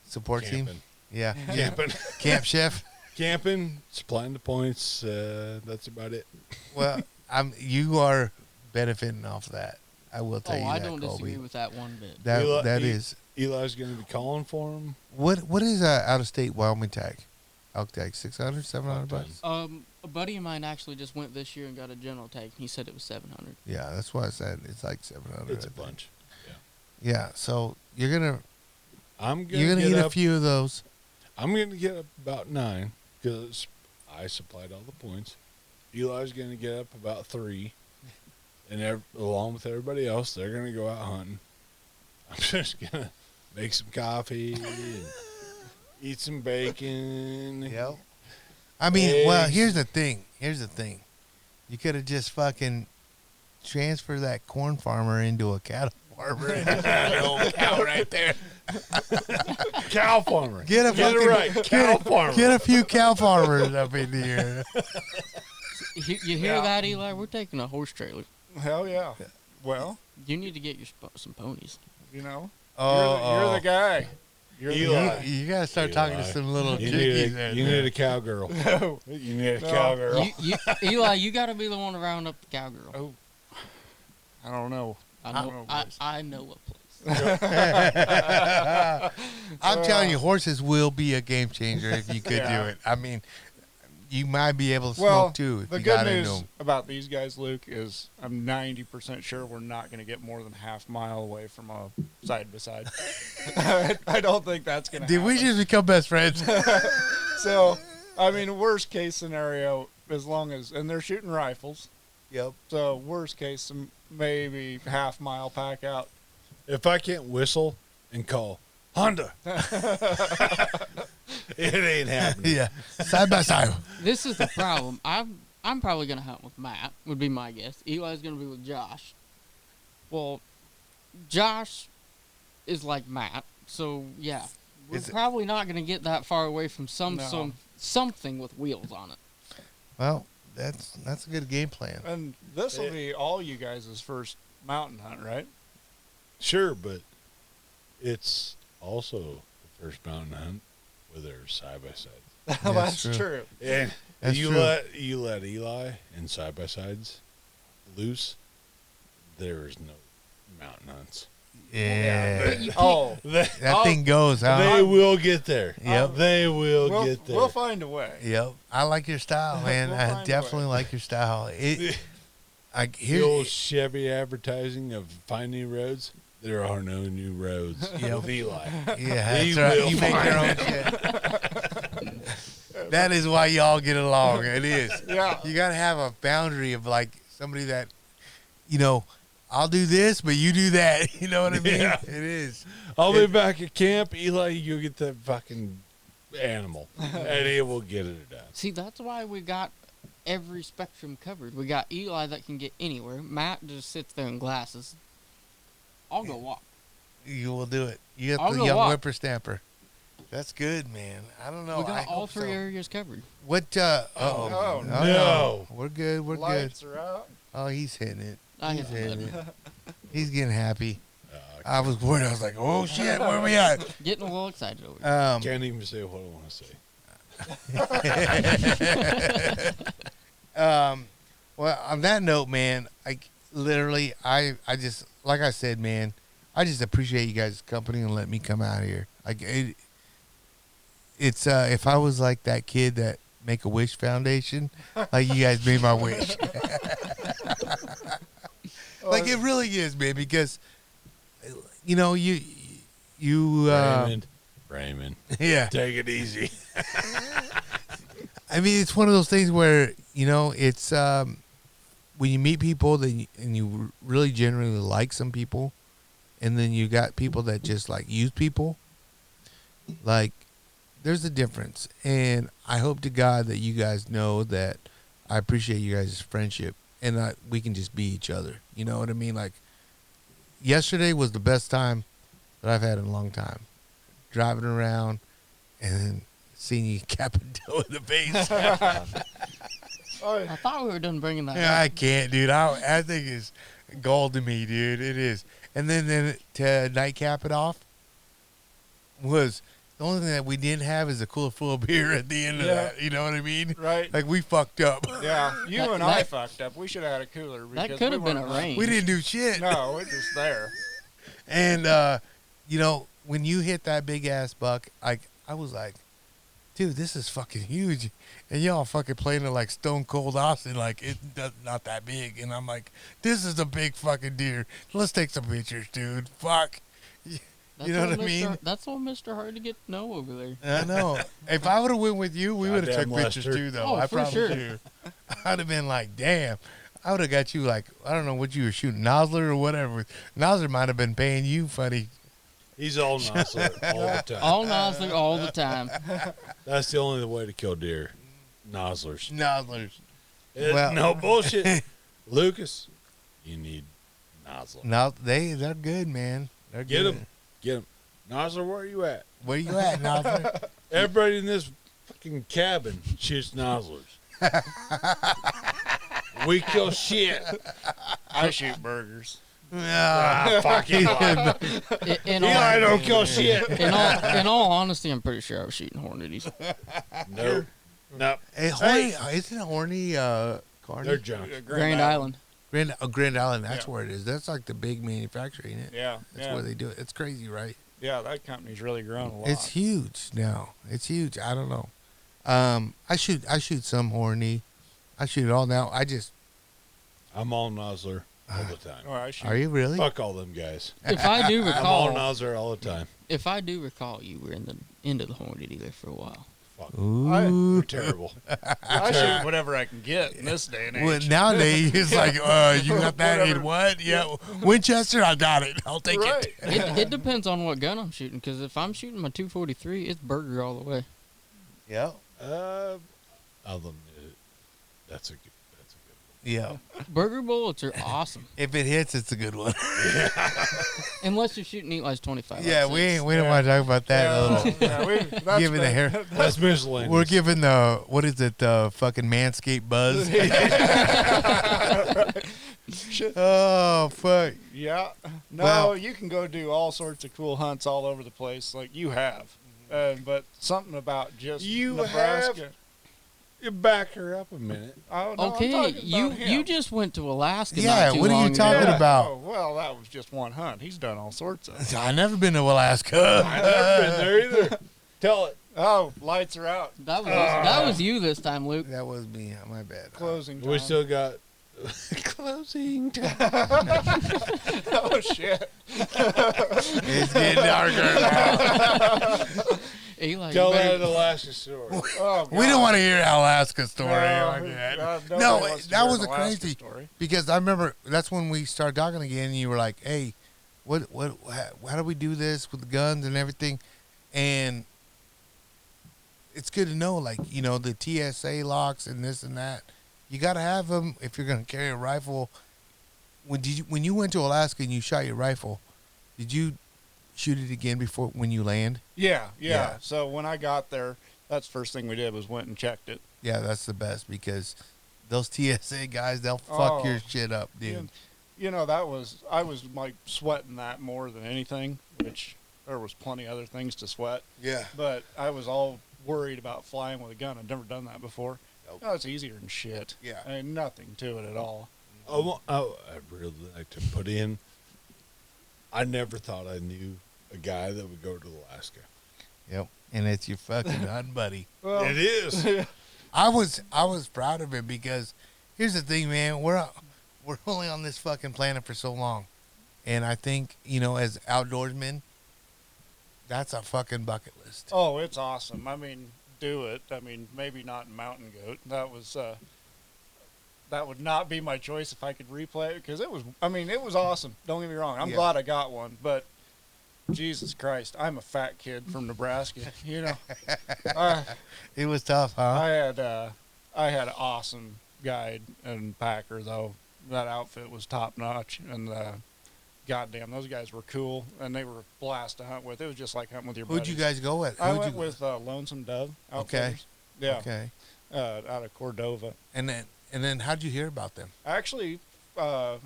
support team. camping. Yeah. Camping. Camp chef. Camping, supplying the points. That's about it. Well, you are benefiting off that. I will tell you that, I don't disagree Colby. with that one bit. That is. Eli's going to be calling for him. What is out of state Wyoming tag? Elk tag, 600, 700 bucks? A buddy of mine actually just went this year and got a general tag. He said it was 700. Yeah, that's why I said it's like 700. It's a I think. bunch. Yeah, so you're gonna I'm you're gonna gonna get eat up, a few of those. I'm gonna get up about 9 because I supplied all the points. Eli's gonna get up about 3, and along with everybody else, they're gonna go out hunting. I'm just gonna make some coffee and eat some bacon. Yep. I mean, well, Eggs. here's the thing. You could have just fucking transferred that corn farmer into a cattle farmer. An old cow right there. Cow farmer. Get it right. Cow farmer. Get a few cow farmers up in here. You hear that, Eli? We're taking a horse trailer. Hell yeah. Well, You need to get some ponies. you know, Oh, you're the guy. You're the guy. You gotta start talking to Eli. some little You chickies. need a cowgirl. No. You need a No. cowgirl. Eli, you got to be the one to round up the cowgirl. Oh, I don't know. I know a place. I'm telling you, horses will be a game changer if you could Yeah. do it. I mean, you might be able to Well, smoke too if the you good got into news them. about these guys, Luke, is I'm 90% sure we're not going to get more than half mile away from a side by side. I don't think that's going to Did happen. we just become best friends? So, I mean, worst case scenario, as long as, and they're shooting rifles. Yep. So, worst case, maybe half mile pack out. If I can't whistle and call Honda, it ain't happening. Yeah. Side by side. This is the problem. I'm probably gonna hunt with Matt. Would be my guess. Eli's gonna be with Josh. Well, Josh is like Matt, so yeah, we're Is it- probably not gonna get that far away from No. something with wheels on it. Well, that's a good game plan. And this will be all you guys' first mountain hunt, right? Sure, but it's also the first mountain hunt where they're side by side. That's true. true. And That's you true. let Eli and side by sides loose. There is no mountain hunts. Yeah. But you can't- Oh, That thing goes, huh? They will get there. Yep. They will get there. we'll find a way. Yep. I like your style, man. We'll I find a definitely way. like your style. The old Chevy advertising of find new roads. There are no new roads. Yep. With Eli. Yeah, He that's right. will You make your own find shit. That is why y'all get along. It is. Yeah. You gotta have a boundary of like somebody that, I'll do this, but you do that. You know what I mean? Yeah. It is. I'll be back at camp. Eli, you get that fucking animal, and he will get it done. See, that's why we got every spectrum covered. We got Eli that can get anywhere. Matt just sits there in glasses. I'll go walk. You will do it. You got I'll the go young walk. whippersnapper. That's good, man. I don't know. We I got all hope three so. areas covered. What? Oh, no. We're good. We're Lights are out. good. Oh, he's hitting it. I He's hit the hitting button. it. He's getting happy. I was worried. I was like, oh shit, where are we at? Getting a little excited over it. Can't even say what I want to say. Well, on that note, man, literally, I just, like I said, man, I just appreciate you guys' company and letting me come out here. It's if I was like that kid that Make-A-Wish Foundation. Like, you guys made my wish. Like, it really is, man, because, you know, Raymond, yeah. take it easy. I mean, it's one of those things where, you know, it's when you meet people and you really genuinely like some people, and then you got people that just like use people, like, there's a difference. And I hope to God that you guys know that I appreciate you guys' friendship and that we can just be each other. You know what I mean? Like, yesterday was the best time that I've had in a long time. Driving around and then seeing you cap a toe in the face. I thought we were done bringing that Yeah, up. I can't, dude. I think it's gold to me, dude. It is. And then to nightcap it off was the only thing that we didn't have is a cooler full of beer at the end of that. You know what I mean? Right. Like, we fucked up. Yeah, you That- and I that- fucked up. We should have had a cooler. That because could we have been weren't- arranged. We didn't do shit. No, we're just there. And you know, when you hit that big ass buck, I was like, dude, this is fucking huge. And y'all fucking playing it like Stone Cold Austin, like it's not that big. And I'm like, this is a big fucking deer. Let's take some pictures, dude. Fuck. You know what I mean? That's what Mr. Hard to get to know over there. I know. If I would have went with you, we would have took Goddamn pictures Lester. too, though. Oh, I for promise sure. you. I'd have been like, damn. I would have got you like, I don't know what you were shooting, Nosler or whatever. Nosler might have been paying you funny. He's all nozzler all the time. All Nosler all the time. That's the only way to kill deer. Nozzlers. Noslers. Well, no bullshit. Lucas, you need nozzler. No, they're good, man. They're Get good. him. Get him. Nozzler, where are you at? Where you at, Nosler? Everybody in this fucking cabin shoots nozzlers. We kill shit. I shoot burgers. Ah, fuck you. In I all, don't kill shit. in all honesty, I'm pretty sure I was shooting hornets. No. No. Hey, horny, isn't it horny? Carney? They're junk. Grand Island. Grand Island. That's Yeah. where it is. That's like the big manufacturer, ain't it? Yeah, That's yeah, where they do it. It's crazy, right? yeah. That company's really grown a lot. It's huge now. It's huge. I don't know. I shoot some horny. I shoot it all now. I'm all nozzler all the time. Oh, I shoot. Are you really? Fuck all them guys. If I do I'm all recall, nozzler all the time. you were into the hornet dealer for a while. Fuck. Ooh. You're terrible. I shoot whatever I can get in this day and age. Well, nowadays it's like, you got that in what? Yeah, Winchester. I got it. I'll take Right. it. It depends on what gun I'm shooting, because if I'm shooting my 243, it's burger all the way. Yeah. I'll admit it. That's a good Yeah. Burger bullets are awesome, If it hits, it's a good one. unless you're shooting Eli's 25. Yeah, we don't want to talk about that. that's Giving the been- hair. one. That's miscellaneous. We're giving the what is it? The fucking Manscaped buzz. Oh fuck. Yeah. No, Well- you can go do all sorts of cool hunts all over the place, like you have. But something about just You Nebraska. You back her up a minute. Oh, no, I'm Okay, talking you about him. just went to Alaska. Yeah, not too what are you long talking ago. about? Oh, well, that was just one hunt. He's done all sorts of. I never been to Alaska. I've never been there either. Tell it. Oh, lights are out. That was you this time, Luke. That was me. My bad. Closing time. We still got closing time. Oh shit! It's getting darker now. Eli, Tell you that better, Alaska story. Oh, We don't want to hear Alaska story. No, like that. God, No, nobody wants to that hear was an a Alaska crazy story. because I remember that's when we started talking again. And you were like, "Hey, how do we do this with the guns and everything?" And it's good to know, like, you know, the TSA locks and this and that. You got to have them if you're going to carry a rifle. When you went to Alaska and you shot your rifle, did you shoot it again before when you land? Yeah. Yeah. So when I got there, that's the first thing we did was went and checked it. Yeah, that's the best because those TSA guys, they'll fuck Oh. your shit up, dude. You know, I was like sweating that more than anything, which there was plenty other things to sweat, Yeah. but I was all worried about flying with a gun. I'd never done that before. Nope. No, it's easier than shit. Yeah. I mean, nothing to it at all. I'd really like to put in. I never thought I knew a guy that would go to Alaska. Yep. And it's your fucking hunting buddy. Well, It is. I was proud of him because here's the thing, man. We're only on this fucking planet for so long, and I think as outdoorsmen, that's a fucking bucket list. Oh, it's awesome. I mean, do it. I mean, maybe not mountain goat. That would not be my choice if I could replay it because it was. I mean, it was awesome. Don't get me wrong. I'm glad I got one, but Jesus Christ, I'm a fat kid from Nebraska. It was tough, huh? I had an awesome guide and packer though. That outfit was top notch, and goddamn, those guys were cool, and they were a blast to hunt with. It was just like hunting with your buddies. Who'd you guys go with? I went with Lonesome Dove Outfitters. Yeah. Okay. Out of Cordova. And then how'd you hear about them? Actually, I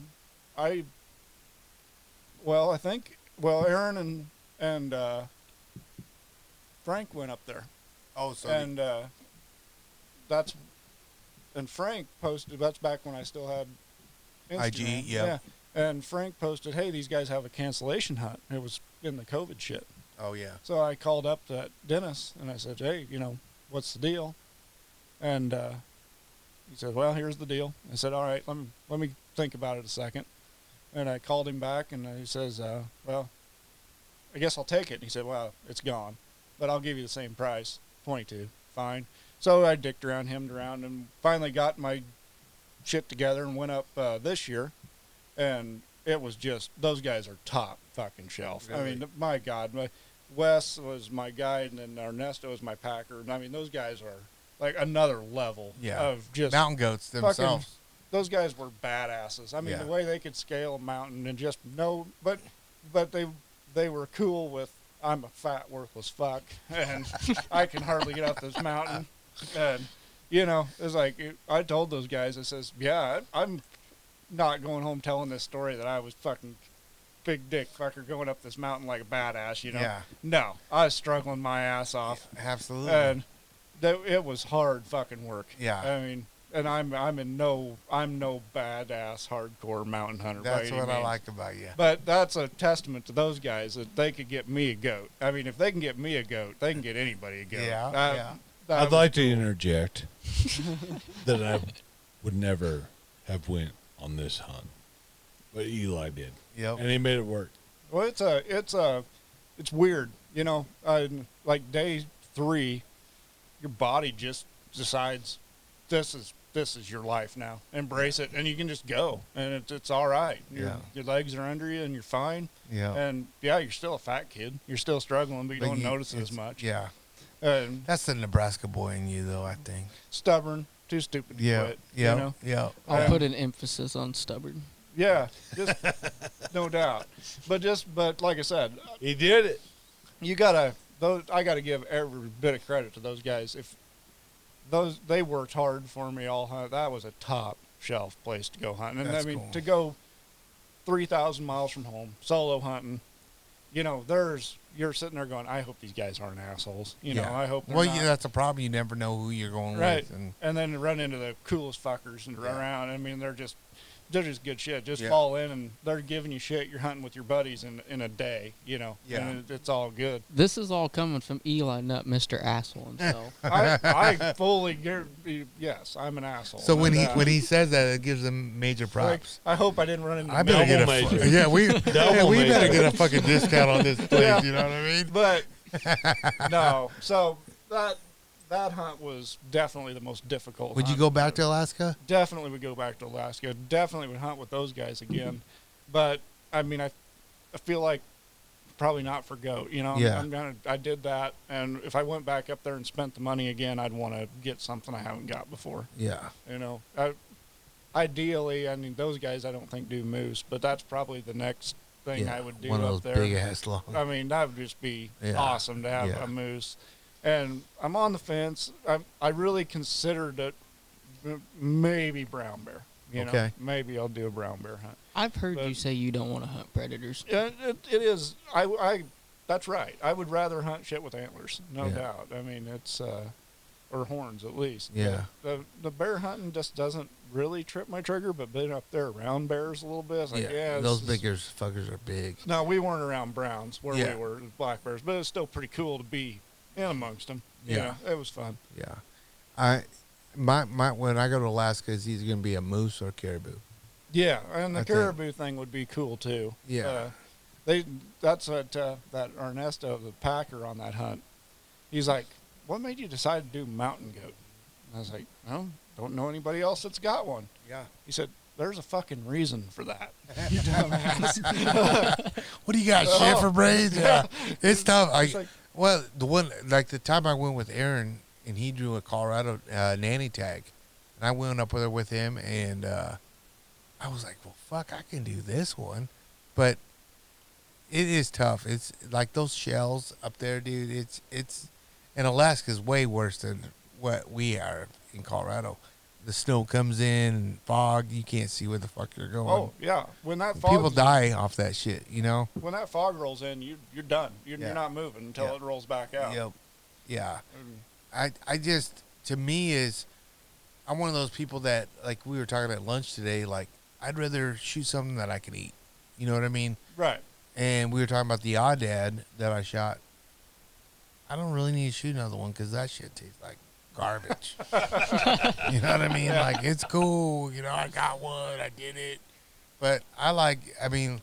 think Aaron and Frank went up there. Oh, so And Frank posted. That's back when I still had Instagram. IG, yeah. And Frank posted, "Hey, these guys have a cancellation hunt." It was in the COVID shit. Oh yeah. So I called up that Dennis and I said, "Hey, what's the deal?" And he said, "Well, here's the deal." I said, "All right, let me think about it a second." And I called him back and he says, "Well, I guess I'll take it." And he said, "Well, it's gone, but I'll give you the same price, 22. Fine." So I dicked around, hemmed around, and finally got my shit together and went up this year. And it was just, those guys are top fucking shelf. Really? I mean, my God, Wes was my guide, and then Ernesto was my packer. And I mean, those guys are like another level of just mountain goats themselves. Those guys were badasses. I mean, the way they could scale a mountain and just know, but they were cool with, I'm a fat, worthless fuck, and I can hardly get up this mountain. And, it's like, I told those guys, I says, yeah, I'm not going home telling this story that I was fucking big dick fucker going up this mountain like a badass, Yeah. No, I was struggling my ass off. Yeah, absolutely. And it was hard fucking work. Yeah. I mean, and I'm no badass hardcore mountain hunter. That's by any what I means. like about you. But that's a testament to those guys that they could get me a goat. I mean, if they can get me a goat, they can get anybody a goat. Yeah. I'd like to interject that I would never have went on this hunt, but Eli did. Yep. And he made it work. Well, it's weird, like day 3, your body just decides this is your life now. Embrace it, and you can just go, and it's all right. Your legs are under you, and you're fine. Yeah. And you're still a fat kid. You're still struggling, but you don't notice it as much. Yeah. And That's the Nebraska boy in you, though, I think. stubborn, too stupid to quit. Yeah. Yeah. I'll put an emphasis on stubborn. Yeah, just no doubt. But like I said, He did it. I gotta give every bit of credit to those guys. If they worked hard for me all hunt, that was a top shelf place to go hunting. And That's I mean, cool. to go 3,000 miles from home, solo hunting, you're sitting there going, I hope these guys aren't assholes. I hope they're not. That's a problem. You never know who you're going Right. with. And then run into the coolest fuckers and run around. I mean, they're just good shit. Just Yeah. fall in and they're giving you shit. You're hunting with your buddies in a day, Yeah. and it's all good. This is all coming from Eli Nutt, Mr. Asshole himself. I fully yes, I'm an asshole. So when And, he says that, it gives him major like, props. I hope I didn't run into I better Double get a major. yeah. We better major. get a fucking discount on this place. Yeah. You know what I mean? But no, so that hunt was definitely the most difficult. Would you hunt. go back to Alaska? Definitely would go back to Alaska. Definitely would hunt with those guys again. But I mean, I feel like probably not for goat. Yeah. I did that, and if I went back up there and spent the money again, I'd want to get something I haven't got before. Yeah. Ideally, I mean, those guys I don't think do moose, but that's probably the next thing I would do one of up those there. big ass long. I mean, that would just be Yeah. awesome to have Yeah. a moose. And I'm on the fence. I really considered it maybe brown bear. Okay. Maybe I'll do a brown bear hunt. I've heard But- you say you don't want to hunt predators. It is. That's right. I would rather hunt shit with antlers, no Yeah. doubt. I mean, it's or horns at least. Yeah. The bear hunting just doesn't really trip my trigger. But being up there around bears a little bit, it's like those this is- bigger fuckers are big. No, we weren't around browns where Yeah. we were with black bears, but it was still pretty cool to be in amongst them. Yeah. It was fun. Yeah. my when I go to Alaska, it's either gonna be a moose or caribou. Yeah, and the I think- caribou thing would be cool too. Yeah. That's what that Ernesto, the packer on that hunt. He's like, "What made you decide to do mountain goat?" And I was like, "Well, don't know anybody else that's got one." Yeah. He said, "There's a fucking reason for that." You dumbass. What do you got? Shit for braids? Yeah. It's tough. It's like- Well, the one like the time I went with Aaron and he drew a Colorado nanny tag, and I went up there with him, and I was like, well, fuck, I can do this one, but it is tough. It's like those shells up there, dude. It's and Alaska's way worse than what we are in Colorado. The snow comes in and fog. You can't see where the fuck you're going. Oh yeah, when that fog People die off that shit, you know. when that fog rolls in, you're done. You're Yeah. not moving until Yeah. it rolls back out. Yep. Yeah. And I just to me is I'm one of those people that like we were talking at lunch today. Like I'd rather shoot something that I can eat. You know what I mean? right. And we were talking about the Aoudad that I shot. I don't really need to shoot another one because that shit tastes like garbage. You know what I mean? Like it's cool. You know, I got one. I did it. But I mean,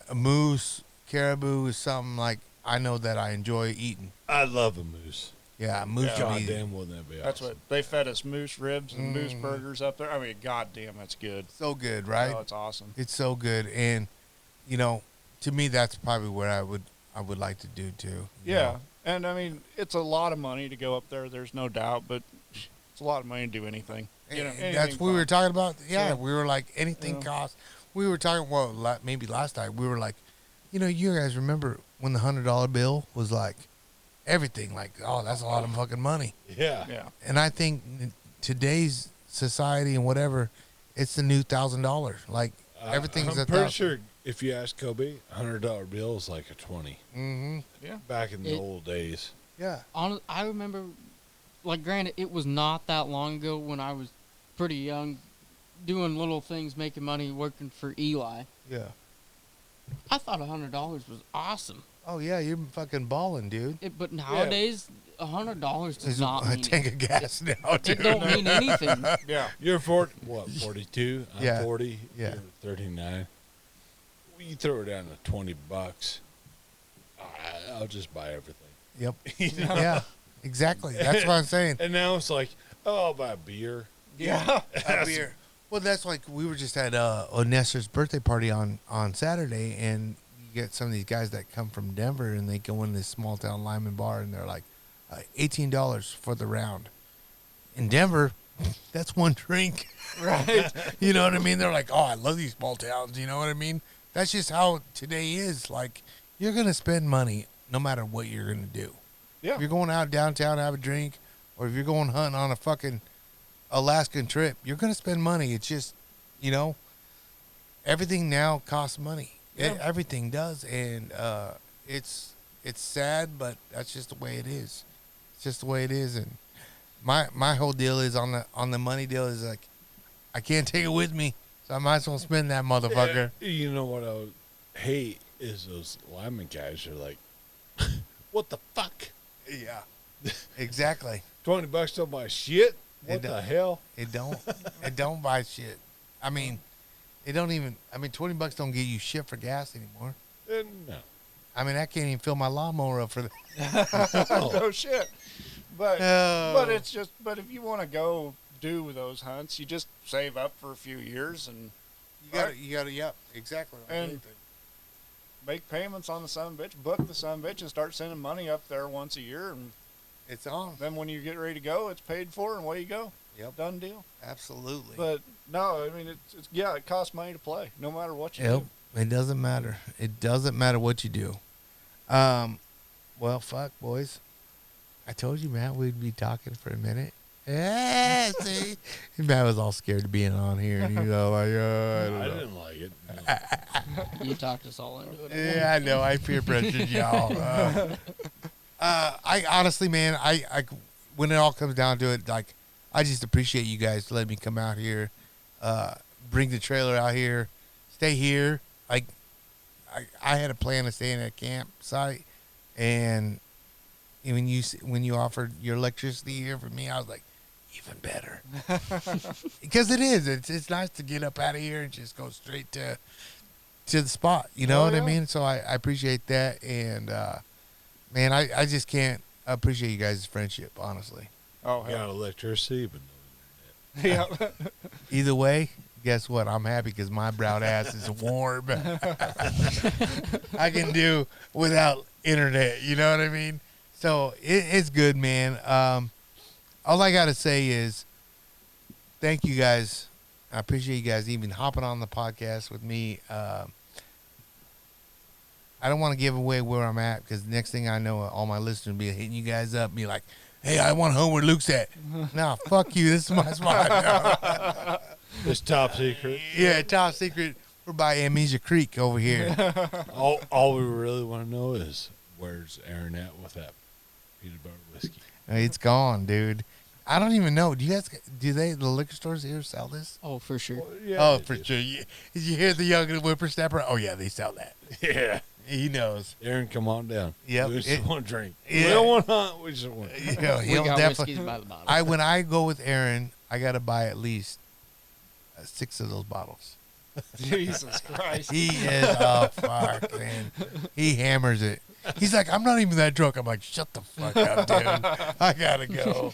a moose, caribou is something like I know that I enjoy eating. I love a moose. Yeah, moose Yeah. can be. Goddamn, wouldn't that be awesome? That's what they fed us: moose ribs and moose Mm. burgers up there. I mean, goddamn, that's good. So good, right? Oh, it's awesome. It's so good, and you know, to me, that's probably what I would like to do too. you Yeah, know? and I mean, it's a lot of money to go up there. There's no doubt, but it's a lot of money to do anything. You know, And anything that's what we fun. were talking about. Yeah, So, we were like anything yeah. costs. We were talking maybe last night. We were like, you know, you guys remember when the $100 bill was like everything? Like, oh, that's a lot of fucking money. Yeah. Yeah, And I think in today's society and whatever, it's the new $1,000. Like everything's I'm a pretty 1,000. sure if you ask Coby, $100 bill is like a 20 Mm-hmm. yeah. back in the It- old days. Yeah. I remember, like, granted, it was not that long ago when I was pretty young, doing little things, making money, working for Eli. Yeah. I thought $100 was awesome. Oh yeah, you're fucking balling, dude. But nowadays, $100 does There's not a mean tank of gas now, it dude. don't mean anything. Yeah. You're 42? I'm Yeah. 40. Yeah. You're 39. Well, you throw it down to $20. I'll just buy everything. Yep. You know? Yeah. Exactly. That's what I'm saying. And now it's like, oh, I'll buy a beer. Yeah. A beer. Well, that's like we were just at Onestor's birthday party on Saturday, and you get some of these guys that come from Denver, and they go in this small town Lyman bar, and they're like, $18 for the round. In Denver, that's one drink. Right. You know what I mean? They're like, oh, I love these small towns. You know what I mean? That's just how today is. Like, you're gonna spend money no matter what you're gonna do. Yeah. If you're going out downtown to have a drink, or if you're going hunting on a fucking Alaskan trip, you're going to spend money. It's just, you know, everything now costs money. Yeah. Everything does, and it's sad, but that's just the way it is. It's just the way it is, and my whole deal is on the money deal is like, I can't take it with me, so I might as well spend that motherfucker. You know what I would hate is those lineman guys are like, what the fuck? Yeah, exactly. $20 don't buy shit? What It the don't. hell? It don't buy shit. I mean, it don't even. I mean, $20 don't get you shit for gas anymore. No. I mean, I can't even fill my lawnmower up for that. No shit. But No. but it's just but if you want to go do those hunts, you just save up for a few years and You gotta, yep, exactly. Like And- anything. make payments on the son bitch, book the son bitch, and start sending money up there once a year. And It's on. then when you get ready to go, it's paid for, and away you go. Yep, Done deal. absolutely. But no, I mean it's yeah, it costs money to play, no matter what you Yep, do. it doesn't matter. It doesn't matter what you do. Well, fuck, boys. I told you, Matt, we'd be talking for a minute. Yeah, see, Matt was all scared of being on here, and he's all like, "Oh, I don't I know." didn't like it. No. You talked us all into it. Yeah, I know. I peer pressured y'all. I honestly, man, I when it all comes down to it, like, I just appreciate you guys letting me come out here, bring the trailer out here, stay here. Like, I had a plan of staying at a campsite, and when you offered your electricity here for me, I was like, even better. Because it is. It's nice to get up out of here and just go straight to the spot. You know what I mean? So I appreciate that. And, man, I just can't appreciate you guys' friendship, honestly. Oh, Got hell. electricity, but no internet. Yeah. Either way, guess what? I'm happy because my brown ass is warm. I can do without internet. You know what I mean? So it's good, man. All I got to say is thank you guys. I appreciate you guys even hopping on the podcast with me. I don't want to give away where I'm at because next thing I know, all my listeners will be hitting you guys up and be like, hey, I want home where Luke's at. Nah, fuck you. This is my spot. It's top secret. Yeah, top secret. We're by Amnesia Creek over here. All we really want to know is where's Aaron at with that peanut butter whiskey? It's gone, dude. I don't even know. The liquor stores here sell this? Oh, for sure. Oh, for sure. Did you hear the young whippersnapper? Oh, yeah, they sell that. Yeah. He knows. Aaron, come on down. Yep. We just want to drink. Yeah. We don't want to hunt. We just want to You know, We he'll got definitely. whiskeys by the bottle. When I go with Aaron, I got to buy at least 6 of those bottles. Jesus Christ. He is, oh, fuck, man. He hammers it. He's like, I'm not even that drunk. I'm like, shut the fuck up, dude. I got to go.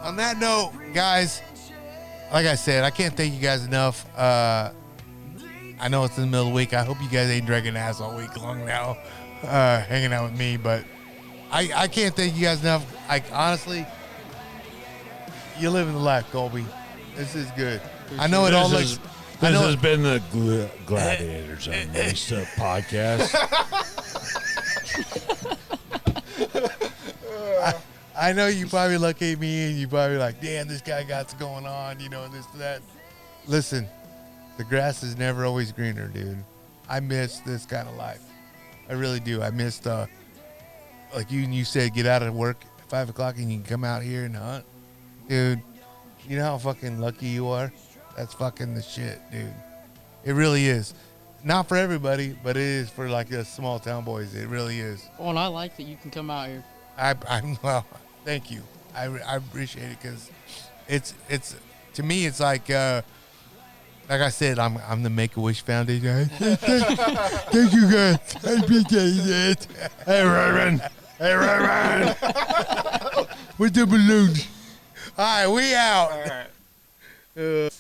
On that note, guys, like I said, I can't thank you guys enough. I know it's in the middle of the week. I hope you guys ain't drinking ass all week long now, hanging out with me. But I can't thank you guys enough. Honestly, you're living the life, Coby. This is good. I know it all looks. This has been the Gladiators Unleashed podcast. I know you probably look at me and you probably like, damn, this guy got what's going on, this, that. Listen, the grass is never always greener, dude. I miss this kind of life. I really do. I missed, like you said, get out of work at 5 o'clock and you can come out here and hunt. Dude, you know how fucking lucky you are? That's fucking the shit, dude. It really is. Not for everybody, but it is for like us small town boys. It really is. Oh, and I like that you can come out here. Well, thank you. I appreciate it because it's to me it's like I said, I'm the Make a Wish Foundation. Thank you guys. I appreciate it. Hey Reverend. With the balloons. All right, we out. All right.